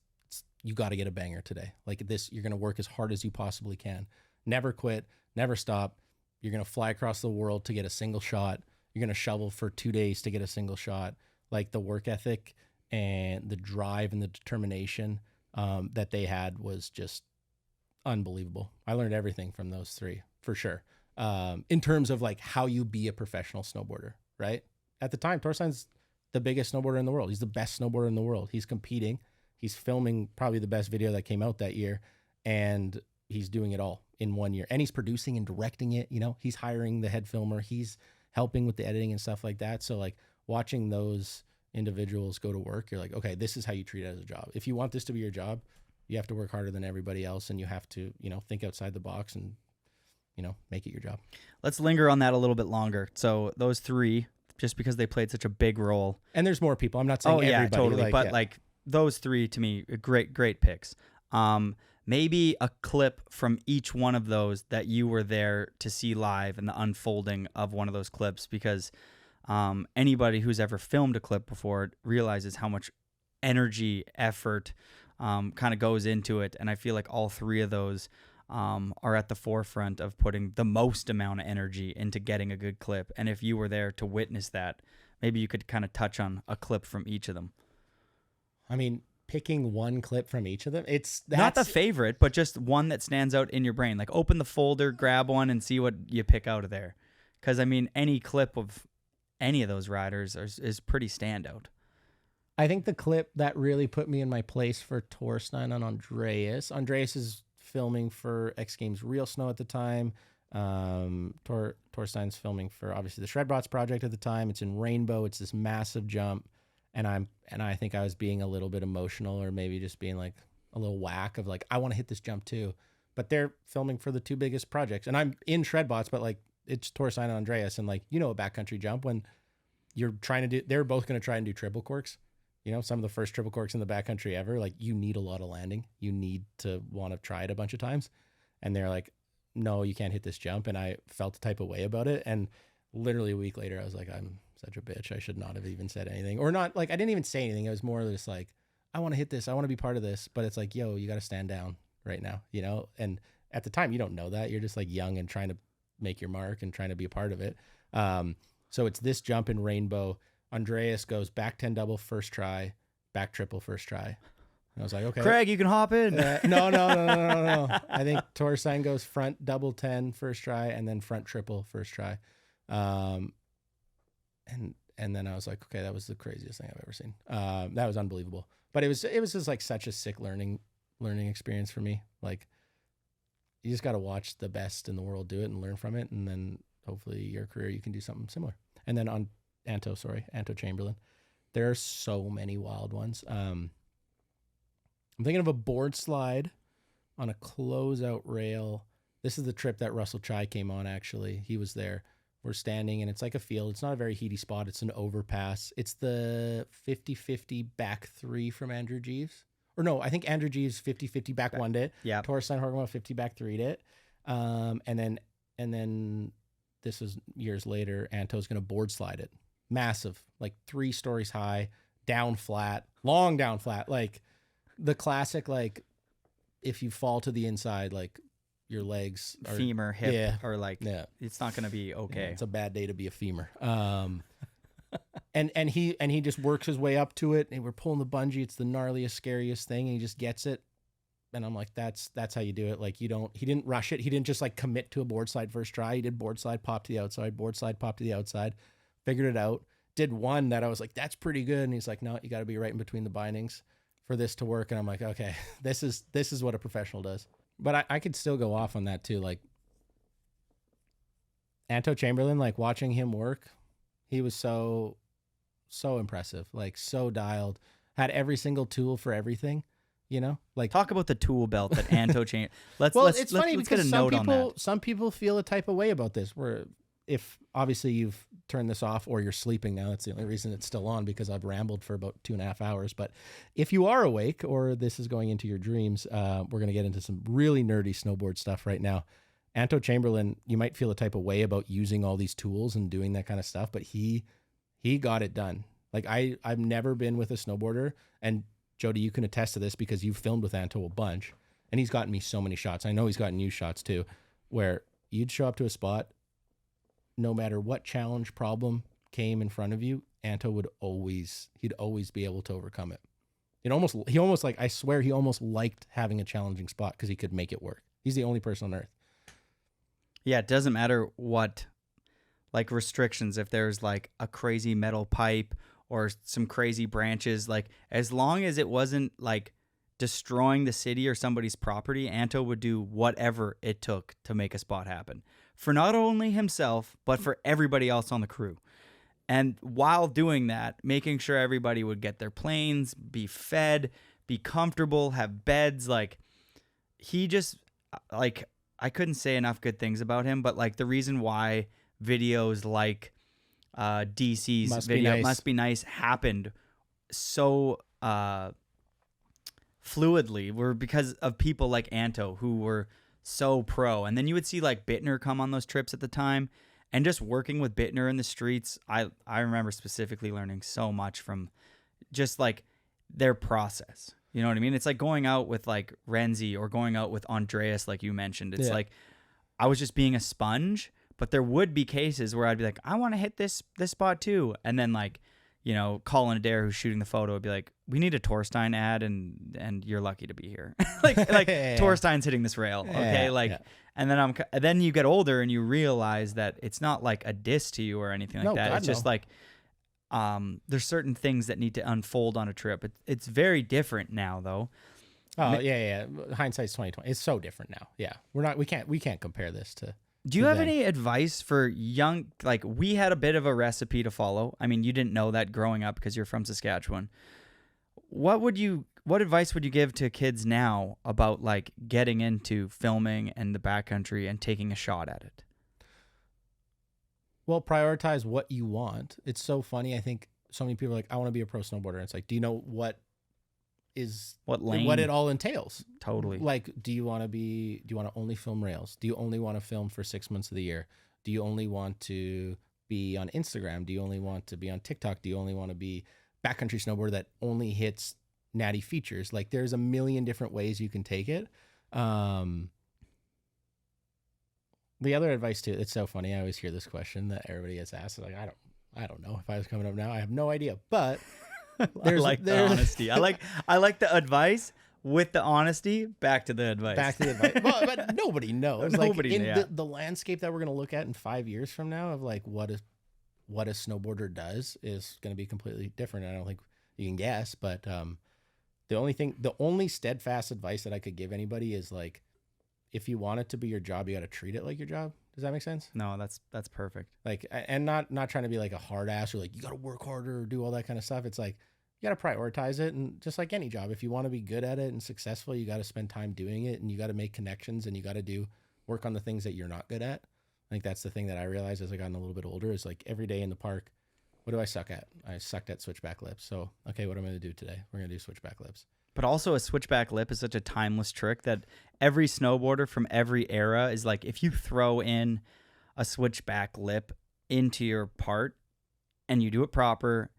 you got to get a banger today. Like this, you're going to work as hard as you possibly can. Never quit, never stop. You're going to fly across the world to get a single shot. You're going to shovel for 2 days to get a single shot. Like the work ethic and the drive and the determination that they had was just unbelievable. I learned everything from those three for sure. In terms of like how you be a professional snowboarder, right? At the time, Torstein's the biggest snowboarder in the world. He's the best snowboarder in the world. He's competing. He's filming probably the best video that came out that year, and he's doing it all in 1 year. And he's producing and directing it. You know, he's hiring the head filmer. He's helping with the editing and stuff like that. So like watching those individuals go to work, you're like, okay, this is how you treat it as a job. If you want this to be your job, you have to work harder than everybody else, and you have to, think outside the box and, make it your job. Let's linger on that a little bit longer. So those three, just because they played such a big role. And there's more people. I'm not saying everybody. Yeah, totally. But those three, to me, great picks. Maybe a clip from each one of those that you were there to see live and the unfolding of one of those clips, because anybody who's ever filmed a clip before realizes how much energy, effort kind of goes into it. And I feel like all three of those are at the forefront of putting the most amount of energy into getting a good clip. And if you were there to witness that, maybe you could kind of touch on a clip from each of them. I mean, picking one clip from each of them, that's not the favorite, but just one that stands out in your brain. Like open the folder, grab one, and see what you pick out of there. Because I mean, any clip of any of those riders is pretty standout. I think the clip that really put me in my place for Torstein and Andreas is filming for X Games Real Snow at the time. Torstein's filming for obviously the Shredbots project at the time. It's in Rainbow. It's this massive jump. And I think I was being a little bit emotional, or maybe just being like a little whack of like, I want to hit this jump too. But they're filming for the two biggest projects. And I'm in Shredbots, but like it's Torstein and Andreas. And like, a backcountry jump when you're trying to they're both going to try and do triple corks. Some of the first triple corks in the backcountry ever, like you need a lot of landing. You need to want to try it a bunch of times. And they're like, no, you can't hit this jump. And I felt the type of way about it. And literally a week later, I was like, I'm such a bitch. I should not have even said anything, or not. Like, I didn't even say anything. It was more just like, I want to hit this. I want to be part of this. But it's like, yo, you got to stand down right now, And at the time, you don't know that. You're just like young and trying to make your mark and trying to be a part of it. So it's this jump in Rainbow. Andreas goes back 10 double first try, back triple first try. And I was like, okay. Craig, you can hop in. No. I think Torstein goes front double 10 first try, and then front triple first try. And then I was like, okay, that was the craziest thing I've ever seen. That was unbelievable. But it was just like such a sick learning experience for me. Like, you just got to watch the best in the world do it and learn from it, and then hopefully your career you can do something similar. And then on Anto Chamberlain, there are so many wild ones. I'm thinking of a board slide on a closeout rail. This is the trip that Russell Chai came on, actually. He was there. We're standing, and it's like a field. It's not a very heaty spot. It's an overpass. It's the 50-50 back three from Andrew Jeeves. Or no, I think Andrew Jeeves 50-50 back one did. Yeah. Torstein Horgema 50 back three did. And then this was years later, Anto's going to board slide it. Massive, like 3 stories high, down flat, long down flat, like the classic, like if you fall to the inside, like your legs are, femur, hip, yeah, or like yeah. it's not going to be okay. Yeah, it's a bad day to be a femur. And he just works his way up to it, and we're pulling the bungee. It's the gnarliest, scariest thing, and he just gets it. And I'm like, that's how you do it. Like he didn't rush it. He didn't just like commit to a board slide first try. He did board slide, pop to the outside, board slide, pop to the outside, figured it out. Did one that I was like, that's pretty good. And he's like, no, you got to be right in between the bindings for this to work. And I'm like, okay, this is what a professional does. But I could still go off on that too. Like Anto Chamberlain, like watching him work, he was so impressive, like so dialed, had every single tool for everything, you know, like talk about the tool belt that Anto changed. Let's it's funny let's because get a note on that. some people feel a type of way about this, where if obviously you've turned this off or you're sleeping now, that's the only reason it's still on, because I've rambled for about 2.5 hours. But if you are awake or this is going into your dreams, we're going to get into some really nerdy snowboard stuff right now. Anto Chamberlain, you might feel a type of way about using all these tools and doing that kind of stuff, but he got it done. Like I've never been with a snowboarder, and Jody, you can attest to this because you've filmed with Anto a bunch, and he's gotten me so many shots. I know he's gotten you shots too, where you'd show up to a spot, no matter what challenge, problem came in front of you, Anto he'd always be able to overcome it. He almost like, I swear he almost liked having a challenging spot because he could make it work. He's the only person on earth. Yeah, it doesn't matter what, like restrictions, if there's like a crazy metal pipe or some crazy branches, like as long as it wasn't like destroying the city or somebody's property, Anto would do whatever it took to make a spot happen for not only himself, but for everybody else on the crew. And while doing that, making sure everybody would get their planes, be fed, be comfortable, have beds. Like he just, like, I couldn't say enough good things about him, but like the reason why videos like DC's video Must Be Nice happened so fluidly were because of people like Anto who were so pro. And then you would see like Bittner come on those trips at the time, and just working with Bittner in the streets. I remember specifically learning so much from just like their process. You know what I mean? It's like going out with like Renzi or going out with Andreas, like you mentioned. It's like I was just being a sponge, but there would be cases where I'd be like, I want to hit this spot too. And then like, you know, Colin Adair, who's shooting the photo, would be like, we need a Torstein ad, and you're lucky to be here. like Torstein's hitting this rail. Okay. And then you get older and you realize that it's not like a diss to you or anything like that. It's just like, there's certain things that need to unfold on a trip. It's very different now though. Oh yeah. Hindsight's 20/20. It's so different now. Yeah. We can't compare this to. Do you have any advice for young, like we had a bit of a recipe to follow. I mean, you didn't know that growing up because you're from Saskatchewan. What advice would you give to kids now about like getting into filming and the backcountry and taking a shot at it? Well, prioritize what you want. It's so funny. I think so many people are like, I want to be a pro snowboarder. And it's like, do you know what it all entails? Totally. Like, do you want to only film rails? Do you only want to film for 6 months of the year? Do you only want to be on Instagram? Do you only want to be on TikTok? Do you only want to be backcountry snowboarder that only hits natty features? Like there's a million different ways you can take it. The other advice too, it's so funny. I always hear this question that everybody gets asked. Like, I don't know if I was coming up now. I have no idea, but I like the honesty. I like the advice with the honesty. Back to the advice. Well, but nobody knows. Nobody knows. The landscape that we're going to look at in 5 years from now of like what a snowboarder does is going to be completely different. I don't think you can guess, but the only steadfast advice that I could give anybody is like, if you want it to be your job, you got to treat it like your job. Does that make sense? No, that's perfect. Like, and not trying to be like a hard ass or like, you got to work harder or do all that kind of stuff. It's like, you got to prioritize it. And just like any job, if you want to be good at it and successful, you got to spend time doing it, and you got to make connections, and you got to work on the things that you're not good at. I think that's the thing that I realized as I gotten a little bit older is like every day in the park, what do I suck at? I sucked at switchback lips. So, okay, what am I going to do today? We're going to do switchback lips. But also a switchback lip is such a timeless trick that every snowboarder from every era is like, if you throw in a switchback lip into your part and you do it proper,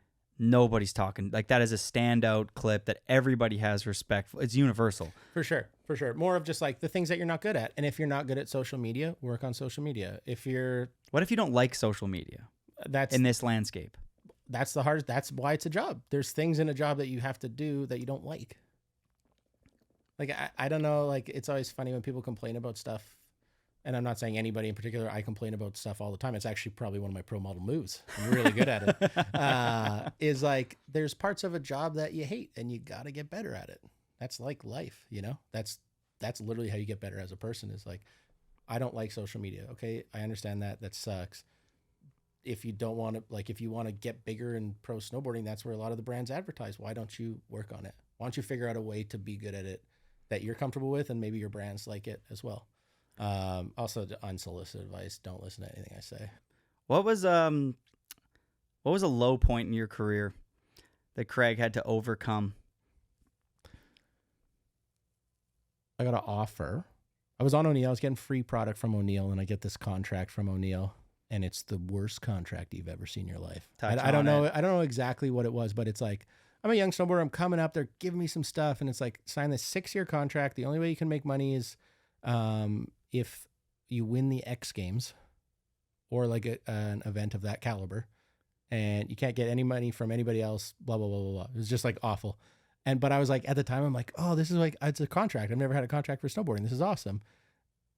nobody's talking. Like, that is a standout clip that everybody has respect for. It's universal. For sure. For sure. More of just like the things that you're not good at. And if you're not good at social media, work on social media. What if you don't like social media? That's in this landscape. That's the hardest. That's why it's a job. There's things in a job that you have to do that you don't like. Like, I don't know. Like, it's always funny when people complain about stuff. And I'm not saying anybody in particular. I complain about stuff all the time. It's actually probably one of my pro model moves. I'm really good at it. Is like, there's parts of a job that you hate and you got to get better at it. That's like life, you know, that's literally how you get better as a person, is like, I don't like social media. Okay. I understand that sucks. If you don't want to, like, if you want to get bigger in pro snowboarding, that's where a lot of the brands advertise. Why don't you work on it? Why don't you figure out a way to be good at it that you're comfortable with, and maybe your brands like it as well. Also, unsolicited advice, don't listen to anything I say. What was a low point in your career that Craig had to overcome? I got an offer. I was on O'Neill. I was getting free product from O'Neill, and I get this contract from O'Neill, and it's the worst contract you've ever seen in your life. I don't know. I don't know exactly what it was, but it's like, I'm a young snowboarder. I'm coming up. They're giving me some stuff, and it's like, sign this 6-year contract. The only way you can make money is if you win the X Games or like an event of that caliber, and you can't get any money from anybody else. Blah blah blah blah blah. It was just like awful. But I was like, at the time, I'm like, oh, this is like, it's a contract. I've never had a contract for snowboarding. This is awesome.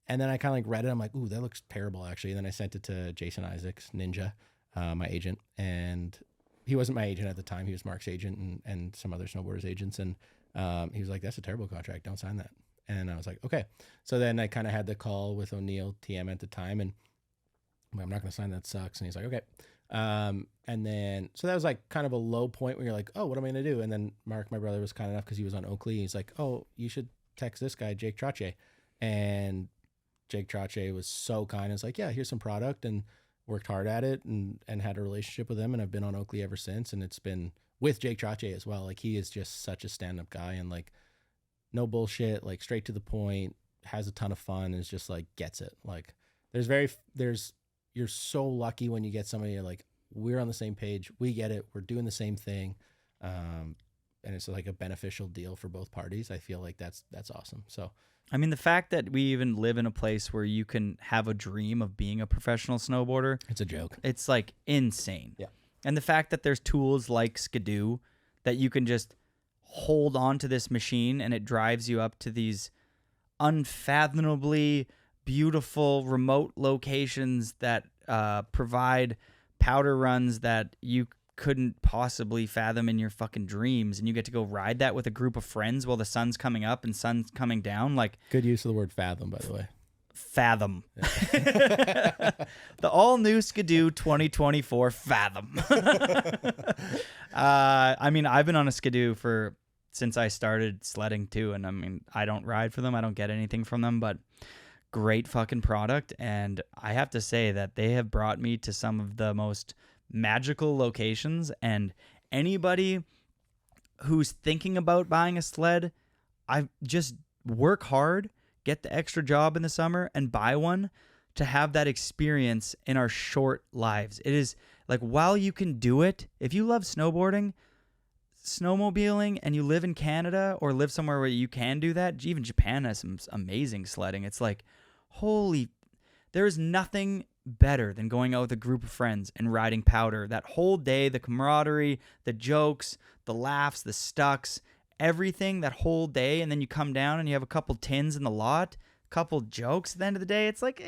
And then I kind of like read it. I'm like, ooh, that looks terrible, actually. And then I sent it to Jason Isaacs, Ninja, my agent. And he wasn't my agent at the time. He was Mark's agent and some other snowboarders' agents. And he was like, that's a terrible contract. Don't sign that. And I was like, okay. So then I kind of had the call with O'Neill TM at the time. And I'm like, I'm not going to sign that. Sucks. And he's like, okay. And then, so that was like kind of a low point where you're like, oh, what am I going to do? And then Mark, my brother, was kind enough because he was on Oakley. He's like, oh, you should text this guy, Jake Trache. And Jake Trache was so kind. It's like, yeah, here's some product, and worked hard at it and had a relationship with him. And I've been on Oakley ever since. And it's been with Jake Trache as well. Like, he is just such a stand-up guy, and like, no bullshit, like straight to the point, has a ton of fun, is just like, gets it. Like, you're so lucky when you get somebody like, we're on the same page, we get it, we're doing the same thing, and it's like a beneficial deal for both parties. I feel like that's awesome. So, I mean, the fact that we even live in a place where you can have a dream of being a professional snowboarder, it's a joke. It's like insane. Yeah. And the fact that there's tools like Skidoo that you can just hold on to this machine and it drives you up to these unfathomably beautiful remote locations that provide powder runs that you couldn't possibly fathom in your fucking dreams, and you get to go ride that with a group of friends while the sun's coming up and sun's coming down. Like, good use of the word fathom, by the way. Fathom. The all new Skidoo 2024 Fathom. I mean, I've been on a Skidoo since I started sledding too, and I mean, I don't ride for them, I don't get anything from them, but great fucking product. And I have to say that they have brought me to some of the most magical locations, and anybody who's thinking about buying a sled, I just work hard, get the extra job in the summer, and buy one to have that experience in our short lives. It is like, while you can do it, if you love snowboarding, snowmobiling, and you live in Canada or live somewhere where you can do that, even Japan has some amazing sledding. It's like, there is nothing better than going out with a group of friends and riding powder that whole day. The camaraderie, the jokes, the laughs, the stucks, everything that whole day. And then you come down and you have a couple tins in the lot, a couple jokes at the end of the day. It's like,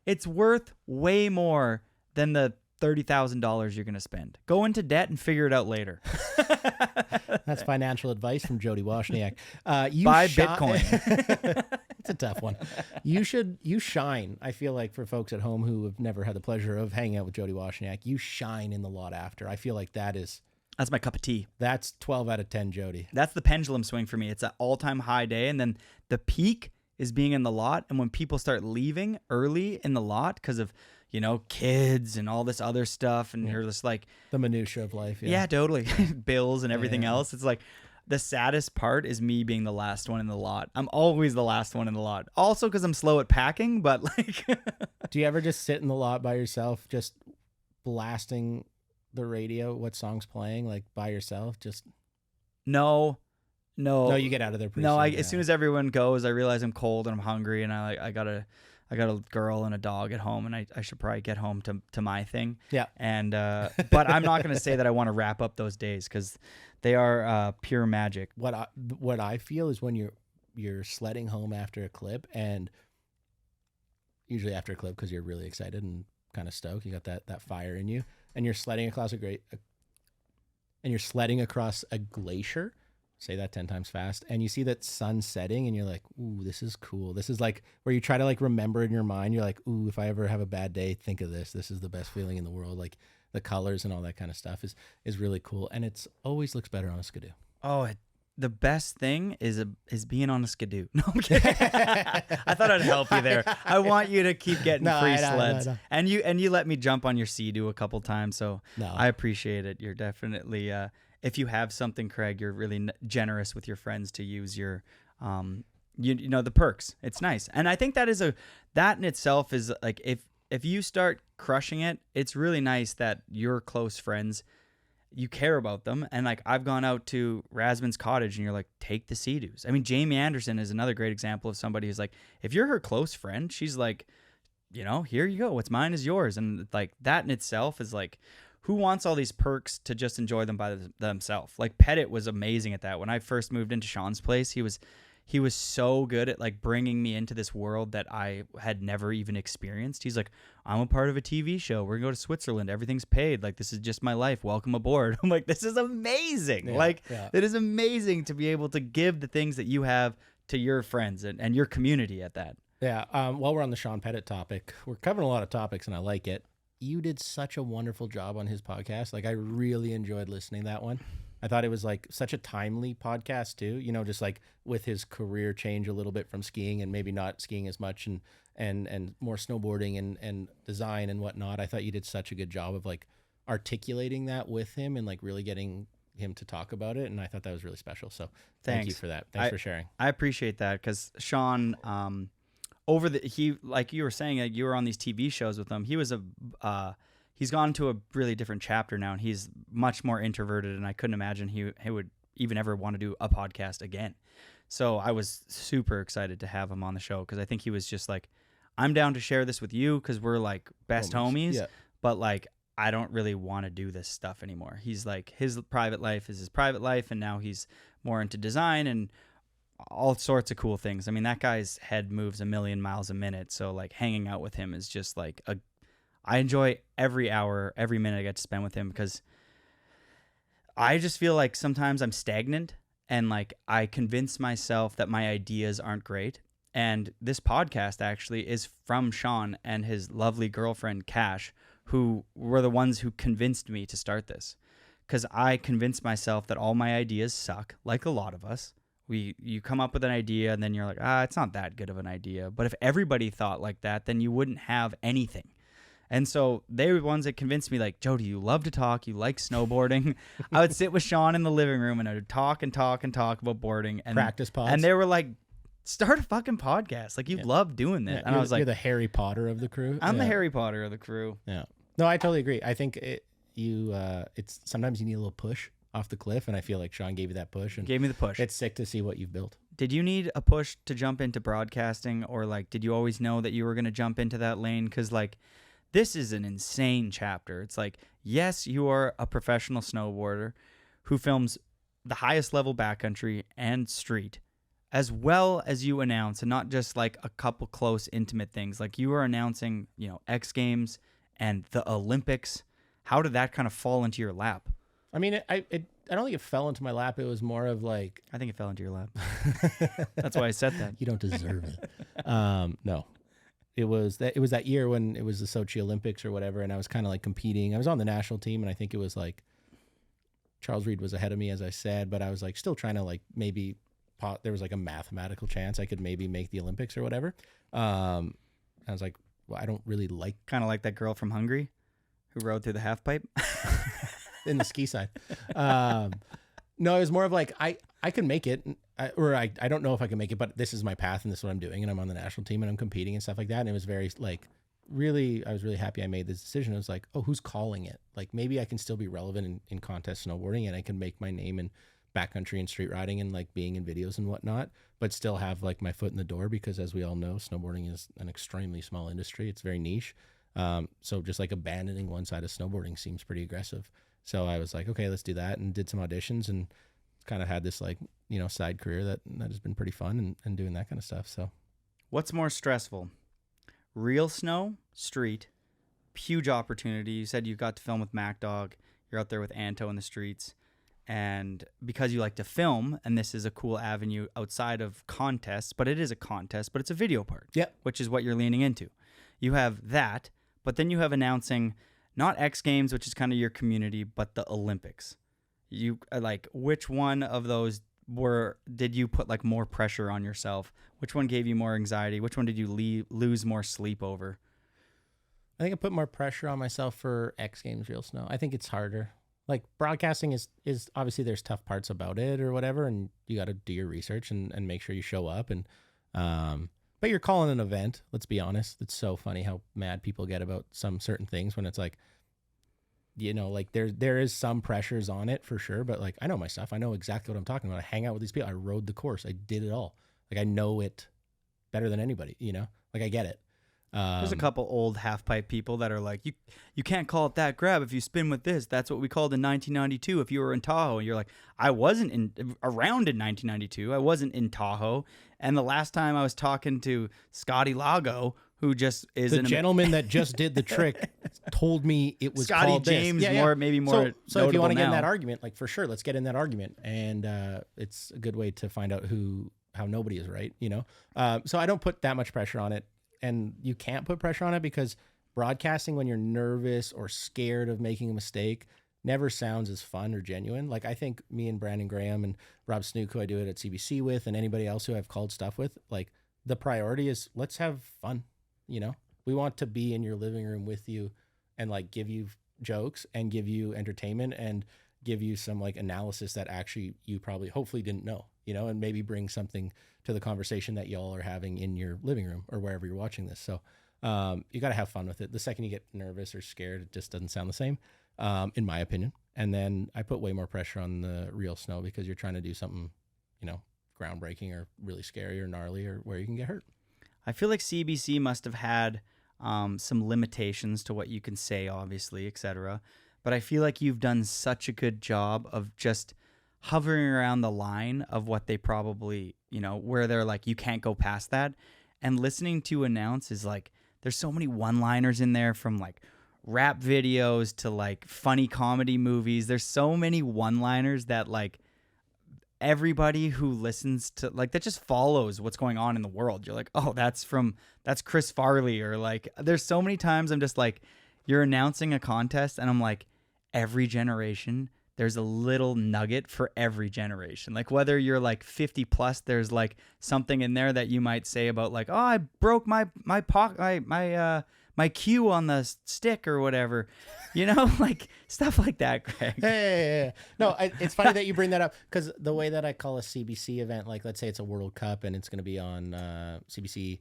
it's worth way more than the $30,000 you're going to spend. Go into debt and figure it out later. That's financial advice from Jody Wozniak. Buy Bitcoin. It's a tough one. You shine. I feel like, for folks at home who have never had the pleasure of hanging out with Jody Wozniak, you shine in the lot after. I feel like that's my cup of tea. That's 12 out of 10, Jody. That's the pendulum swing for me. It's an all-time high day, and then the peak is being in the lot. And when people start leaving early in the lot because of, kids and all this other stuff, and you're just like, the minutia of life. Yeah, totally. Bills and everything else. It's like, the saddest part is me being the last one in the lot. I'm always the last one in the lot. Also because I'm slow at packing, but like... Do you ever just sit in the lot by yourself, just blasting the radio, what song's playing, like by yourself? Just No, you get out of there pretty soon. As soon as everyone goes, I realize I'm cold and I'm hungry, and I got a girl and a dog at home, and I should probably get home to my thing. Yeah. And but I'm not going to say that I want to wrap up those days, because they are pure magic. What I feel is when you're sledding home after a clip, and usually after a clip because you're really excited and kind of stoked, you got that fire in you, and you're sledding across a glacier. Say that 10 times fast, and you see that sun setting, and you're like, ooh, this is cool. This is like where you try to like remember in your mind. You're like, ooh, if I ever have a bad day, think of this. This is the best feeling in the world. Like the colors and all that kind of stuff is really cool, and it's always looks better on a skidoo. Oh, the best thing is being on a skidoo. No, I'm kidding. I thought I'd help you there. I want you to keep getting free sleds. No. And you let me jump on your Sea-Doo a couple times, so I appreciate it. You're definitely if you have something, Craig, you're really generous with your friends to use your you know the perks. It's nice. And I think that in itself is like if you start crushing it, it's really nice that your close friends, you care about them. And like I've gone out to Rasmund's cottage, and you're like, take the Sea-Doos. I mean, Jamie Anderson is another great example of somebody who's like, if you're her close friend, she's like, you know, here you go. What's mine is yours. And like that in itself is like, who wants all these perks to just enjoy them by themselves? Like Pettit was amazing at that. When I first moved into Sean's place, he was so good at like bringing me into this world that I had never even experienced. He's like, I'm a part of a TV show. We're gonna go to Switzerland. Everything's paid. Like, this is just my life. Welcome aboard. I'm like, this is amazing. It is amazing to be able to give the things that you have to your friends and your community at that. Yeah. While we're on the Sean Pettit topic, we're covering a lot of topics, and I like it. You did such a wonderful job on his podcast. Like, I really enjoyed listening to that one. I thought it was like such a timely podcast too, you know, just like with his career change a little bit from skiing and maybe not skiing as much and more snowboarding and design and whatnot. I thought you did such a good job of like articulating that with him and like really getting him to talk about it. And I thought that was really special. So thank you for that. Thanks for sharing. I appreciate that, because Sean, like you were saying, like you were on these TV shows with him. He's gone to a really different chapter now, and he's much more introverted, and I couldn't imagine he would even ever want to do a podcast again. So I was super excited to have him on the show, because I think he was just like, I'm down to share this with you because we're like best homies, but like I don't really want to do this stuff anymore. He's like, his private life is his private life, and now he's more into design and all sorts of cool things. I mean, that guy's head moves 1,000,000 miles a minute, so like hanging out with him is just like I enjoy every hour, every minute I get to spend with him, because I just feel like sometimes I'm stagnant, and like I convince myself that my ideas aren't great. And this podcast actually is from Sean and his lovely girlfriend, Cash, who were the ones who convinced me to start this, because I convinced myself that all my ideas suck, like a lot of us. You come up with an idea, and then you're like, it's not that good of an idea. But if everybody thought like that, then you wouldn't have anything. And so they were the ones that convinced me, like, Jody, you love to talk. You like snowboarding. I would sit with Sean in the living room, and I would talk and talk and talk about boarding. And practice pods. And they were like, start a fucking podcast. Like, you love doing this. And I was like, you're the Harry Potter of the crew. I'm the Harry Potter of the crew. Yeah. No, I totally agree. I think it's sometimes you need a little push off the cliff, and I feel like Sean gave you that push. And gave me the push. It's sick to see what you've built. Did you need a push to jump into broadcasting, or like, did you always know that you were going to jump into that lane? Because like, this is an insane chapter. It's like, yes, you are a professional snowboarder who films the highest level backcountry and street, as well as you announce, and not just like a couple close intimate things. Like you are announcing, you know, X Games and the Olympics. How did that kind of fall into your lap? I mean, I don't think it fell into my lap. It was more of like, I think it fell into your lap. That's why I said that. You don't deserve it. No. It was that year when it was the Sochi Olympics or whatever, and I was kind of like competing. I was on the national team, and I think it was like Charles Reed was ahead of me, as I said, but I was like still trying to like maybe there was like a mathematical chance I could maybe make the Olympics or whatever. I was like, well, I don't really like, kind of like that girl from Hungary who rode through the half pipe in the ski side. No, it was more of like I can make it. I don't know if I can make it, but this is my path and this is what I'm doing, and I'm on the national team and I'm competing and stuff like that. And it was very like, I was really happy I made this decision. I was like, oh, who's calling it? Like, maybe I can still be relevant in contest snowboarding, and I can make my name in backcountry and street riding and like being in videos and whatnot, but still have like my foot in the door, because as we all know, snowboarding is an extremely small industry. It's very niche. So just like abandoning one side of snowboarding seems pretty aggressive. So I was like, okay, let's do that, and did some auditions, and kind of had this like, you know, side career that has been pretty fun, and doing that kind of stuff. So What's more stressful? Real snow, street, huge opportunity. You said you got to film with Mac Dog. You're out there with Anto in the streets. And because you like to film, and this is a cool avenue outside of contests, but it is a contest, but it's a video part, which is what you're leaning into. You have that, but then you have announcing not X Games, which is kind of your community, but the Olympics. You like, which one of those did you put like more pressure on yourself? Which one gave you more anxiety? Which one did you lose more sleep over? I think I put more pressure on myself for X Games Real Snow. I think it's harder. Like, broadcasting is obviously, there's tough parts about it or whatever, and you got to do your research and make sure you show up. And but you're calling an event. Let's be honest. It's so funny how mad people get about some certain things when it's like, you know, like there is some pressures on it for sure. But like, I know my stuff. I know exactly what I'm talking about. I hang out with these people. I rode the course. I did it all. Like, I know it better than anybody. You know, like, I get it. There's a couple old half-pipe people that are like, you can't call it that grab if you spin with this. That's what we called in 1992 if you were in Tahoe. And you're like, I wasn't around in 1992. I wasn't in Tahoe. And the last time I was talking to Scotty Lago, who just is the gentleman that just did the trick, told me it was Scotty called James, this. Yeah. maybe more. So if you want to get in now. that argument, like, for sure, let's get in that argument. And it's a good way to find out how nobody is right, you know? So I don't put that much pressure on it. And you can't put pressure on it, because broadcasting when you're nervous or scared of making a mistake never sounds as fun or genuine. Like, I think me and Brandon Graham and Rob Snook, who I do it at CBC with, and anybody else who I've called stuff with, like, the priority is, let's have fun. You know, we want to be in your living room with you and like give you jokes and give you entertainment and give you some like analysis that actually you probably hopefully didn't know, you know, and maybe bring something to the conversation that y'all are having in your living room or wherever you're watching this. So you got to have fun with it. The second you get nervous or scared, it just doesn't sound the same, in my opinion. And then I put way more pressure on the real snow, because you're trying to do something, you know, groundbreaking or really scary or gnarly or where you can get hurt. I feel like CBC must have had some limitations to what you can say, obviously, etc. But I feel like you've done such a good job of just hovering around the line of what they probably, you know, where they're like, you can't go past that. And listening to announce is like, there's so many one-liners in there, from like rap videos to like funny comedy movies. There's so many one-liners that like everybody who listens to, like, that just follows what's going on in the world. You're like, oh, that's Chris Farley, or like, there's so many times I'm just like, you're announcing a contest and I'm like, every generation, there's a little nugget for every generation. Like, whether you're like 50 plus, there's like something in there that you might say about like, oh, I broke my cue on the stick or whatever, you know, like stuff like that, Greg. Hey. No, it's funny that you bring that up, because the way that I call a CBC event, like, let's say it's a World Cup and it's going to be on CBC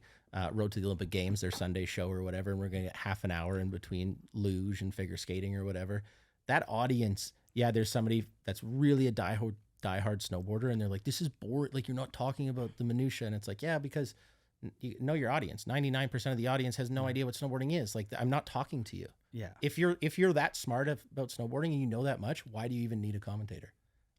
Road to the Olympic Games, their Sunday show or whatever, and we're going to get half an hour in between luge and figure skating or whatever. That audience, yeah, there's somebody that's really a diehard snowboarder, and they're like, this is boring. Like, you're not talking about the minutia. And it's like, yeah, because you know your audience. 99% of the audience has no idea what snowboarding is. Like, I'm not talking to you. Yeah. If you're that smart about snowboarding and you know that much, why do you even need a commentator?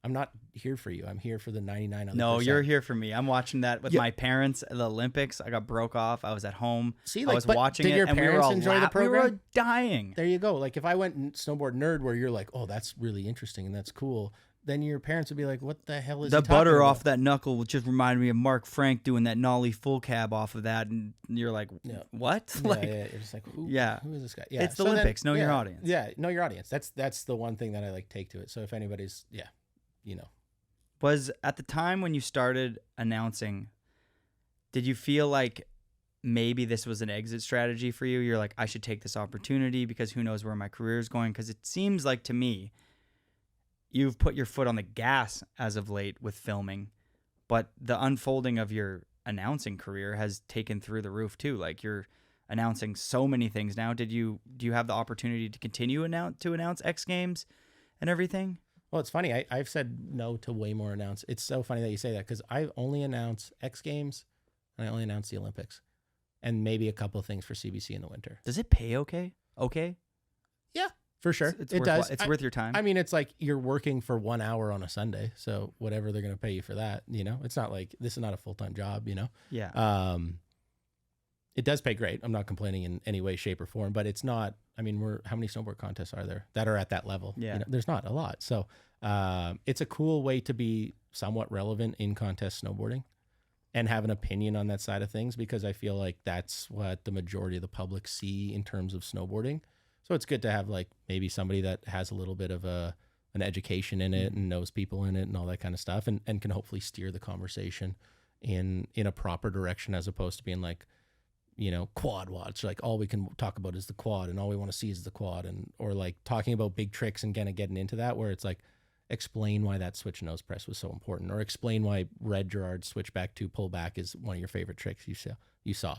I'm not here for you. I'm here for the 99 other No, percent. you're here for me. I'm watching that with my parents at the Olympics. I got broke off. I was at home. See, I like, was but watching did it, your and we were parents all enjoy the program? We were dying. There you go. Like, if I went and snowboard nerd, where you're like, oh, that's really interesting and that's cool, then your parents would be like, what the hell is The he talking butter about? off that knuckle just reminded me of Mark Frank doing that nollie full cab off of that, and you're like, what? Yeah, Like, yeah. You're just like, who is this guy? Yeah, it's the Olympics. Know your audience. Yeah, know your audience. That's the one thing that I like take to it. So if anybody's, you know. Was at the time when you started announcing, did you feel like maybe this was an exit strategy for you? You're like, I should take this opportunity because who knows where my career is going? Because it seems like to me, you've put your foot on the gas as of late with filming, but the unfolding of your announcing career has taken through the roof too. Like, you're announcing so many things now. Do you have the opportunity to continue to announce X Games and everything? Well, it's funny. I've said no to way more announce. It's so funny that you say that because I only announce X Games and I only announce the Olympics and maybe a couple of things for CBC in the winter. Does it pay okay? Yeah, for sure. It does. It's worth your time. I mean, it's like you're working for 1 hour on a Sunday. So whatever they're going to pay you for that, it's not like this is not a full-time job, Yeah. It does pay great. I'm not complaining in any way, shape, or form, but it's not. I mean, how many snowboard contests are there that are at that level? Yeah. There's not a lot. So it's a cool way to be somewhat relevant in contest snowboarding and have an opinion on that side of things, because I feel like that's what the majority of the public see in terms of snowboarding. So it's good to have like maybe somebody that has a little bit of an education in it and knows people in it and all that kind of stuff, and can hopefully steer the conversation in a proper direction, as opposed to being like, quad watch, like all we can talk about is the quad and all we want to see is the quad, or like talking about big tricks and kind of getting into that, where it's like, explain why that switch nose press was so important, or explain why Red Gerard's switch back to pull back is one of your favorite tricks you saw.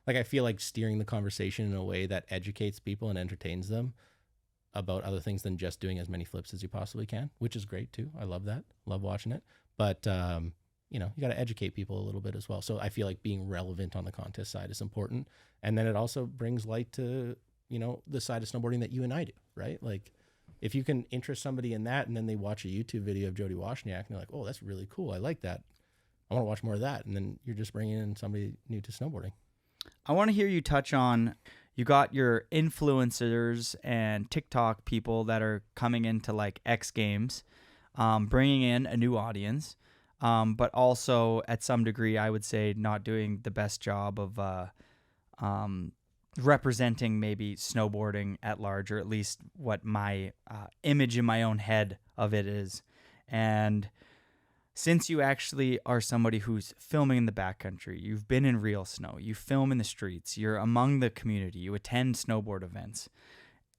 Like I feel like steering the conversation in a way that educates people and entertains them about other things than just doing as many flips as you possibly can, which is great too. I love that. Love watching it. But you got to educate people a little bit as well. So I feel like being relevant on the contest side is important. And then it also brings light to, the side of snowboarding that you and I do, right? Like if you can interest somebody in that and then they watch a YouTube video of Jody Wozniak and they're like, oh, that's really cool. I like that. I want to watch more of that. And then you're just bringing in somebody new to snowboarding. I want to hear you touch on, you got your influencers and TikTok people that are coming into like X Games, bringing in a new audience. But also at some degree, I would say not doing the best job of representing maybe snowboarding at large, or at least what my image in my own head of it is. And since you actually are somebody who's filming in the backcountry, you've been in real snow, you film in the streets, you're among the community, you attend snowboard events,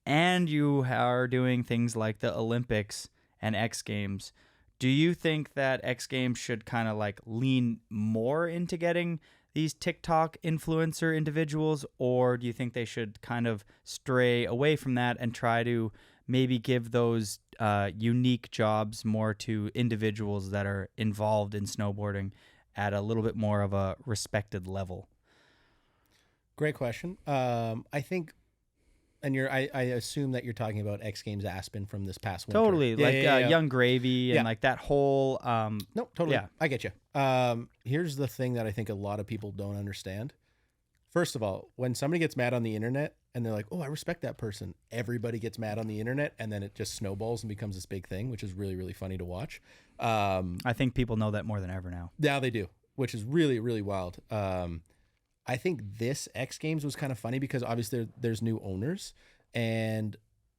and you are doing things like the Olympics and X Games, do you think that X Games should kind of like lean more into getting these TikTok influencer individuals, or do you think they should kind of stray away from that and try to maybe give those unique jobs more to individuals that are involved in snowboarding at a little bit more of a respected level? Great question. I think, and I assume that you're talking about X Games Aspen from this past winter. Totally, Young Gravy and like that whole. No, totally. Yeah. I get you. Here's the thing that I think a lot of people don't understand. First of all, when somebody gets mad on the internet and they're like, oh, I respect that person, everybody gets mad on the internet, and then it just snowballs and becomes this big thing, which is really, really funny to watch. I think people know that more than ever now. Yeah, they do, which is really, really wild. I think this X Games was kind of funny because obviously there's new owners, and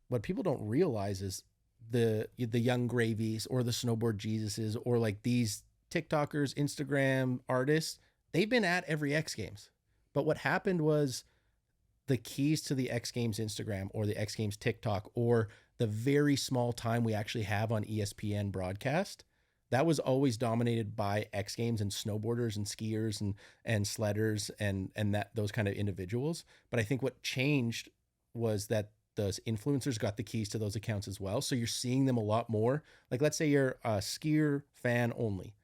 what people don't realize is the Young Gravies or the Snowboard Jesuses or like these TikTokers, Instagram artists, they've been at every X Games. But what happened was the keys to the X Games Instagram or the X Games TikTok or the very small time we actually have on ESPN broadcast, that was always dominated by X Games and snowboarders and skiers and sledders and those kind of individuals. But I think what changed was that those influencers got the keys to those accounts as well. So you're seeing them a lot more. Like, let's say you're a skier fan only.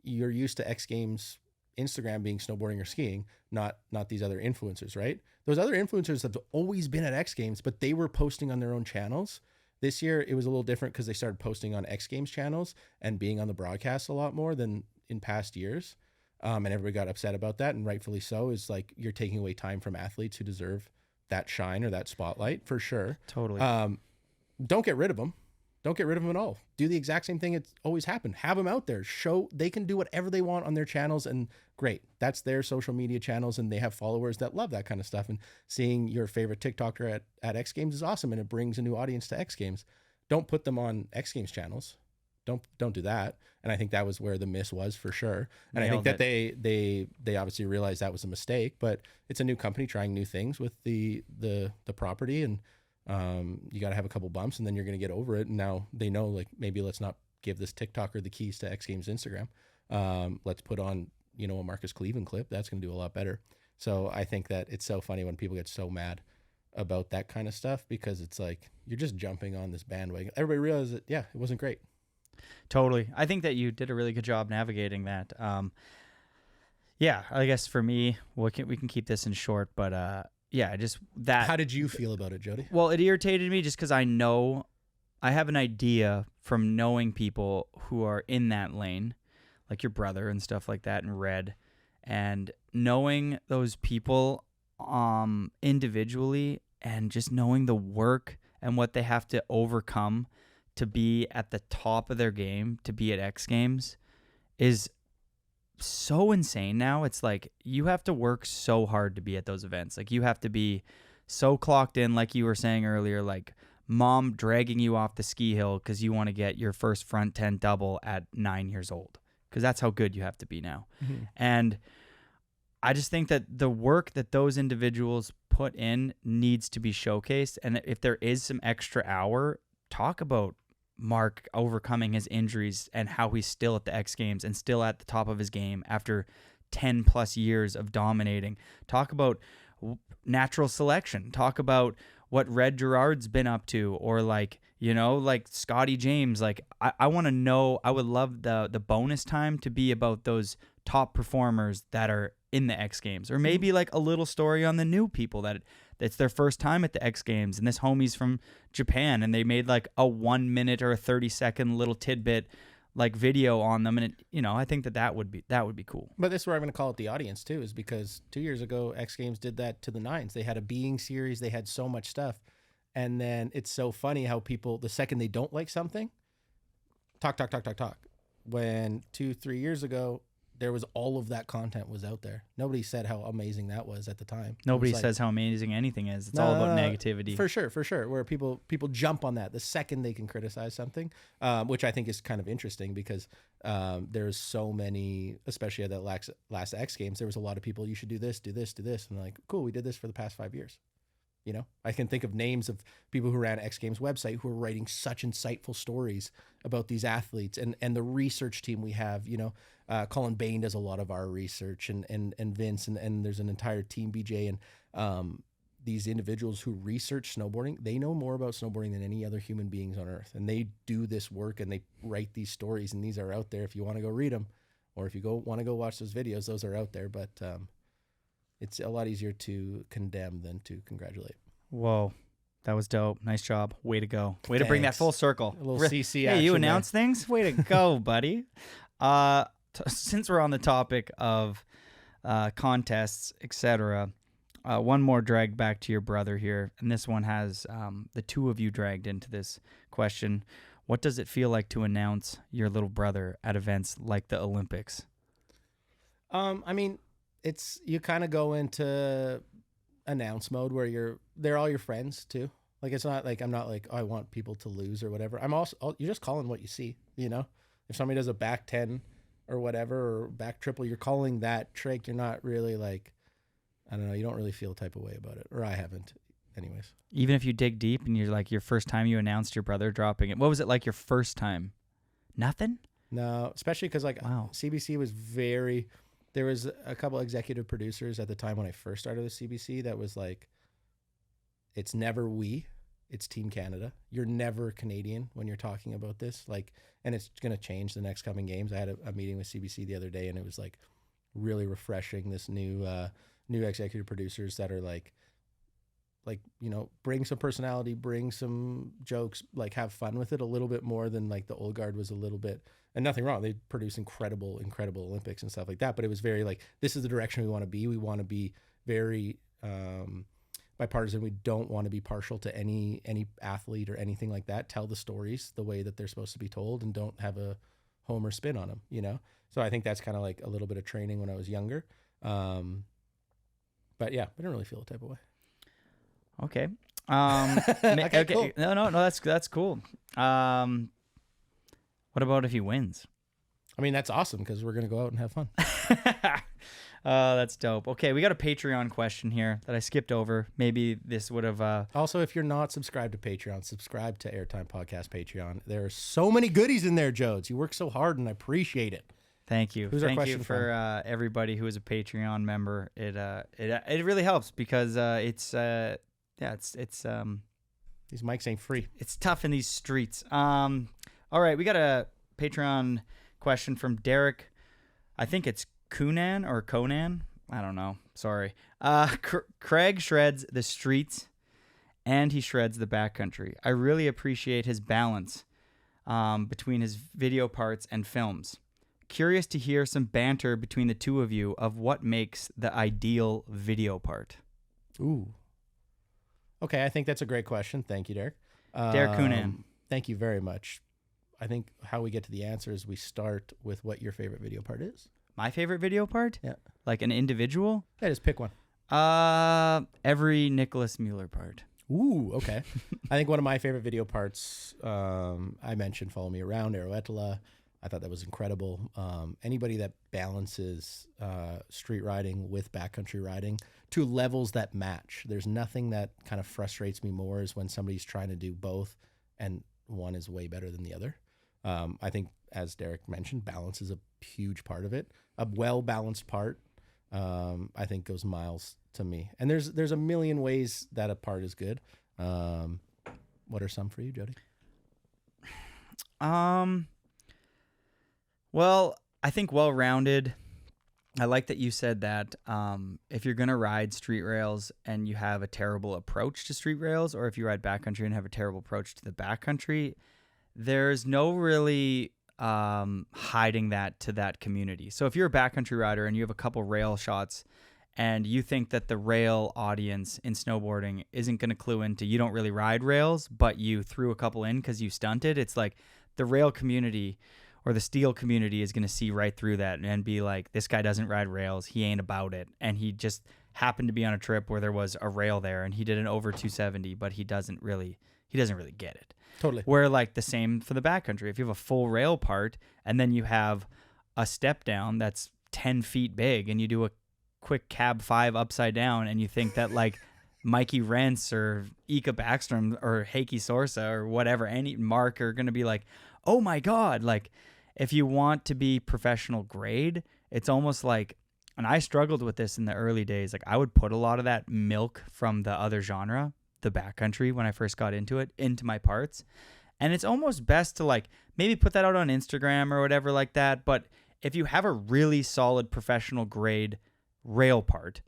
You're used to X Games Instagram being snowboarding or skiing, not these other influencers, right? Those other influencers have always been at X Games, but they were posting on their own channels. This year, it was a little different because they started posting on X Games channels and being on the broadcast a lot more than in past years. And everybody got upset about that, and rightfully so. Is like you're taking away time from athletes who deserve that shine or that spotlight for sure. Totally. Don't get rid of them. Don't get rid of them at all. Do the exact same thing it's always happened. Have them out there. Show they can do whatever they want on their channels, and great. That's their social media channels, and they have followers that love that kind of stuff. And seeing your favorite TikToker at X Games is awesome, and it brings a new audience to X Games. Don't put them on X Games channels. Don't do that. And I think that was where the miss was for sure. And Nailed I think that they obviously realized that was a mistake, but it's a new company trying new things with the property, and you got to have a couple bumps and then you're going to get over it. And now they know, like, maybe let's not give this TikToker the keys to X Games Instagram. Let's put on, a Marcus Cleveland clip. That's going to do a lot better. So I think that it's so funny when people get so mad about that kind of stuff, because it's like you're just jumping on this bandwagon. Everybody realizes that, yeah, it wasn't great. Totally. I think that you did a really good job navigating that. Yeah, I guess for me, we can keep this in short, but yeah, just that. How did you feel about it, Jody? Well, it irritated me just because I have an idea from knowing people who are in that lane, like your brother and stuff like that, and Red, and knowing those people individually, and just knowing the work and what they have to overcome to be at the top of their game, to be at X Games, is so insane now. It's like you have to work so hard to be at those events. Like you have to be so clocked in, like you were saying earlier, like mom dragging you off the ski hill because you want to get your first front 10 double at 9 years old, because that's how good you have to be now. Mm-hmm. And I just think that the work that those individuals put in needs to be showcased. And if there is some extra hour, talk about Mark overcoming his injuries and how he's still at the X Games and still at the top of his game after 10 plus years of dominating. Talk about natural selection. Talk about what Red Gerard's been up to, or like, you know, like Scotty James. Like I want to know, I would love the bonus time to be about those top performers that are in the X Games, or maybe like a little story on the new people that's their first time at the X Games, and this homie's from Japan and they made like a 1 minute or a 30-second little tidbit like video on them, and it, you know, I think that would be cool. But this is where I'm going to call it the audience too, is because 2 years ago X Games did that to the nines. They had a being series, they had so much stuff, and then it's so funny how people, the second they don't like something, talk. When 2-3 years ago there was all of that content was out there. Nobody said how amazing that was at the time. Nobody says how amazing anything is. It's all about negativity. For sure. Where people jump on that the second they can criticize something, which I think is kind of interesting, because there's so many, especially at that last X Games, there was a lot of people, you should do this. And like, cool, we did this for the past 5 years. You know, I can think of names of people who ran X Games website who are writing such insightful stories about these athletes, and the research team we have, you know, Colin Bain does a lot of our research, and Vince, and there's an entire team, BJ, and these individuals who research snowboarding, they know more about snowboarding than any other human beings on earth. And they do this work and they write these stories, and these are out there if you want to go read them, or if you want to go watch those videos, those are out there. But it's a lot easier to condemn than to congratulate. Whoa, that was dope. Nice job. Way to go. Way to bring that full circle. A little CC action. Hey, you announce things? Way to go, buddy. Since we're on the topic of contests, etc., one more drag back to your brother here. And this one has the two of you dragged into this question. What does it feel like to announce your little brother at events like the Olympics? I mean, you kind of go into announce mode where they're all your friends too. Like, it's not like, I'm not like, oh, I want people to lose or whatever. You're just calling what you see, you know? If somebody does a back 10 or whatever, or back triple, you're calling that trick. You're not really like, I don't know, you don't really feel a type of way about it, or I haven't anyways. Even if you dig deep and you're like, your first time you announced your brother dropping it, what was it like your first time? Nothing? No, especially because like, wow. CBC was there was a couple executive producers at the time when I first started with CBC that was like, it's never we, it's Team Canada. You're never Canadian when you're talking about this. Like, and it's going to change the next coming games. I had a meeting with CBC the other day, and it was like really refreshing. This new executive producers that are like, you know, bring some personality, bring some jokes, like have fun with it a little bit more than like the old guard was a little bit. And nothing wrong. They produce incredible Olympics and stuff like that. But it was very like, this is the direction we want to be. We want to be very bipartisan. We don't want to be partial to any athlete or anything like that. Tell the stories the way that they're supposed to be told, and don't have a homer spin on them, you know? So I think that's kind of like a little bit of training when I was younger. But yeah, I didn't really feel the type of way. Okay. Okay, cool. No, that's cool. What about if he wins? I mean, that's awesome, because we're going to go out and have fun. That's dope. Okay, we got a Patreon question here that I skipped over. Maybe this would have... Also, if you're not subscribed to Patreon, subscribe to Airtime Podcast Patreon. There are so many goodies in there, Jodes. You work so hard, and I appreciate it. Thank you. Who's our Thank you question for everybody who is a Patreon member. It really helps because it's These mics ain't free. it's tough in these streets. All right, we got a Patreon question from Derek. I think it's Conan or Conan. I don't know. Sorry. Craig shreds the streets and he shreds the backcountry. I really appreciate his balance between his video parts and films. Curious to hear some banter between the two of you of what makes the ideal video part. Ooh. Okay, I think that's a great question. Thank you, Derek. Derek Coonan. Thank you very much. I think how we get to the answer is we start with what your favorite video part is. My favorite video part? Yeah. Like an individual? Yeah, just pick one. Every Nicholas Mueller part. Ooh, okay. I think one of my favorite video parts, I mentioned Follow Me Around, Aeroetala. I thought that was incredible. Anybody that balances street riding with backcountry riding to levels that match. There's nothing that kind of frustrates me more is when somebody's trying to do both and one is way better than the other. I think, as Derek mentioned, balance is a huge part of it. A well-balanced part, I think, goes miles to me. And there's a million ways that a part is good. What are some for you, Jody? Well, I think well-rounded. I like that you said that if you're going to ride street rails and you have a terrible approach to street rails, or if you ride backcountry and have a terrible approach to the backcountry, there's no really hiding that to that community. So if you're a backcountry rider and you have a couple rail shots and you think that the rail audience in snowboarding isn't going to clue into you don't really ride rails, but you threw a couple in because you stunted, it's like the rail community or the steel community is going to see right through that and be like, this guy doesn't ride rails. He ain't about it. And he just happened to be on a trip where there was a rail there and he did an over 270, but he doesn't really get it. Totally. Where like the same for the backcountry. If you have a full rail part and then you have a step down that's 10 feet big and you do a quick cab 5 upside down and you think that like Mikey Rentz or Ika Backstrom or Heikki Sorsa or whatever, any Mark are going to be like, oh my God, like, if you want to be professional grade, it's almost like, and I struggled with this in the early days, like I would put a lot of that milk from the other genre, the backcountry, when I first got into it, into my parts. And it's almost best to like maybe put that out on Instagram or whatever like that. But if you have a really solid professional grade rail part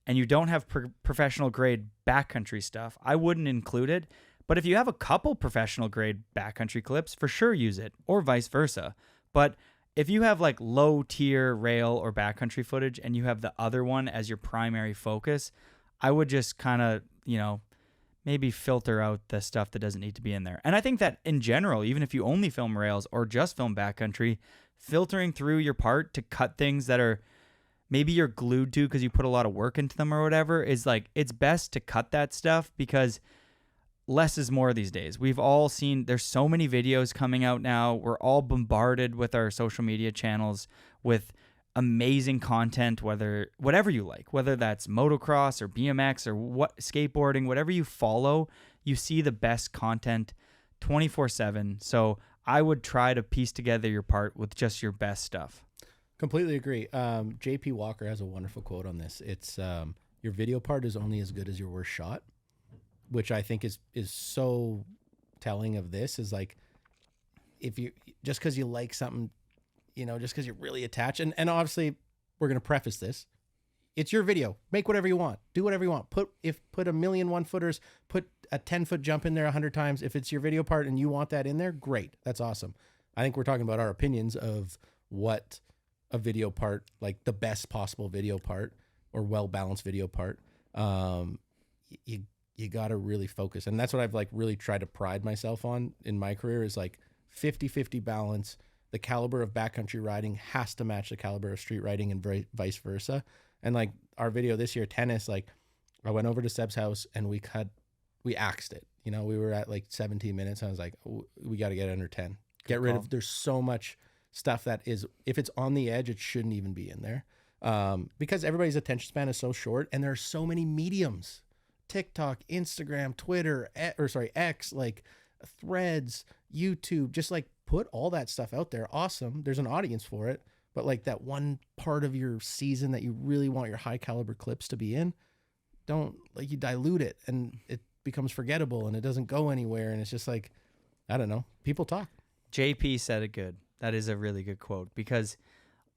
and you don't have professional grade backcountry stuff, I wouldn't include it. But if you have a couple professional grade backcountry clips, for sure use it, or vice versa. But if you have like low tier rail or backcountry footage and you have the other one as your primary focus, I would just kind of, maybe filter out the stuff that doesn't need to be in there. And I think that in general, even if you only film rails or just film backcountry, filtering through your part to cut things that are maybe you're glued to because you put a lot of work into them or whatever is like, it's best to cut that stuff because less is more these days. We've all seen, there's so many videos coming out now. We're all bombarded with our social media channels with amazing content, whatever you like, whether that's motocross or BMX or what skateboarding, whatever you follow, you see the best content 24/7. So I would try to piece together your part with just your best stuff. Completely agree. JP Walker has a wonderful quote on this. It's your video part is only as good as your worst shot, which I think is so telling of this. Is like, if you just because you like something, just because you're really attached, and obviously we're gonna preface this, it's your video. Make whatever you want, do whatever you want. Put a million 1-footers, put a 10-foot jump in there 100 times. If it's your video part and you want that in there, great, that's awesome. I think we're talking about our opinions of what a video part, like the best possible video part or well balanced video part. You got to really focus. And that's what I've like really tried to pride myself on in my career is like 50-50 balance. The caliber of backcountry riding has to match the caliber of street riding and vice versa. And like our video this year, tennis, like I went over to Seb's house and we axed it. We were at like 17 minutes. And I was like, we got to get under 10. Get rid of, there's so much stuff that is, if it's on the edge, it shouldn't even be in there. Because everybody's attention span is so short and there are so many mediums. TikTok, Instagram, Twitter, X, like Threads, YouTube, just like put all that stuff out there. Awesome. There's an audience for it, but like that one part of your season that you really want your high caliber clips to be in, you dilute it and it becomes forgettable and it doesn't go anywhere. And it's just like, I don't know, people talk. JP said it good. That is a really good quote, because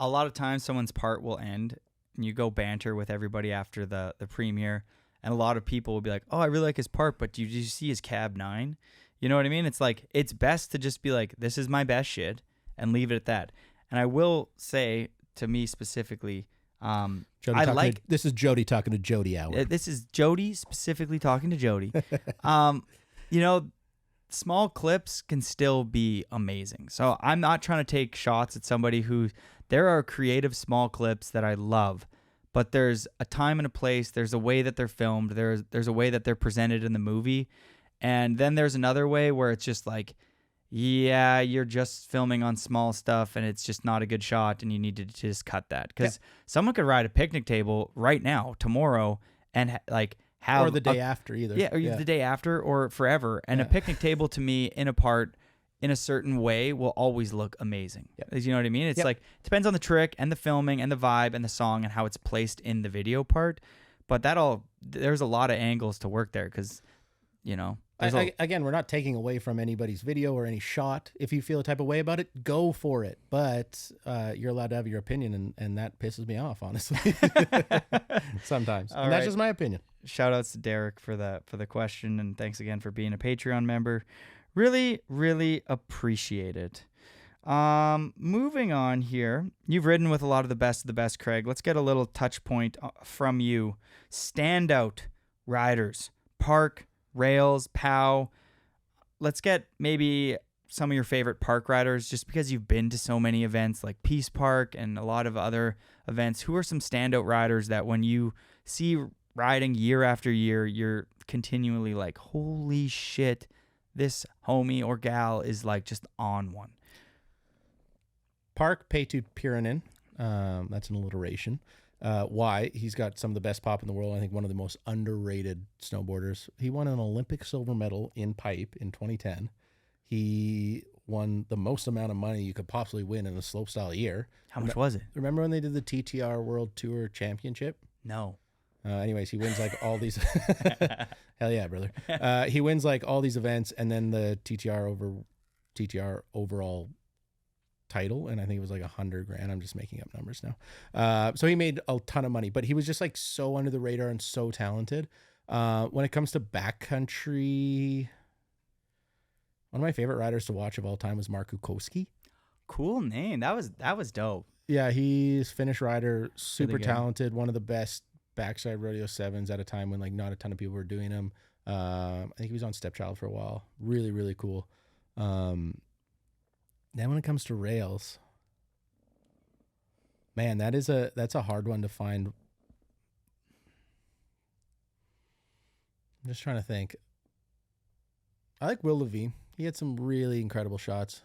a lot of times someone's part will end and you go banter with everybody after the premiere, and a lot of people will be like, oh, I really like his part, but did you see his cab 9? You know what I mean? It's like, it's best to just be like, this is my best shit, and leave it at that. And I will say, to me specifically, this is Jody talking to Jody hour. This is Jody specifically talking to Jody. You know, small clips can still be amazing. So I'm not trying to take shots at somebody who, there are creative small clips that I love, but there's a time and a place. There's a way that they're filmed. There's a way that they're presented in the movie. And then there's another way where it's just like, yeah, you're just filming on small stuff and it's just not a good shot and you need to just cut that. Because someone could ride a picnic table right now, tomorrow, and have... Or the day after either. Yeah, or the day after or forever. And a picnic table to me in a part in a certain way will always look amazing. You know what I mean? It's like, it depends on the trick and the filming and the vibe and the song and how it's placed in the video part. But there's a lot of angles to work there because, you know... Again, we're not taking away from anybody's video or any shot. If you feel a type of way about it, go for it. But you're allowed to have your opinion, and that pisses me off, honestly. Sometimes. And that's just my opinion. Shout outs to Derek for the question, and thanks again for being a Patreon member. Really, really appreciate it. Moving on here. You've ridden with a lot of the best, Craig. Let's get a little touch point from you. Standout riders. Park, rails, POW. Let's get maybe some of your favorite park riders, just because you've been to so many events like Peace Park and a lot of other events. Who are some standout riders that when you see riding year after year, you're continually like, holy shit, this homie or gal is like just on one? Park Peetu Pirinen. That's an alliteration. Why? He's got some of the best pop in the world. I think one of the most underrated snowboarders. He won an Olympic silver medal in pipe in 2010. He won the most amount of money you could possibly win in a slopestyle year. How much was it? Remember when they did the TTR World Tour Championship? No. Anyways, he wins like all these. Hell yeah, brother. He wins like all these events, and then the TTR overall title, and I think it was like $100,000. I'm just making up numbers now. So he made a ton of money, but he was just like so under the radar and so talented. When it comes to backcountry, one of my favorite riders to watch of all time was Mark McMorris. Cool name. That was dope. Yeah, he's Finnish rider, super talented, one of the best backside rodeo 7s at a time when like not a ton of people were doing them. I think he was on Stepchild for a while. Really, really cool. Then when it comes to rails, man, that's a hard one to find. I'm just trying to think. I like Will Levine. He had some really incredible shots.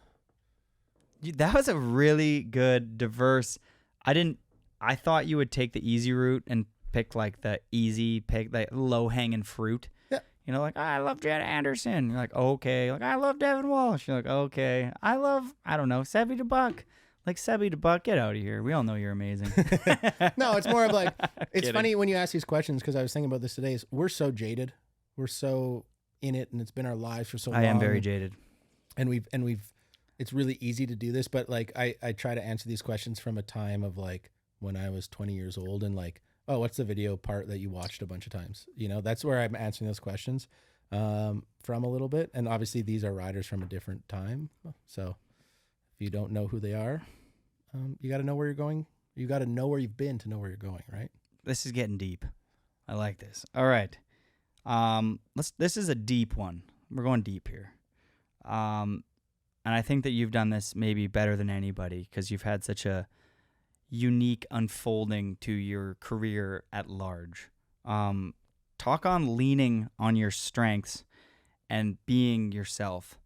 That was a really good, diverse. I thought you would take the easy route and pick like the low hanging fruit. Yeah. You know, like, I love Jed Anderson. You're like, okay. Like, I love Devin Walsh. You're like, okay. I don't know, Sebi DeBuck. Like, Sebi DeBuck, get out of here. We all know you're amazing. No, it's more of like, it's funny when you ask these questions, because I was thinking about this today. We're so jaded. We're so in it, and it's been our lives for so long. I am very jaded. And we've, it's really easy to do this, but like, I try to answer these questions from a time of like when I was 20 years old and like, oh, what's the video part that you watched a bunch of times? You know, that's where I'm answering those questions from a little bit. And obviously these are riders from a different time. So if you don't know who they are, you got to know where you're going. You got to know where you've been to know where you're going, right? This is getting deep. I like this. All right. This is a deep one. We're going deep here. And I think that you've done this maybe better than anybody because you've had such a unique unfolding to your career at large. Talk on leaning on your strengths and being yourself,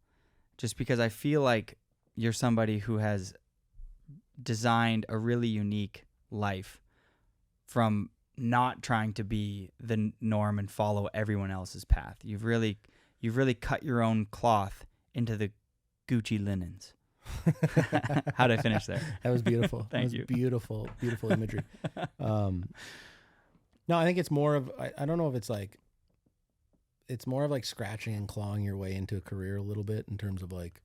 just because I feel like you're somebody who has designed a really unique life from not trying to be the norm and follow everyone else's path. You've really cut your own cloth into the Gucci linens. How'd I finish there? That was beautiful. Thank that was you. Beautiful, beautiful imagery. No, I think it's more of, I don't know if it's like, it's more of like scratching and clawing your way into a career a little bit in terms of like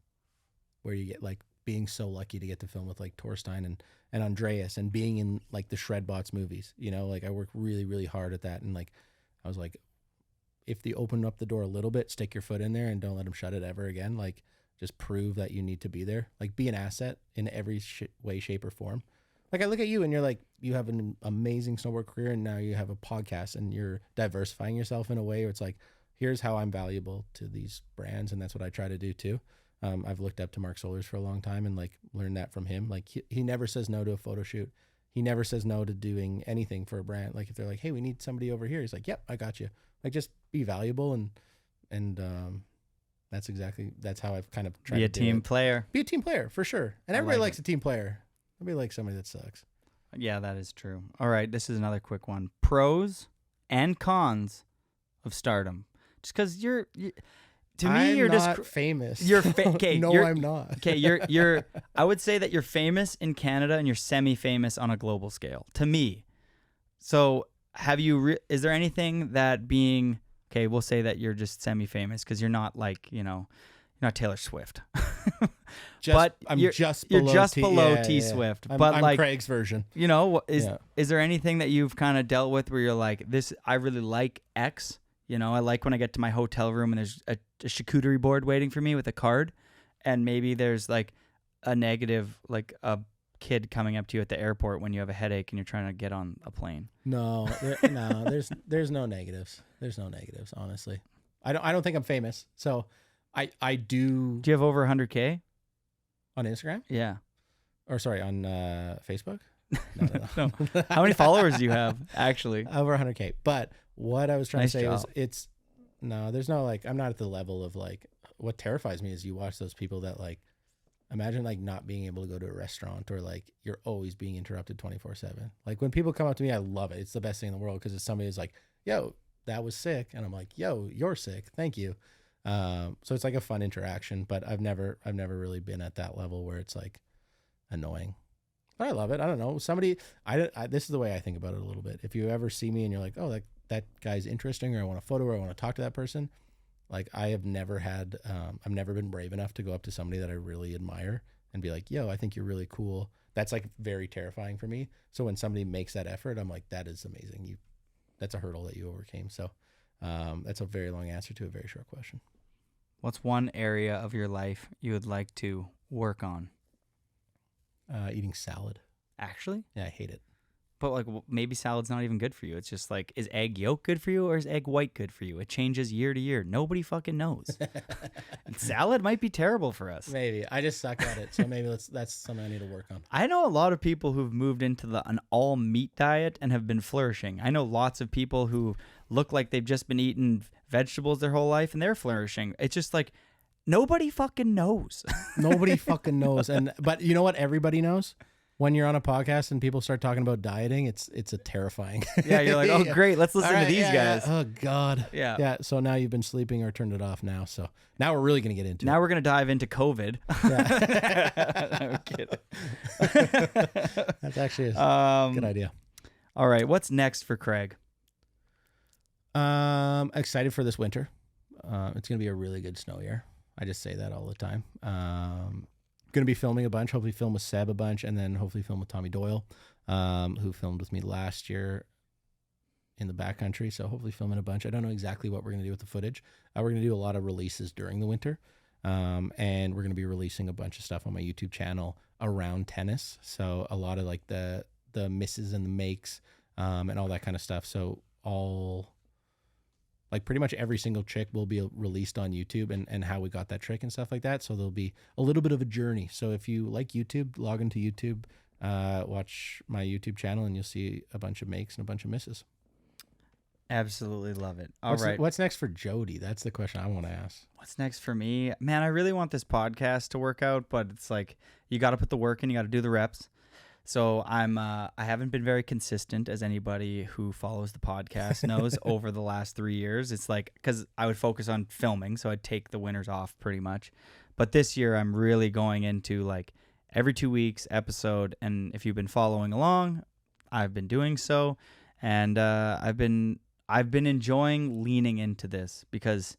where you get like being so lucky to get to film with like Torstein and Andreas and being in like the Shredbots movies, you know, like I worked really, really hard at that. And like, I was like, if they open up the door a little bit, stick your foot in there and don't let them shut it ever again. Like just prove that you need to be there, like be an asset in every way, shape or form. Like I look at you and you're like, you have an amazing snowboard career and now you have a podcast and you're diversifying yourself in a way where it's like, here's how I'm valuable to these brands. And that's what I try to do too. I've looked up to Mark Solers for a long time and like learned that from him. Like he never says no to a photo shoot. He never says no to doing anything for a brand. Like if they're like, hey, we need somebody over here. He's like, yep, I got you. Like just be valuable. And that's how I've kind of tried Be a to team player. Be a team player for sure. And everybody likes a team player. Nobody likes somebody that sucks. Yeah, that is true. All right, this is another quick one. Pros and cons of stardom. Just because you're to me, you're not just famous. You're okay. No, I'm not. Okay, you're. I would say that you're famous in Canada and you're semi-famous on a global scale. To me, so have you? Is there anything that being okay? We'll say that you're just semi-famous because you're not like you're not Taylor Swift. You're just below T Swift. But I'm like Craig's version. Is there anything that you've kind of dealt with where you're like this? I really like X. I like when I get to my hotel room and there's a charcuterie board waiting for me with a card, and maybe there's like a negative, like a kid coming up to you at the airport when you have a headache and you're trying to get on a plane. No, there's no negatives. There's no negatives, honestly. I don't think I'm famous, so I do. Do you have over 100K on Instagram? Yeah. Or sorry, on Facebook? No. How many followers do you have actually? Over 100K. But what I was trying Nice to say job. is there's no like, I'm not at the level of like, what terrifies me is you watch those people that like, imagine like not being able to go to a restaurant or like you're always being interrupted 24/7. Like when people come up to me, I love it. It's the best thing in the world because it's somebody who's like, yo, that was sick. And I'm like, yo, you're sick. Thank you. So it's like a fun interaction, but I've never really been at that level where it's like annoying. But I love it. I don't know. This is the way I think about it a little bit. If you ever see me and you're like, oh, that guy's interesting, or I want a photo, or I want to talk to that person, like I have never had, I've never been brave enough to go up to somebody that I really admire and be like, yo, I think you're really cool. That's like very terrifying for me. So when somebody makes that effort, I'm like, that is amazing. That's a hurdle that you overcame. So that's a very long answer to a very short question. What's one area of your life you would like to work on? Eating salad. Actually? Yeah, I hate it. But like maybe salad's not even good for you. It's just like, is egg yolk good for you or is egg white good for you? It changes year to year. Nobody fucking knows. And salad might be terrible for us. Maybe. I just suck at it. So maybe that's something I need to work on. I know a lot of people who've moved into an all meat diet and have been flourishing. I know lots of people who look like they've just been eating vegetables their whole life and they're flourishing. It's just like nobody fucking knows. Nobody fucking knows. But you know what everybody knows? When you're on a podcast and people start talking about dieting, it's a terrifying. Yeah, you're like, oh great, let's listen to these guys. Yeah. Oh God. Yeah. Yeah. So now you've been sleeping or turned it off now. So now we're really gonna get into it. Now we're gonna dive into COVID. Yeah. I'm kidding. That's actually a good idea. All right, what's next for Craig? Excited for this winter. It's gonna be a really good snow year. I just say that all the time. Going to be filming a bunch, hopefully film with Seb a bunch, and then hopefully film with Tommy Doyle, who filmed with me last year in the backcountry. So hopefully filming a bunch. I don't know exactly what we're going to do with the footage. We're going to do a lot of releases during the winter, and we're going to be releasing a bunch of stuff on my YouTube channel around tennis. So a lot of like the misses and the makes and all that kind of stuff. So like pretty much every single trick will be released on YouTube and how we got that trick and stuff like that. So there'll be a little bit of a journey. So if you like YouTube, log into YouTube, watch my YouTube channel, and you'll see a bunch of makes and a bunch of misses. Absolutely love it. All right. What's next for Jody? That's the question I want to ask. What's next for me? Man, I really want this podcast to work out, but it's like you got to put the work in, you got to do the reps. So I haven't been very consistent, as anybody who follows the podcast knows, over the last 3 years. It's like, because I would focus on filming, so I'd take the winters off pretty much. But this year I'm really going into like every 2 weeks episode. And if you've been following along, I've been doing so. And I've been enjoying leaning into this because,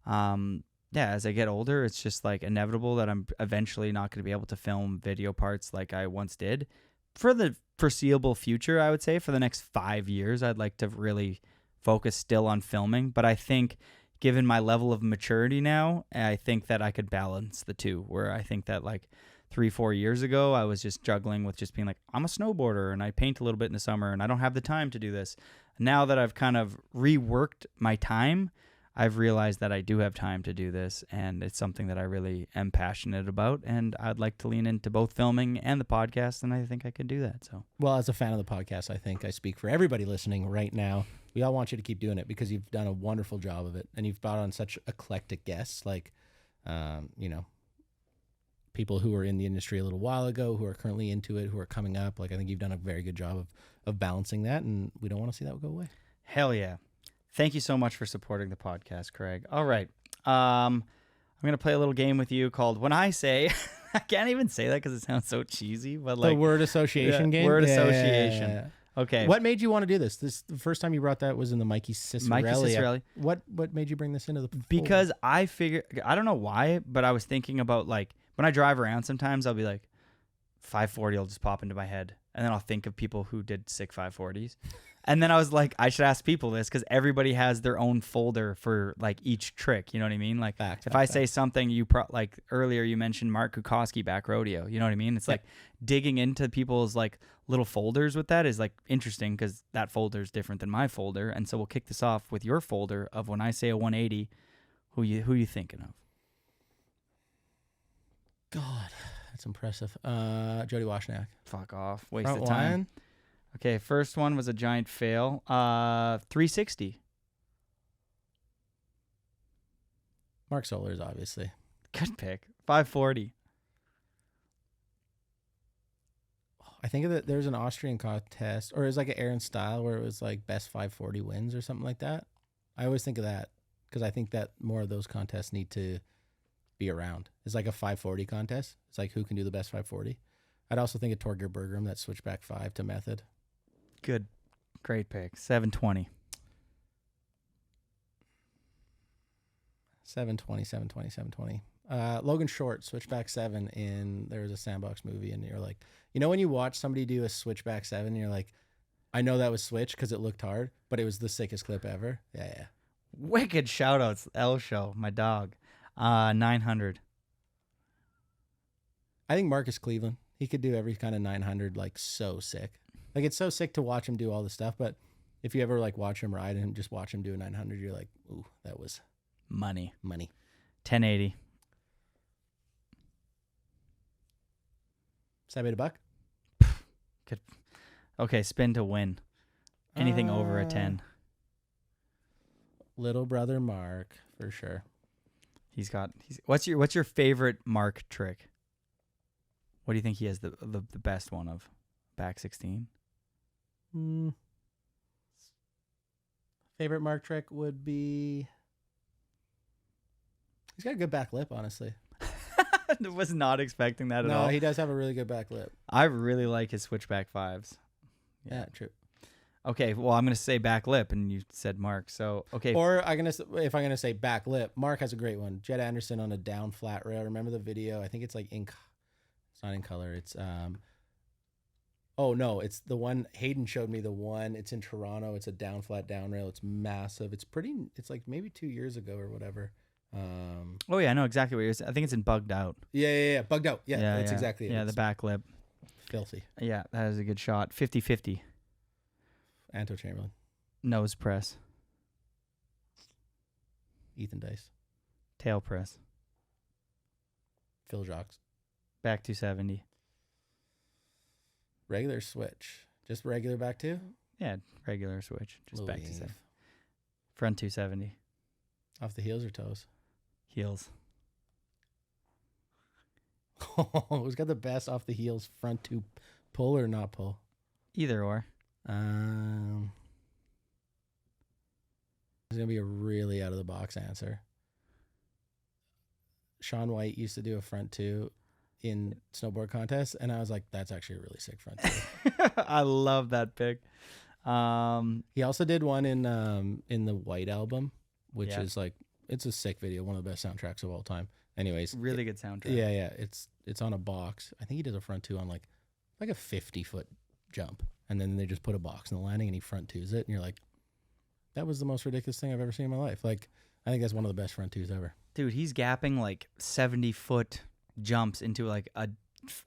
as I get older, it's just like inevitable that I'm eventually not going to be able to film video parts like I once did. For the foreseeable future, I would say for the next 5 years, I'd like to really focus still on filming. But I think given my level of maturity now, I think that I could balance the two, where I think that like 3-4 years ago, I was just juggling with just being like, I'm a snowboarder and I paint a little bit in the summer and I don't have the time to do this. Now that I've kind of reworked my time, I've realized that I do have time to do this, and it's something that I really am passionate about, and I'd like to lean into both filming and the podcast, and I think I could do that. So, well, as a fan of the podcast, I think I speak for everybody listening right now. We all want you to keep doing it because you've done a wonderful job of it, and you've brought on such eclectic guests, like, people who were in the industry a little while ago, who are currently into it, who are coming up. Like, I think you've done a very good job of balancing that, and we don't want to see that go away. Hell yeah. Thank you so much for supporting the podcast, Craig. All right. I'm going to play a little game with you called When I Say. I can't even say that because it sounds so cheesy, but like the word association game? Word association. Yeah. Okay. What made you want to do this? The first time you brought that was in the Mikey Cicerelli. What made you bring this into the fold? Because I figured, I don't know why, but I was thinking about like when I drive around sometimes I'll be like 540 will just pop into my head, and then I'll think of people who did sick 540s. And then I was like, I should ask people this because everybody has their own folder for like each trick. You know what I mean? Like if I say something, like earlier you mentioned Mark Kukowski back rodeo. You know what I mean? It's like digging into people's like little folders with that is like interesting because that folder is different than my folder. And so we'll kick this off with your folder of When I Say a 180. Who you thinking of? God, that's impressive. Jody Washniak. Fuck off. Waste Front of time. line. Okay, first one was a giant fail. 360. Mark Solers, obviously. Good pick. 540. I think that there's an Austrian contest, or it was like an Aaron style where it was like best 540 wins or something like that. I always think of that because I think that more of those contests need to be around. It's like a 540 contest. It's like who can do the best 540. I'd also think of Torgeir Bergram, that switchback 5 to method. Good. Great pick. 720. 720. Logan Short, switchback 7 in there was a Sandbox movie, and you're like, you know when you watch somebody do a switchback 7, and you're like, I know that was switch because it looked hard, but it was the sickest clip ever. Yeah. Wicked shout outs, L Show, my dog. 900. I think Marcus Cleveland. He could do every kind of 900 like so sick. Like it's so sick to watch him do all this stuff, but if you ever like watch him ride and just watch him do a 900, you're like, ooh, that was money. 1080. Seb a buck? Good. Okay, spin to win. Anything over a 10. Little brother Mark, for sure. What's your favorite Mark trick? What do you think he has the best one of? Back 16? Favorite Mark trick would be... He's got a good back lip, honestly. I was not expecting that at all. No, he does have a really good back lip. I really like his switchback 5s. Yeah, true. Okay, well, I'm going to say back lip, and you said Mark, so, okay. Or if I'm going to say back lip, Mark has a great one. Jed Anderson on a down flat rail. Remember the video? I think it's like it's not in color. It's, oh no, it's the one, Hayden showed me the one. It's in Toronto. It's a down flat down rail. It's massive. It's like maybe 2 years ago or whatever. Oh yeah, I know exactly what you're saying. I think it's in Bugged Out. Yeah. Bugged Out. Yeah, that's exactly it. Yeah, the back lip. Filthy. Yeah, that is a good shot. 50-50. Anto Chamberlain. Nose press. Ethan Dice. Tail press. Phil Jacques. Back 270. Regular switch. Just regular back 2? Yeah, regular switch. Just back 270. Louise. Front 270. Off the heels or toes? Heels. Who's got the best off the heels front 2 pull or not pull? Either or. It's going to be a really out of the box answer. Shaun White used to do a front two in snowboard contests, and I was like, that's actually a really sick front two. I love that pick. He also did one in the White album, which Yeah. is like, it's a sick video, one of the best soundtracks of all time. Anyways, Really good soundtrack. yeah, it's on a box. I think he did a front two on like a 50-foot jump, and then they just put a box in the landing, and he front twos it, and you're like, that was the most ridiculous thing I've ever seen in my life. Like, I think that's one of the best front twos ever. Dude, he's gapping like 70-foot jumps into like a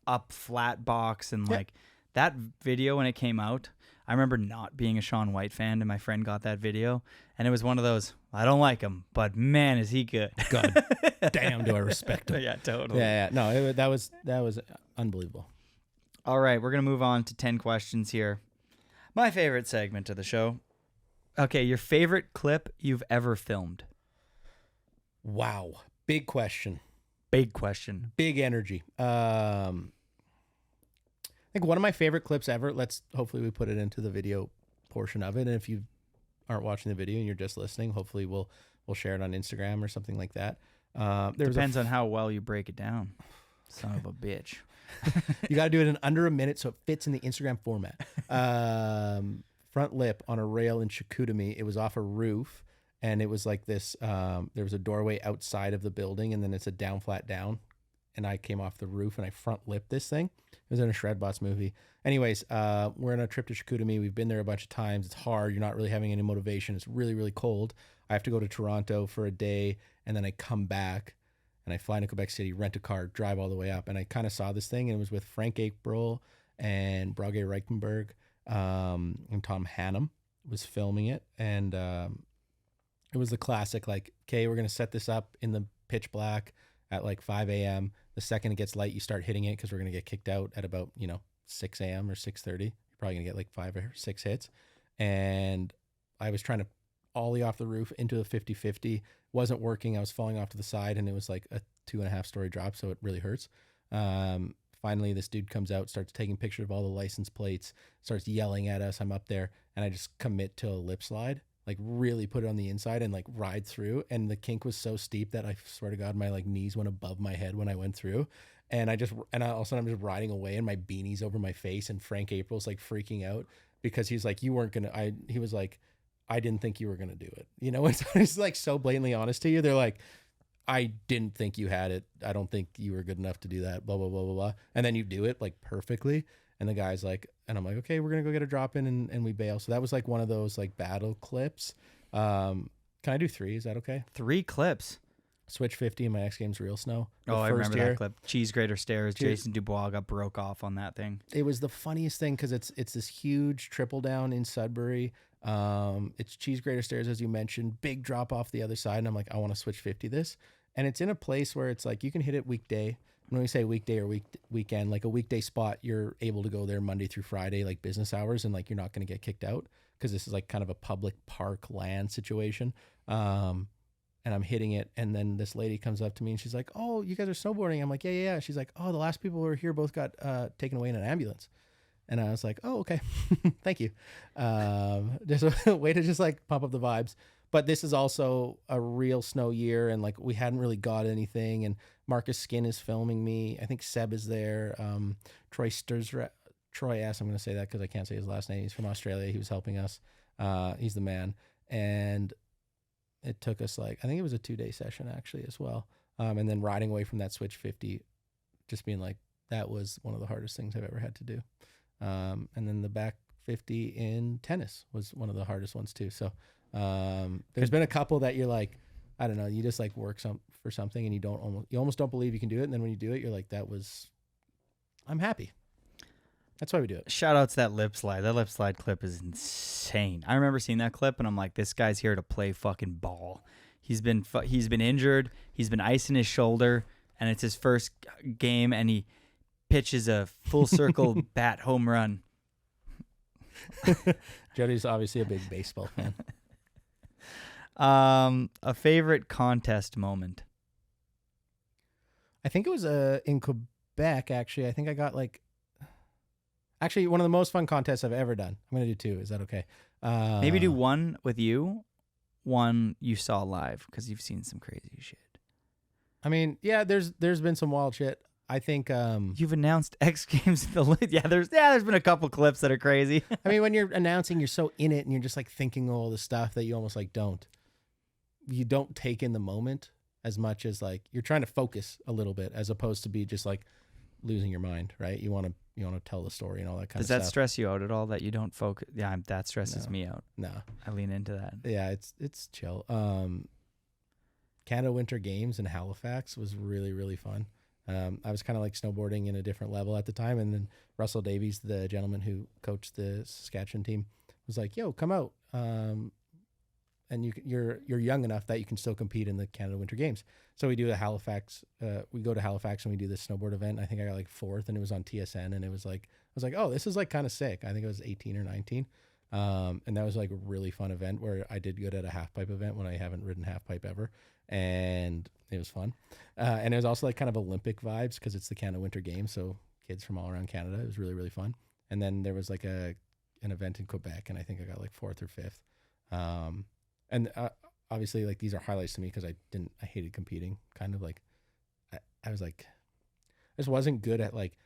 up flat box, and like that video when it came out, I remember not being a Shaun White fan, and my friend got that video, and it was one of those, I don't like him, but man, is he good. God damn, do I respect him. Yeah, totally. Yeah. No, that was unbelievable. All right, we're going to move on to 10 questions here. My favorite segment of the show. Okay, your favorite clip you've ever filmed. Wow. Big question. Big question. Big energy. I think one of my favorite clips ever, hopefully we put it into the video portion of it. And if you aren't watching the video and you're just listening, hopefully we'll share it on Instagram or something like that. Depends on how well you break it down. Son of a bitch. You got to do it in under a minute so it fits in the Instagram format. Front lip on a rail in Chicoutimi. It was off a roof, and it was like this. There was a doorway outside of the building, and then it's a down, flat down. And I came off the roof, and I front lipped this thing. It was in a Shredbots movie. Anyways, we're on a trip to Chicoutimi. We've been there a bunch of times. It's hard. You're not really having any motivation. It's really, really cold. I have to go to Toronto for a day, and then I come back, and I fly into Quebec City, rent a car, drive all the way up. And I kind of saw this thing, and it was with Frank April and Brage Reichenberg, and Tom Hannum was filming it. And it was the classic, like, okay, we're going to set this up in the pitch black at like 5 a.m. The second it gets light, you start hitting it because we're going to get kicked out at about, 6 a.m. or 6:30. You're probably going to get like 5 or 6 hits. And I was trying to ollie off the roof into the 50-50. Wasn't working. I was falling off to the side, and it was like a 2.5-story drop, so it really hurts. Finally, this dude comes out, starts taking pictures of all the license plates, starts yelling at us. I'm up there, and I just commit to a lip slide, like really put it on the inside and like ride through. And the kink was so steep that I swear to God, my like knees went above my head when I went through. And all of a sudden I'm just riding away, and my beanie's over my face, and Frank April's like freaking out because he's like, you weren't gonna. He was like, I didn't think you were gonna do it. It's like so blatantly honest to you. They're like, I didn't think you had it. I don't think you were good enough to do that, blah, blah, blah, blah, blah. And then you do it like perfectly. And the guy's like, and I'm like, okay, we're going to go get a drop in, and we bail. So that was like one of those like battle clips. Can I do 3? Is that okay? 3 clips. Switch 50 in my X Games Real Snow. I remember that clip. Cheese grater stairs. Jason Dubois got broke off on that thing. It was the funniest thing because it's this huge triple down in Sudbury. It's cheese grater stairs, as you mentioned, big drop off the other side. And I'm like, I want to switch 50 this. And it's in a place where it's like, you can hit it weekday. When we say weekday or weekend, like a weekday spot, you're able to go there Monday through Friday, like business hours, and like, you're not going to get kicked out because this is like kind of a public park land situation. And I'm hitting it. And then this lady comes up to me and she's like, oh, you guys are snowboarding. I'm like, yeah. She's like, oh, the last people who were here both got taken away in an ambulance. And I was like, oh, okay. Thank you. Just a way to just like pump up the vibes. But this is also a real snow year, and like we hadn't really got anything. And Marcus Skin is filming me. I think Seb is there. Troy S. I'm going to say that because I can't say his last name. He's from Australia. He was helping us. He's the man. And it took us like, I think it was a 2-day session actually as well. And then riding away from that Switch 50, just being like, that was one of the hardest things I've ever had to do. And then the back 50 in tennis was one of the hardest ones too. So there's been a couple that you're like, I don't know, you just like work for something and you almost don't believe you can do it. And then when you do it, you're like, I'm happy. That's why we do it. Shout out to that lip slide. That lip slide clip is insane. I remember seeing that clip and I'm like, this guy's here to play fucking ball. He's been injured. He's been icing his shoulder, and it's his first game, and he pitches a full circle bat home run. Jody's obviously a big baseball fan. A favorite contest moment. I think it was in Quebec, actually. I think I got actually one of the most fun contests I've ever done. I'm going to do 2. Is that okay? Maybe do one with you, one you saw live, because you've seen some crazy shit. I mean, yeah, there's been some wild shit. I think You've announced X Games in the list. There's been a couple clips that are crazy. I mean, when you're announcing, you're so in it and you're just like thinking all the stuff that you almost like you don't take in the moment as much as like you're trying to focus a little bit as opposed to be just like losing your mind, right? You want to tell the story and all that kind of stuff. Does that stress you out at all that you don't focus? Yeah, that stresses me out. No. I lean into that. Yeah, it's chill. Canada Winter Games in Halifax was really, really fun. I was kind of like snowboarding in a different level at the time. And then Russell Davies, the gentleman who coached the Saskatchewan team, was like, yo, come out. And you're young enough that you can still compete in the Canada Winter Games. So we do a Halifax, we go to Halifax and we do this snowboard event. I think I got like 4th and it was on TSN and it was like, I was like, oh, this is like kind of sick. I think I was 18 or 19. And that was like a really fun event where I did good at a half pipe event when I haven't ridden half pipe ever. And it was fun. And it was also like kind of Olympic vibes because it's the Canada Winter Games. So kids from all around Canada. It was really, really fun. And then there was like an event in Quebec and I think I got like 4th or 5th. And obviously like these are highlights to me because I hated competing. Kind of like, I was like, I just wasn't good at like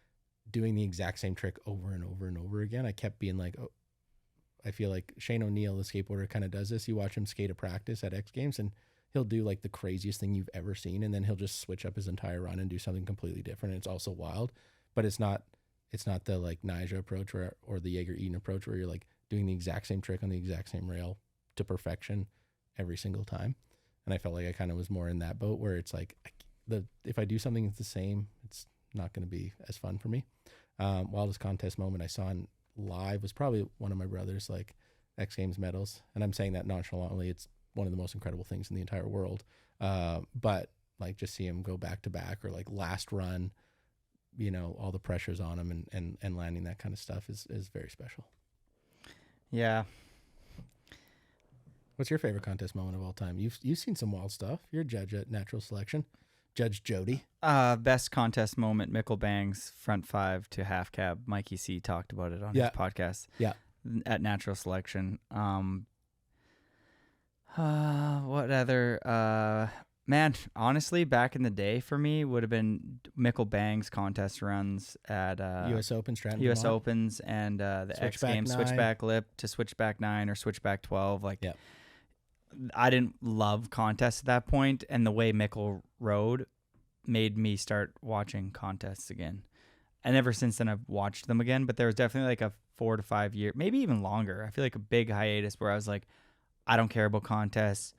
doing the exact same trick over and over and over again. I kept being like, oh, I feel like Shane O'Neill, the skateboarder, kind of does this. You watch him skate a practice at X Games and he'll do like the craziest thing you've ever seen. And then he'll just switch up his entire run and do something completely different. And it's also wild, but it's not the like Nyjah approach or the Jaeger Eden approach where you're like doing the exact same trick on the exact same rail to perfection every single time. And I felt like I kind of was more in that boat where it's like if I do something that's the same, it's not going to be as fun for me. Wildest contest moment I saw in live was probably one of my brother's like X Games medals. And I'm saying that nonchalantly. It's one of the most incredible things in the entire world. But like just see him go back to back or like last run, all the pressures on him and landing that kind of stuff is very special. Yeah. What's your favorite contest moment of all time? You've seen some wild stuff. You're a judge at Natural Selection. Judge Jody. Best contest moment, Mickle Bangs, front 5 to half cab. Mikey C talked about it on his podcast. Yeah. At Natural Selection. What other? Man, honestly, back in the day for me would have been Mickle Bangs contest runs at U.S. Open, Stratton, U.S. Vermont. Opens, and the X Switchback Games 9. switchback lip to switchback 9 or switchback 12. I didn't love contests at that point, and the way Mickle rode made me start watching contests again. And ever since then, I've watched them again. But there was definitely like a 4 to 5 year, maybe even longer. I feel like a big hiatus where I was like, I don't care about contests.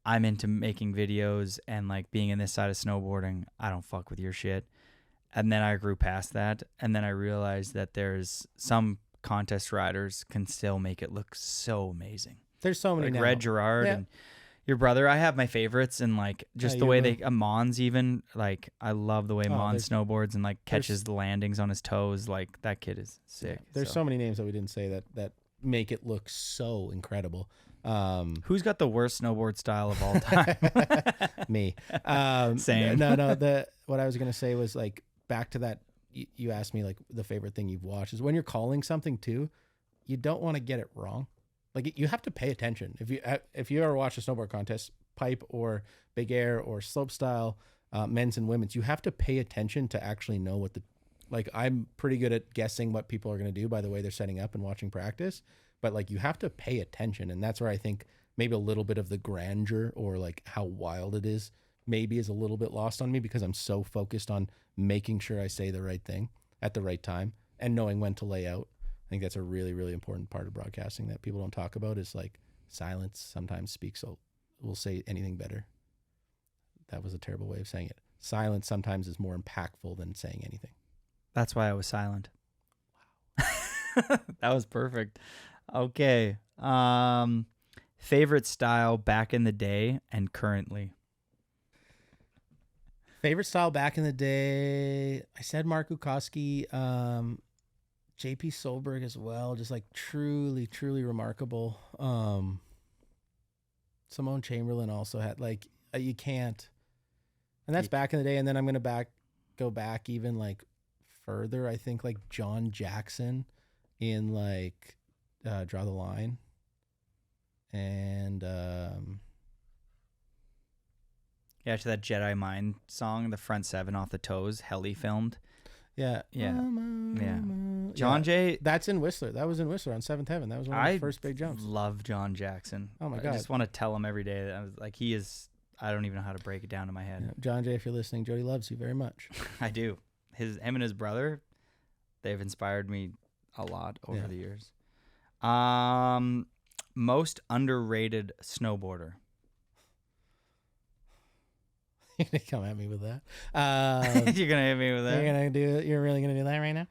I'm into making videos and like being in this side of snowboarding. I don't fuck with your shit. And then I grew past that. And then I realized that there's some contest riders can still make it look so amazing. There's so many like now. Red Gerard and your brother. I have my favorites and like just the way Mons even like I love the way Mons snowboards and like catches the landings on his toes. Like that kid is sick. There's so many names that we didn't say that make it look so incredible. Who's got the worst snowboard style of all time? Me. Same. No. What I was gonna say was like back to that. You asked me like the favorite thing you've watched is when you're calling something too. You don't want to get it wrong. Like you have to pay attention. If you ever watch a snowboard contest, pipe or big air or slope style, men's and women's, you have to pay attention to actually know what I'm pretty good at guessing what people are going to do by the way they're setting up and watching practice. But like you have to pay attention, and that's where I think maybe a little bit of the grandeur or like how wild it is maybe is a little bit lost on me because I'm so focused on making sure I say the right thing at the right time and knowing when to lay out. I think that's a really, really important part of broadcasting that people don't talk about is like silence sometimes speaks. So we'll say anything better. That was a terrible way of saying it. Silence sometimes is more impactful than saying anything. That's why I was silent. Wow. That was perfect. Okay. Favorite style back in the day and currently? Favorite style back in the day, I said Mark Ukowski, JP Solberg as well, just like truly, truly remarkable. Simone Chamberlain also had like you can't, and that's back in the day. And then I'm gonna go back even like further. I think like John Jackson in like Draw the Line, and Yeah, to that Jedi Mind song, the front seven off the toes, Helly filmed. Yeah. Yeah. Yeah. Yeah. John Jay. That's in Whistler. That was in Whistler on Seventh Heaven. That was one of the first big jumps. Love John Jackson. Oh my I God. just want to tell him every day that I was like, he is, I don't even know how to break it down in my head. Yeah. John Jay, if you're listening, Jody loves you very much. I do. Him and his brother, they've inspired me a lot over the years. Most underrated snowboarder. You're gonna come at me with that. You're gonna hit me with that. You're gonna do it. You're really gonna do that right now.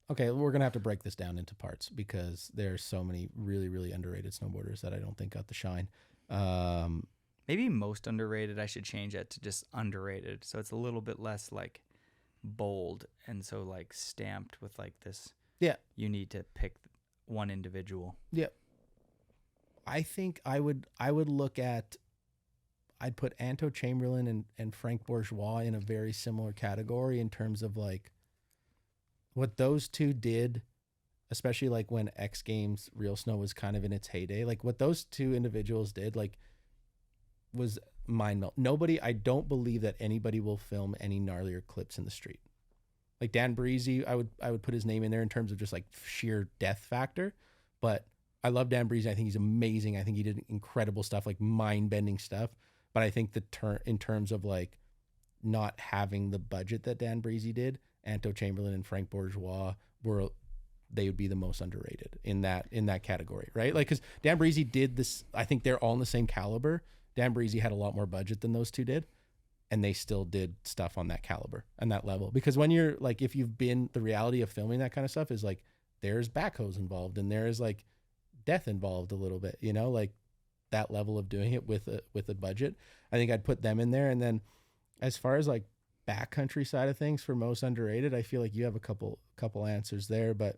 Okay, we're gonna have to break this down into parts because there's so many really, really underrated snowboarders that I don't think got the shine. Maybe most underrated. I should change that to just underrated, so it's a little bit less like bold and so like stamped with like this. Yeah, you need to pick one individual. Yeah, I think I would look at. I'd put Anto Chamberlain and Frank Bourgeois in a very similar category in terms of like what those two did, especially like when X Games Real Snow was kind of in its heyday. Like what those two individuals did, like, was mind melt. Nobody, I don't believe that anybody will film any gnarlier clips in the street. Like Dan Breezy, I would put his name in there in terms of just like sheer death factor, but I love Dan Breezy. I think he's amazing. I think he did incredible stuff, like mind-bending stuff. But I think in terms of like not having the budget that Dan Breezy did, Anto Chamberlain and Frank Bourgeois they would be the most underrated in that category, right? Like, because Dan Breezy did this, I think they're all in the same caliber. Dan Breezy had a lot more budget than those two did, and they still did stuff on that caliber and that level. Because when you're like, if you've been, the reality of filming that kind of stuff is like, there's backhoes involved and there's like death involved a little bit, you know, like that level of doing it with a budget. I think I'd put them in there. And then as far as like backcountry side of things for most underrated, I feel like you have a couple answers there, but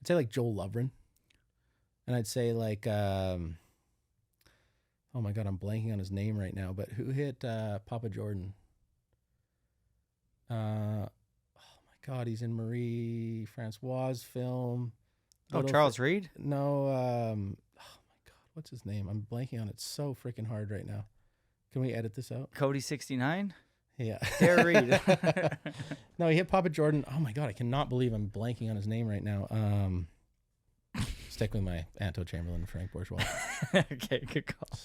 I'd say like Joel Lovren, and I'd say like oh my God, I'm blanking on his name right now, but who hit Papa Jordan? Oh my God, he's in Marie Francois' film. Charles Reed? No, what's his name? I'm blanking on it so freaking hard right now. Can we edit this out? Cody 69? Yeah. Dare Reed. No, he hit Papa Jordan. Oh my God, I cannot believe I'm blanking on his name right now. Stick with my Anto Chamberlain and Frank Bourgeois. Okay, good call.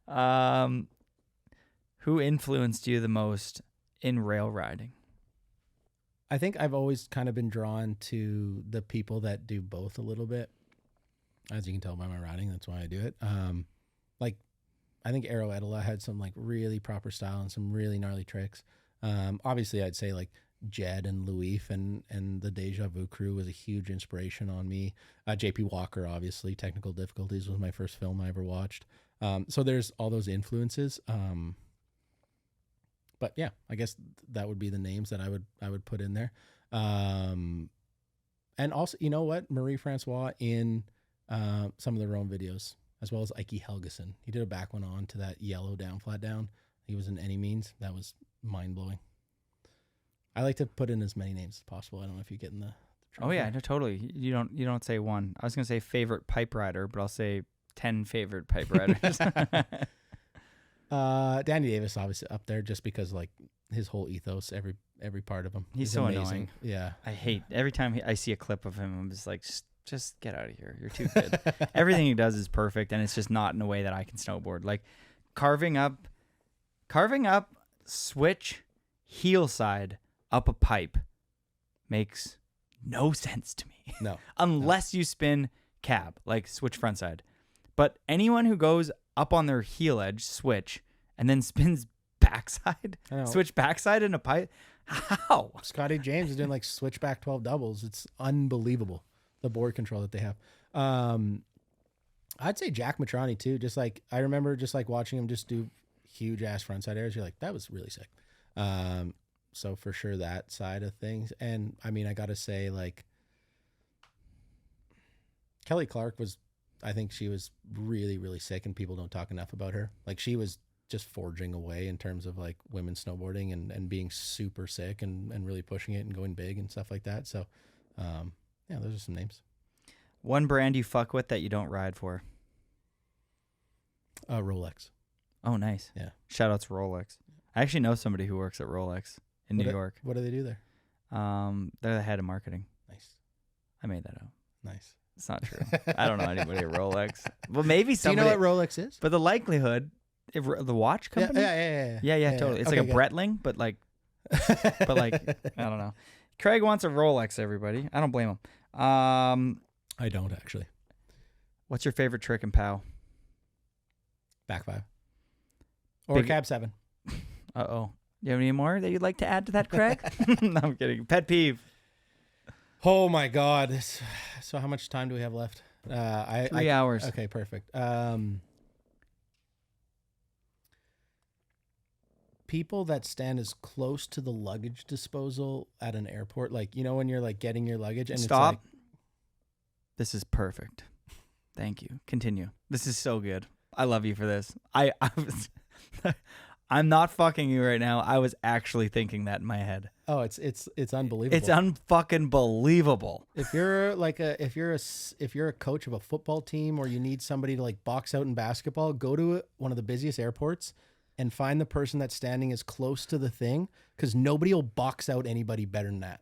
Sorry. Who influenced you the most in rail riding? I think I've always kind of been drawn to the people that do both a little bit. As you can tell by my riding, that's why I do it. Like, I think Aero Edela had some like really proper style and some really gnarly tricks. Obviously, I'd say like Jed and Luif and the Deja Vu crew was a huge inspiration on me. JP Walker, obviously, Technical Difficulties was my first film I ever watched. So there's all those influences. But yeah, I guess that would be the names that I would put in there. And also, you know what? Marie Francois in some of the Rome videos, as well as Ike Helgeson. He did a back one on to that yellow down, flat down. He was in Any Means. That was mind-blowing. I like to put in as many names as possible. I don't know if you get in the Oh yeah, no, totally. You don't say one. I was gonna say favorite pipe rider, but I'll say 10 favorite pipe riders. Danny Davis obviously up there just because like his whole ethos, every part of him. He's so amazing. annoying. Yeah, I hate every time I see a clip of him. I'm just like, just get out of here. You're too good. Everything he does is perfect, and it's just not in a way that I can snowboard. Like carving up, switch, heel side up a pipe makes no sense to me. No, unless you spin cab, like switch front side. But anyone who goes up on their heel edge, switch, and then spins backside, switch backside in a pipe, how? Scotty James is doing like switchback 12 doubles. It's unbelievable, the board control that they have. I'd say Jack Matrani too. Just like I remember just like watching him just do huge ass frontside airs. You're like, that was really sick. So for sure that side of things. And I mean, I got to say like Kelly Clark I think she was really, really sick and people don't talk enough about her. Like she was just forging away in terms of like women's snowboarding and being super sick and really pushing it and going big and stuff like that. So, yeah, those are some names. One brand you fuck with that you don't ride for? Rolex. Oh, nice. Yeah. Shout out to Rolex. I actually know somebody who works at Rolex in New York. What do they do there? They're the head of marketing. Nice. I made that up. Nice. It's not true. I don't know anybody at Rolex. Well, maybe Do you somebody. know what Rolex is? But the likelihood, if the watch company. Yeah, totally. It's Okay, like a Breitling, but like, I don't know. Craig wants a Rolex. Everybody, I don't blame him. I don't actually. What's your favorite trick in POW? Back 5. Or cab 7. Uh-oh. You have any more that you'd like to add to that, Craig? No, I'm kidding. Pet peeve. Oh my God. So how much time do we have left? 3 hours. Okay, perfect. People that stand as close to the luggage disposal at an airport, like, you know, when you're like getting your luggage and Stop. It's like, This is perfect. Thank you. Continue. This is so good. I love you for this. I'm not fucking you right now. I was actually thinking that in my head. oh, it's unbelievable. It's unfucking believable. If you're if you're a coach of a football team, or you need somebody to like box out in basketball, go to one of the busiest airports and find the person that's standing as close to the thing, because nobody will box out anybody better than that.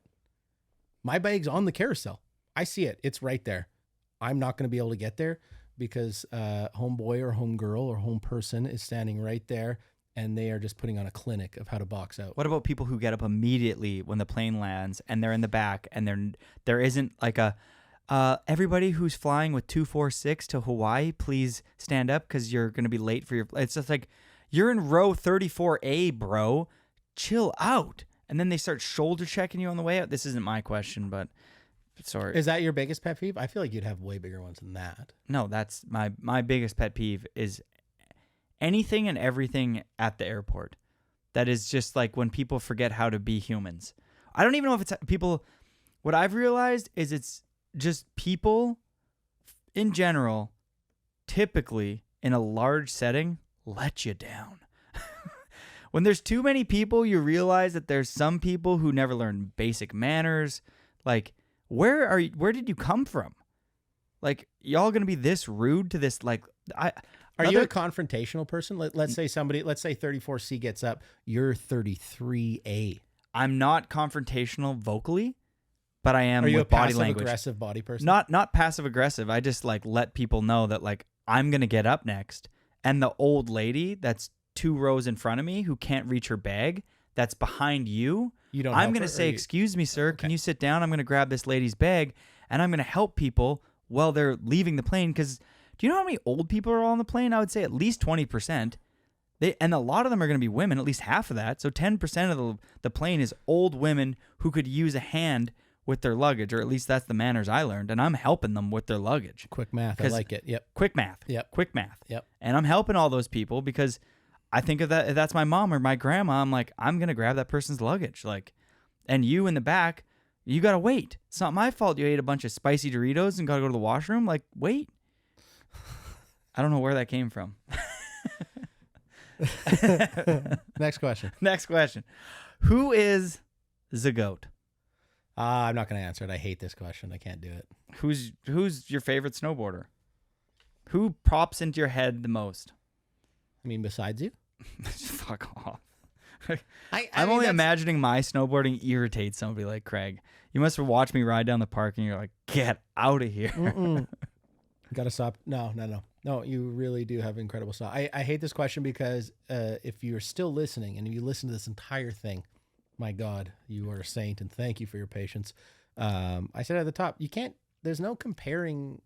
My bag's on the carousel. I see it. It's right there. I'm not going to be able to get there because homeboy or homegirl or home person is standing right there, and they are just putting on a clinic of how to box out. What about people who get up immediately when the plane lands and they're in the back and there isn't like a everybody who's flying with 246 to Hawaii, please stand up because you're going to be late for your. It's just like, you're in row 34A, bro. Chill out. And then they start shoulder checking you on the way out. This isn't my question, but sorry. Is that your biggest pet peeve? I feel like you'd have way bigger ones than that. No, that's my biggest pet peeve is anything and everything at the airport. That is just like when people forget how to be humans. I don't even know if it's people. What I've realized is it's just people in general, typically in a large setting, let you down. When there's too many people, you realize that there's some people who never learn basic manners. Like, where did you come from? Like, y'all gonna be this rude to this? Like, Are you a confrontational person? Let's say 34C gets up, you're 33A. I'm not confrontational vocally, but I am Are you with a body passive language. aggressive body person? Not passive aggressive. I just like let people know that like I'm gonna get up next, and the old lady that's 2 rows in front of me who can't reach her bag, that's behind you. You don't. I'm gonna say, "Excuse me, sir. Can you sit down? I'm gonna grab this lady's bag, and I'm gonna help people while they're leaving the plane." Because do you know how many old people are on the plane? I would say at least 20%. And a lot of them are going to be women, at least half of that. So 10% of the plane is old women who could use a hand with their luggage, or at least that's the manners I learned. And I'm helping them with their luggage. Quick math. I like it. Yep. Quick math. Yep. Quick math. Yep. And I'm helping all those people because I think of that. If that's my mom or my grandma, I'm like, I'm going to grab that person's luggage. Like, and you in the back, you got to wait. It's not my fault you ate a bunch of spicy Doritos and got to go to the washroom. Like, wait. I don't know where that came from. Next question. Next question. Who is the GOAT? I'm not going to answer it. I hate this question. I can't do it. Who's your favorite snowboarder? Who pops into your head the most? I mean, besides you? Fuck off. I'm only imagining my snowboarding irritates somebody like Craig. You must have watched me ride down the park and you're like, get out of here. Got to stop. No, you really do have incredible style. I hate this question because if you're still listening and you listen to this entire thing, my God, you are a saint, and thank you for your patience. I said at the top, there's no comparing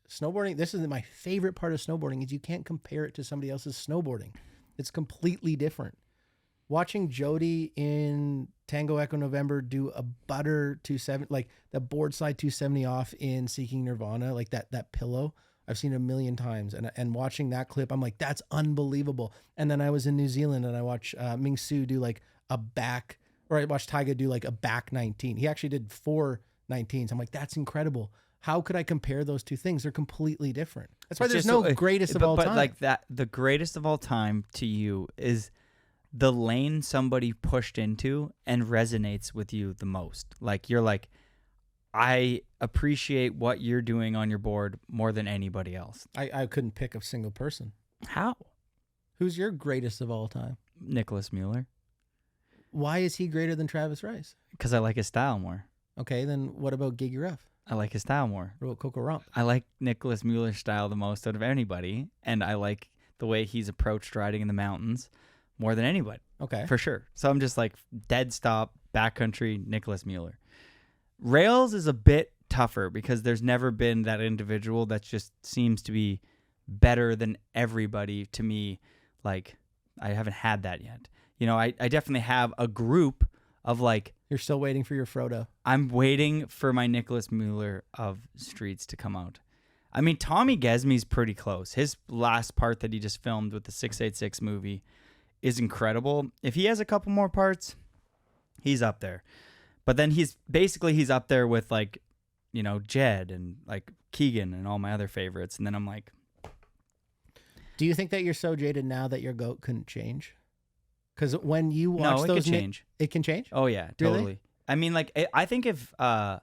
snowboarding. This is my favorite part of snowboarding is you can't compare it to somebody else's snowboarding. It's completely different. Watching Jody in Tango Echo November do a butter 270, like the board slide 270 off in Seeking Nirvana, like that pillow, I've seen it a million times. And watching that clip, I'm like, that's unbelievable. And then I was in New Zealand and I watched Ming Su do like a back, or I watched Taiga do like a back 19. He actually did 4 19s. I'm like, that's incredible. How could I compare those two things? They're completely different. That's why there's no greatest of all time. But like that, the greatest of all time to you is the lane somebody pushed into and resonates with you the most. Like you're like, I appreciate what you're doing on your board more than anybody else. I couldn't pick a single person. How? Who's your greatest of all time? Nicholas Mueller. Why is he greater than Travis Rice? Because I like his style more. Okay, then what about Gigi Ruff? I like his style more. What about Coco Romp? I like Nicholas Mueller's style the most out of anybody, and I like the way he's approached riding in the mountains more than anybody. Okay. For sure. So I'm just like dead stop, backcountry, Nicholas Mueller. Rails is a bit tougher because there's never been that individual that just seems to be better than everybody to me. Like, I haven't had that yet. You know, I definitely have a group of like... You're still waiting for your Frodo. I'm waiting for my Nicholas Mueller of streets to come out. I mean, Tommy Gesme's pretty close. His last part that he just filmed with the 686 movie is incredible. If he has a couple more parts, he's up there. But then he's up there with like, you know, Jed and like Keegan and all my other favorites. And then I'm like... Do you think that you're so jaded now that your goat couldn't change? Because when you watch no, it those... can change. It can change? Oh, yeah, Really? totally. I mean, like, I think if... I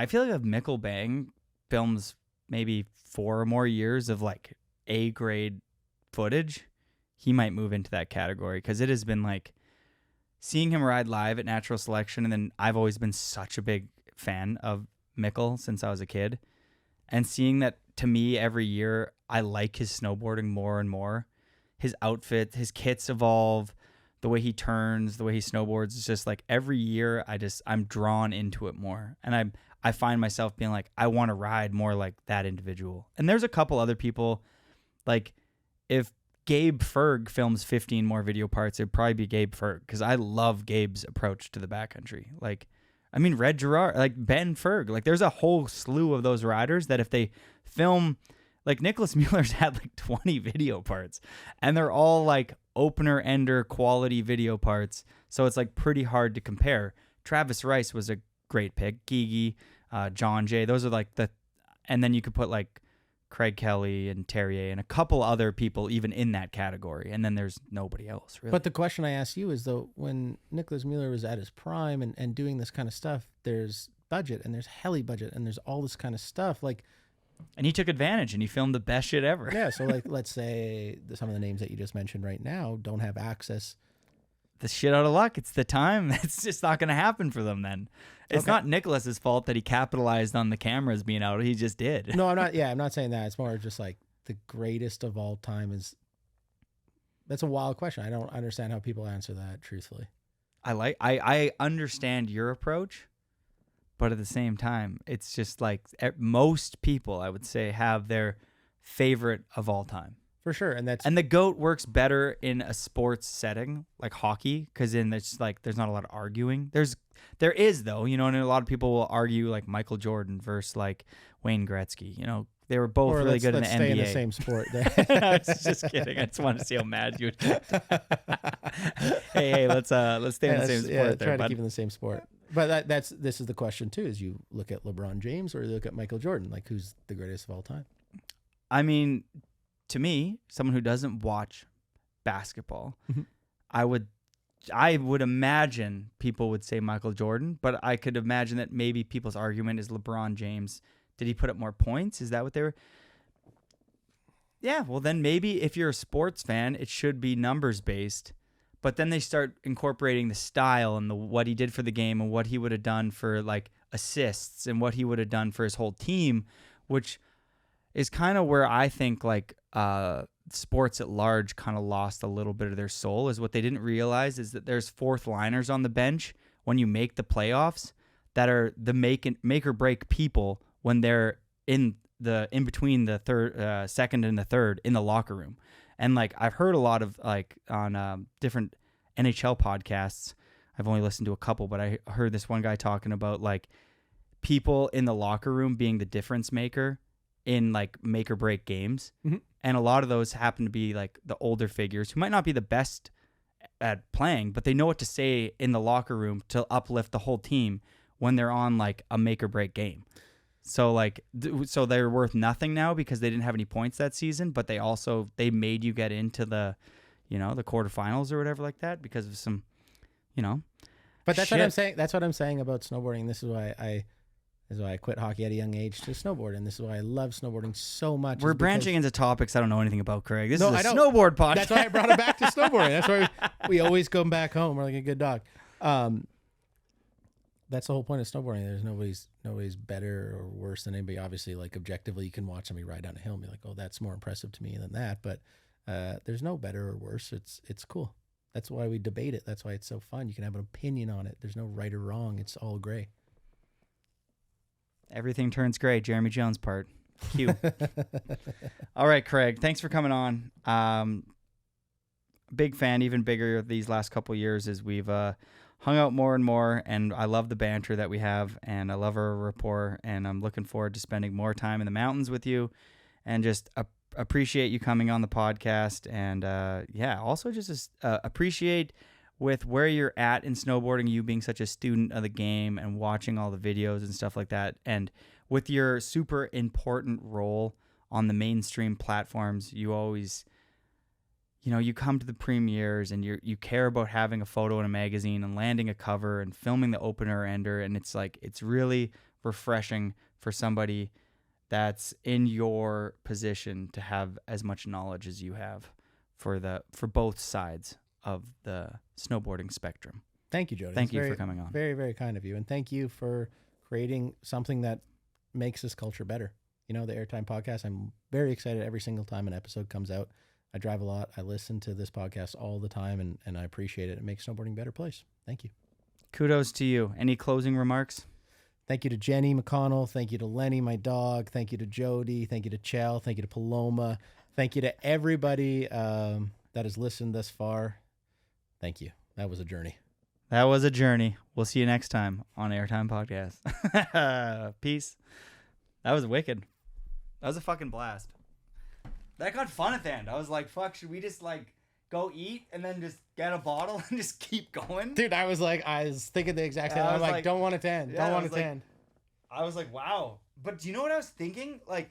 feel like if Mikkel Bang films maybe 4 or more years of like A-grade footage, he might move into that category. Because it has been like... Seeing him ride live at Natural Selection, and then I've always been such a big fan of Mikkel since I was a kid. And seeing that, to me, every year, I like his snowboarding more and more. His outfit, his kits evolve, the way he turns, the way he snowboards. It's just like every year I'm drawn into it more. And I find myself being like, I want to ride more like that individual. And there's a couple other people, like if Gabe Ferg films 15 more video parts, it'd probably be Gabe Ferg, because I love Gabe's approach to the backcountry. Like, I mean, Red Gerard, like Ben Ferg, like there's a whole slew of those riders that if they film... Like, Nicholas Mueller's had, like, 20 video parts. And they're all, like, opener-ender quality video parts. So it's, like, pretty hard to compare. Travis Rice was a great pick. Gigi, John Jay. Those are, like, the... And then you could put, like, Craig Kelly and Terrier and a couple other people even in that category. And then there's nobody else, really. But the question I asked you is, though, when Nicholas Mueller was at his prime and doing this kind of stuff, there's budget and there's heli budget and there's all this kind of stuff. Like... And he took advantage, and he filmed the best shit ever. Yeah, so like, let's say some of the names that you just mentioned right now don't have access. The shit out of luck. It's the time. It's just not going to happen for them then. It's not Nicholas's fault that he capitalized on the cameras being out. He just did. No, I'm not. Yeah, I'm not saying that. It's more just like the greatest of all time is... That's a wild question. I don't understand how people answer that truthfully. I understand your approach. But at the same time, it's just like most people, I would say, have their favorite of all time. For sure. And the GOAT works better in a sports setting like hockey, because then it's like there's not a lot of arguing. There is, though, you know, and a lot of people will argue like Michael Jordan versus like Wayne Gretzky. You know, they were both really good in the NBA. Stay in the same sport. I was just kidding. I just wanted to see how mad you would get. hey, let's stay in the same sport. Yeah, there, try to bud. keep in the same sport. But this is the question too: is you look at LeBron James or you look at Michael Jordan? Like, who's the greatest of all time? I mean, to me, someone who doesn't watch basketball, I would imagine people would say Michael Jordan, but I could imagine that maybe people's argument is LeBron James. Did he put up more points? Is that what they were? Yeah, well then maybe if you're a sports fan, it should be numbers based. But then they start incorporating the style and what he did for the game and what he would have done for like assists and what he would have done for his whole team, which is kind of where I think like sports at large kind of lost a little bit of their soul. Is what they didn't realize is that there's fourth liners on the bench when you make the playoffs that are the make or break people when they're in between the second and the third in the locker room. And like I've heard a lot of like on different NHL podcasts. I've only listened to a couple, but I heard this one guy talking about like people in the locker room being the difference maker in like make or break games. Mm-hmm. And a lot of those happen to be like the older figures who might not be the best at playing, but they know what to say in the locker room to uplift the whole team when they're on like a make or break game. So like, so they're worth nothing now because they didn't have any points that season, but they made you get into the, you know, the quarterfinals or whatever like that because of some, you know. But that's shit. what I'm saying. That's what I'm saying about snowboarding. This is why This is why I quit hockey at a young age to snowboard, and this is why I love snowboarding so much. We're branching into topics I don't know anything about, Craig. This is a I don't. snowboard podcast. That's why I brought it back to snowboarding. That's why we always come back home. We're like a good dog. That's the whole point of snowboarding. There's nobody's better or worse than anybody. Obviously, like objectively, you can watch somebody ride down a hill and be like, oh, that's more impressive to me than that. But there's no better or worse. It's cool. That's why we debate it. That's why it's so fun. You can have an opinion on it. There's no right or wrong. It's all gray. Everything turns gray. Jeremy Jones part. Cue. All right, Craig. Thanks for coming on. Big fan, even bigger these last couple years as we've hung out more and more, and I love the banter that we have, and I love our rapport, and I'm looking forward to spending more time in the mountains with you, and just appreciate you coming on the podcast, and also just appreciate with where you're at in snowboarding, you being such a student of the game and watching all the videos and stuff like that, and with your super important role on the mainstream platforms, you always, you come to the premieres and you care about having a photo in a magazine and landing a cover and filming the opener ender, and it's really refreshing for somebody that's in your position to have as much knowledge as you have for both sides of the snowboarding spectrum. Thank you, Jody. Thank you for coming on. Very, very kind of you. And thank you for creating something that makes this culture better. The Airtime podcast, I'm very excited every single time an episode comes out. I drive a lot. I listen to this podcast all the time, and I appreciate it. It makes snowboarding a better place. Thank you. Kudos to you. Any closing remarks? Thank you to Jenny McConnell. Thank you to Lenny, my dog. Thank you to Jody. Thank you to Chell. Thank you to Paloma. Thank you to everybody that has listened thus far. Thank you. That was a journey. That was a journey. We'll see you next time on Airtime Podcast. Peace. That was wicked. That was a fucking blast. That got fun at the end. I was like, fuck, should we just go eat and then just get a bottle and just keep going? Dude, I was thinking the exact same. I was like, don't want it to end. Don't want it to end. I was like, wow. But do you know what I was thinking? Like,